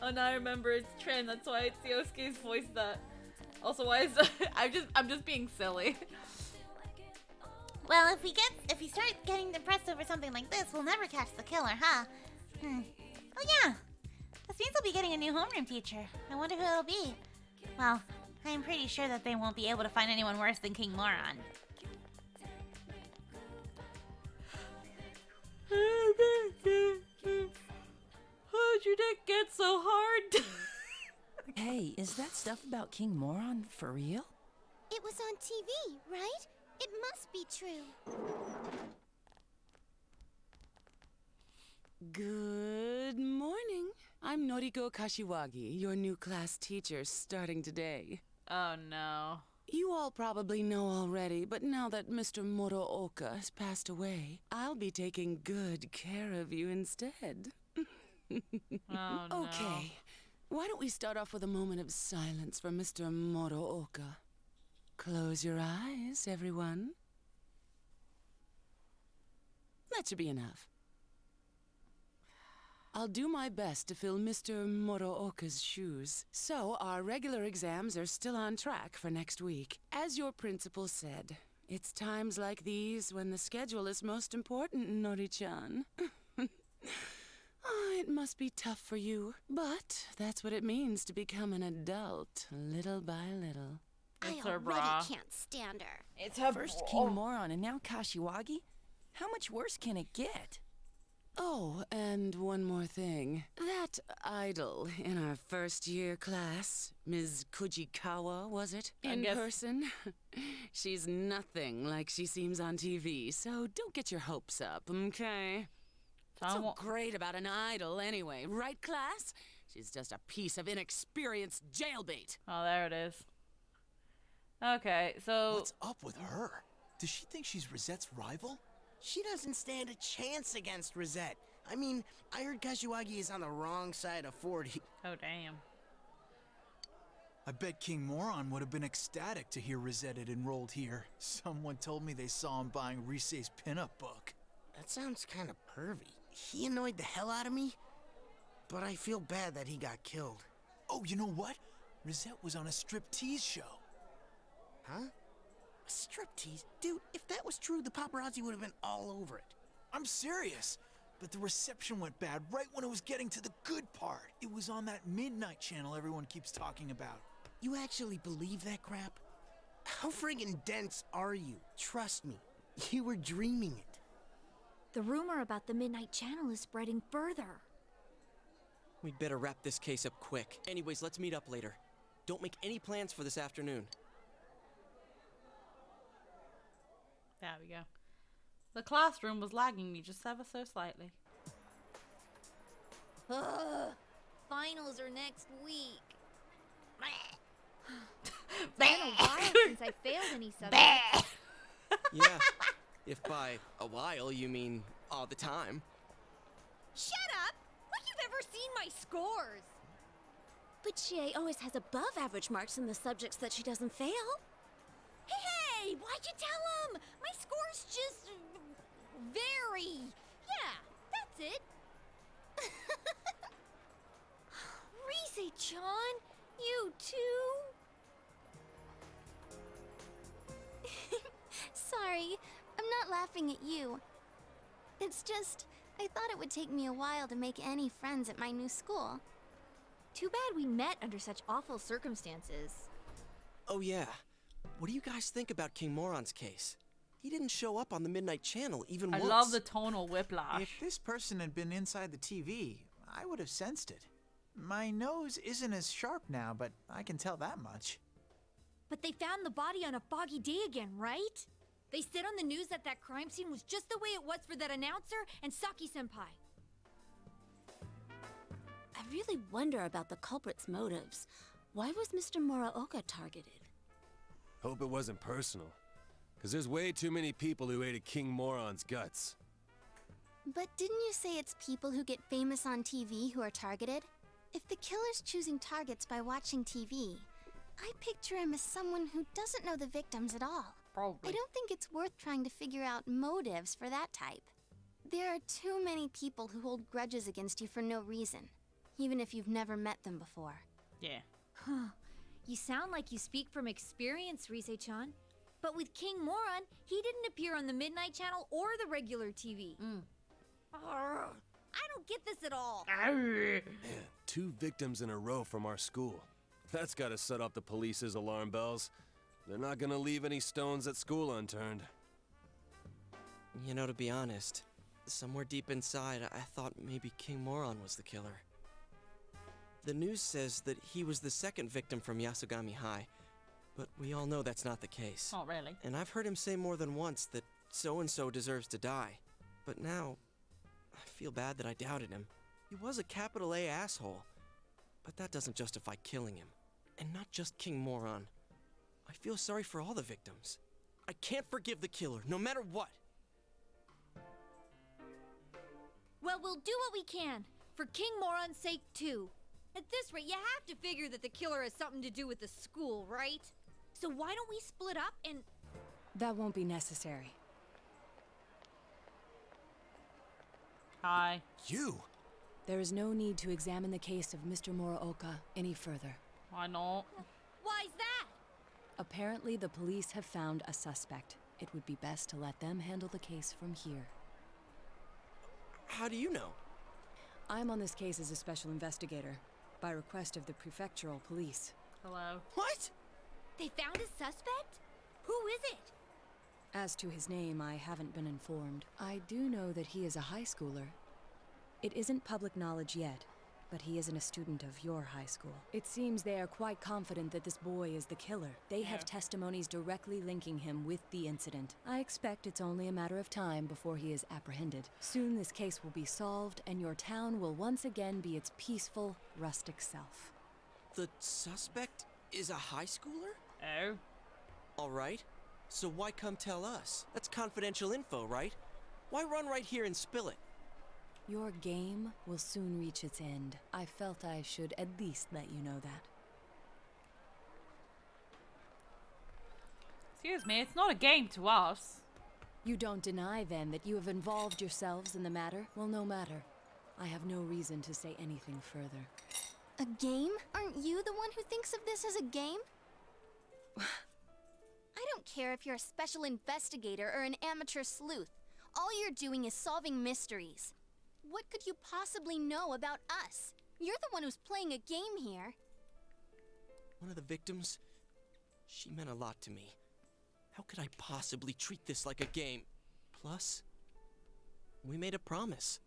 Oh, now I remember it's Trin. That's why it's Yosuke's voice that. Also, why is I'm just being silly. Well, if we start getting depressed over something like this, we'll never catch the killer, huh? Oh yeah. This means we'll be getting a new homeroom teacher. I wonder who it'll be. Well, I'm pretty sure that they won't be able to find anyone worse than King Moron. How'd your neck get so hard? Hey, is that stuff about King Moron for real? It was on TV, right? It must be true. Good morning. I'm Noriko Kashiwagi, your new class teacher starting today. Oh no. You all probably know already, but now that Mr. Morooka has passed away, I'll be taking good care of you instead. Oh no. Okay, why don't we start off with a moment of silence for Mr. Morooka? Close your eyes, everyone. That should be enough. I'll do my best to fill Mr. Morooka's shoes. So, our regular exams are still on track for next week. As your principal said, it's times like these when the schedule is most important, Nori-chan. Oh, it must be tough for you, but that's what it means to become an adult, little by little. It's I her already bra. can't stand her. It's her first King Moron and now Kashiwagi? How much worse can it get? Oh, and one more thing. That idol in our first year class, Ms. Kujikawa, was it? In person? She's nothing like she seems on TV, so don't get your hopes up, okay? What's so great about an idol anyway, right, class? She's just a piece of inexperienced jailbait. Oh, there it is. Okay, so... What's up with her? Does she think she's Rosette's rival? She doesn't stand a chance against Rosette. I mean, I heard Kashiwagi is on the wrong side of 40. Oh, damn. I bet King Moron would have been ecstatic to hear Rosette had enrolled here. Someone told me they saw him buying Rise's pinup book. That sounds kind of pervy. He annoyed the hell out of me, but I feel bad that he got killed. Oh, you know what? Rosette was on a striptease show. Huh? A striptease? Dude, if that was true, the paparazzi would have been all over it. I'm serious. But the reception went bad right when it was getting to the good part. It was on that midnight channel everyone keeps talking about. You actually believe that crap? How friggin' dense are you? Trust me, you were dreaming it. The rumor about the Midnight Channel is spreading further. We'd better wrap this case up quick. Anyways, let's meet up later. Don't make any plans for this afternoon. There we go. The classroom was lagging me just ever so slightly. Ugh, finals are next week. It's been a while since I failed any subject. Yeah, if by a while you mean all the time. Shut up! Like you've ever seen my scores! But she always has above average marks in the subjects that she doesn't fail. Hey, why'd you tell him? My score's just... very... Yeah, that's it. Rise-chan, you too? Sorry, I'm not laughing at you. It's just, I thought it would take me a while to make any friends at my new school. Too bad we met under such awful circumstances. Oh yeah, what do you guys think about King Moron's case? He didn't show up on the Midnight Channel even I once. love the tonal whiplash. If this person had been inside the TV, I would have sensed it. My nose isn't as sharp now, but I can tell that much. But they found the body on a foggy day again, right? They said on the news that that crime scene was just the way it was for that announcer and Saki-senpai. I really wonder about the culprit's motives. Why was Mr. Morooka targeted? Hope it wasn't personal. Because there's way too many people who ate a King Moron's guts. But didn't you say it's people who get famous on TV who are targeted? If the killer's choosing targets by watching TV, I picture him as someone who doesn't know the victims at all. Probably. I don't think it's worth trying to figure out motives for that type. There are too many people who hold grudges against you for no reason, even if you've never met them before. Yeah. You sound like you speak from experience, Rise-chan. But with King Moron, he didn't appear on the Midnight Channel or the regular TV. I don't get this at all. Man, 2 victims in a row from our school. That's gotta set off the police's alarm bells. They're not gonna leave any stones at school unturned. You know, to be honest, somewhere deep inside, I thought maybe King Moron was the killer. The news says that he was the second victim from Yasogami High, but we all know that's not the case. Not really. And I've heard him say more than once that so-and-so deserves to die. But now, I feel bad that I doubted him. He was a capital A asshole, but that doesn't justify killing him. And not just King Moron. I feel sorry for all the victims. I can't forgive the killer, no matter what. Well, we'll do what we can, for King Moron's sake, too. At this rate, you have to figure that the killer has something to do with the school, right? So why don't we split up and... That won't be necessary. Hi. You? There is no need to examine the case of Mr. Muraoka any further. Why not? Why's that? Apparently, the police have found a suspect. It would be best to let them handle the case from here. How do you know? I'm on this case as a special investigator, by request of the prefectural police. Hello. What? They found a suspect? Who is it? As to his name, I haven't been informed. I do know that he is a high schooler. It isn't public knowledge yet, but he isn't a student of your high school. It seems they are quite confident that this boy is the killer. They have testimonies directly linking him with the incident. I expect it's only a matter of time before he is apprehended. Soon this case will be solved, and your town will once again be its peaceful, rustic self. The suspect is a high schooler? Oh. All right. So why come tell us? That's confidential info, right? Why run right here and spill it? Your game will soon reach its end. I felt I should at least let you know that. Excuse me, it's not a game to us. You don't deny, then, that you have involved yourselves in the matter? Well, no matter. I have no reason to say anything further. A game? Aren't you the one who thinks of this as a game? I don't care if you're a special investigator or an amateur sleuth. All you're doing is solving mysteries. What could you possibly know about us? You're the one who's playing a game here. One of the victims? She meant a lot to me. How could I possibly treat this like a game? Plus, we made a promise.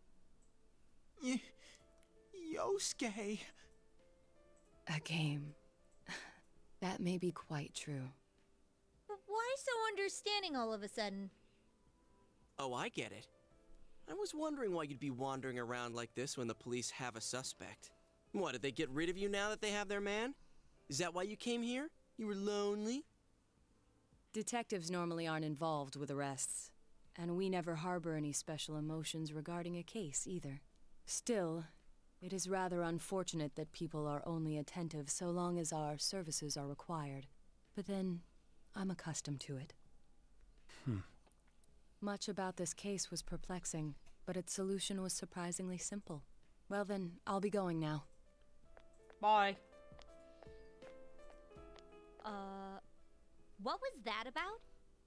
Yosuke. A game. That may be quite true. Why so understanding all of a sudden? Oh, I get it. I was wondering why you'd be wandering around like this when the police have a suspect. What, did they get rid of you now that they have their man? Is that why you came here? You were lonely? Detectives normally aren't involved with arrests, and we never harbor any special emotions regarding a case either. Still, it is rather unfortunate that people are only attentive so long as our services are required. But then, I'm accustomed to it. Much about this case was perplexing, but its solution was surprisingly simple. Well then, I'll be going now. Bye. What was that about?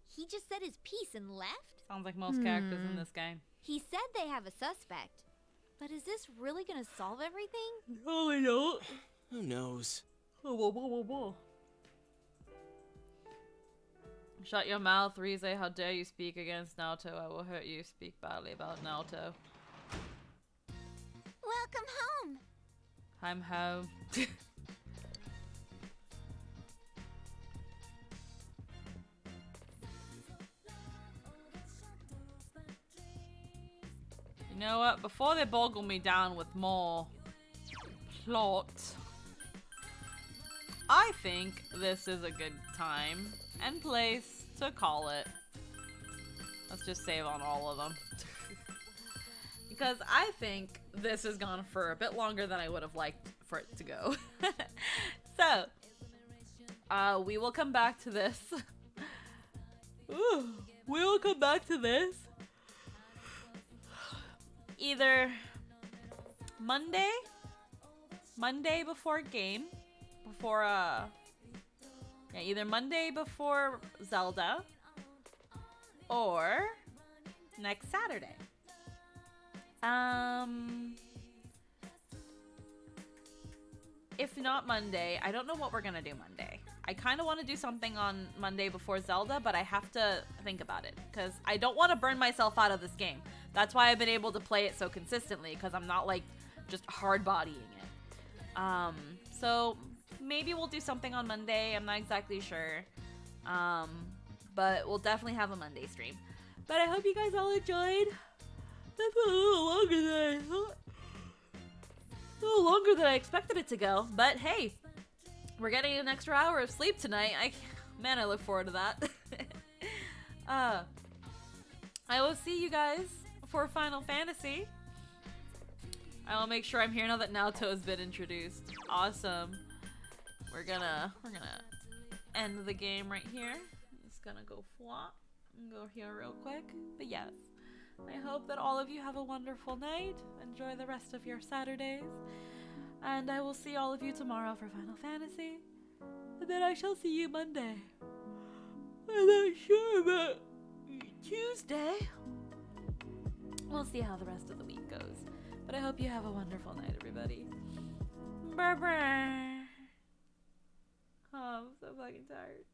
He just said his piece and left? Sounds like most characters in this game. He said they have a suspect. But is this really gonna solve everything? Probably not. Who knows? Shut your mouth, Rise. How dare you speak against Naoto? I will hurt you. Speak badly about Naoto. Welcome home! I'm home. You know what? Before they boggle me down with more plot, I think this is a good time and place to call it. Let's just save on all of them. Because I think this has gone for a bit longer than I would have liked for it to go. So, we will come back to this. Ooh, we will come back to this either Monday before game, before yeah, either Monday before Zelda or next Saturday. If not Monday, I don't know what we're gonna do Monday. I kind of want to do something on Monday before Zelda, but I have to think about it because I don't want to burn myself out of this game. That's why I've been able to play it so consistently, because I'm not like just hard bodying it. So maybe we'll do something on Monday. I'm not exactly sure. But we'll definitely have a Monday stream. But I hope you guys all enjoyed. That's a little longer than I thought. A little longer than I expected it to go. But hey, we're getting an extra hour of sleep tonight. Man, I look forward to that. I will see you guys for Final Fantasy. I will make sure I'm here now that Naoto has been introduced. Awesome. We're gonna end the game right here. Just gonna go flop and go here real quick. But yes, I hope that all of you have a wonderful night. Enjoy the rest of your Saturdays. And I will see all of you tomorrow for Final Fantasy. And then I shall see you Monday. I'm not sure about Tuesday. We'll see how the rest of the week goes. But I hope you have a wonderful night, everybody. Bye-bye. Oh, I'm so fucking tired.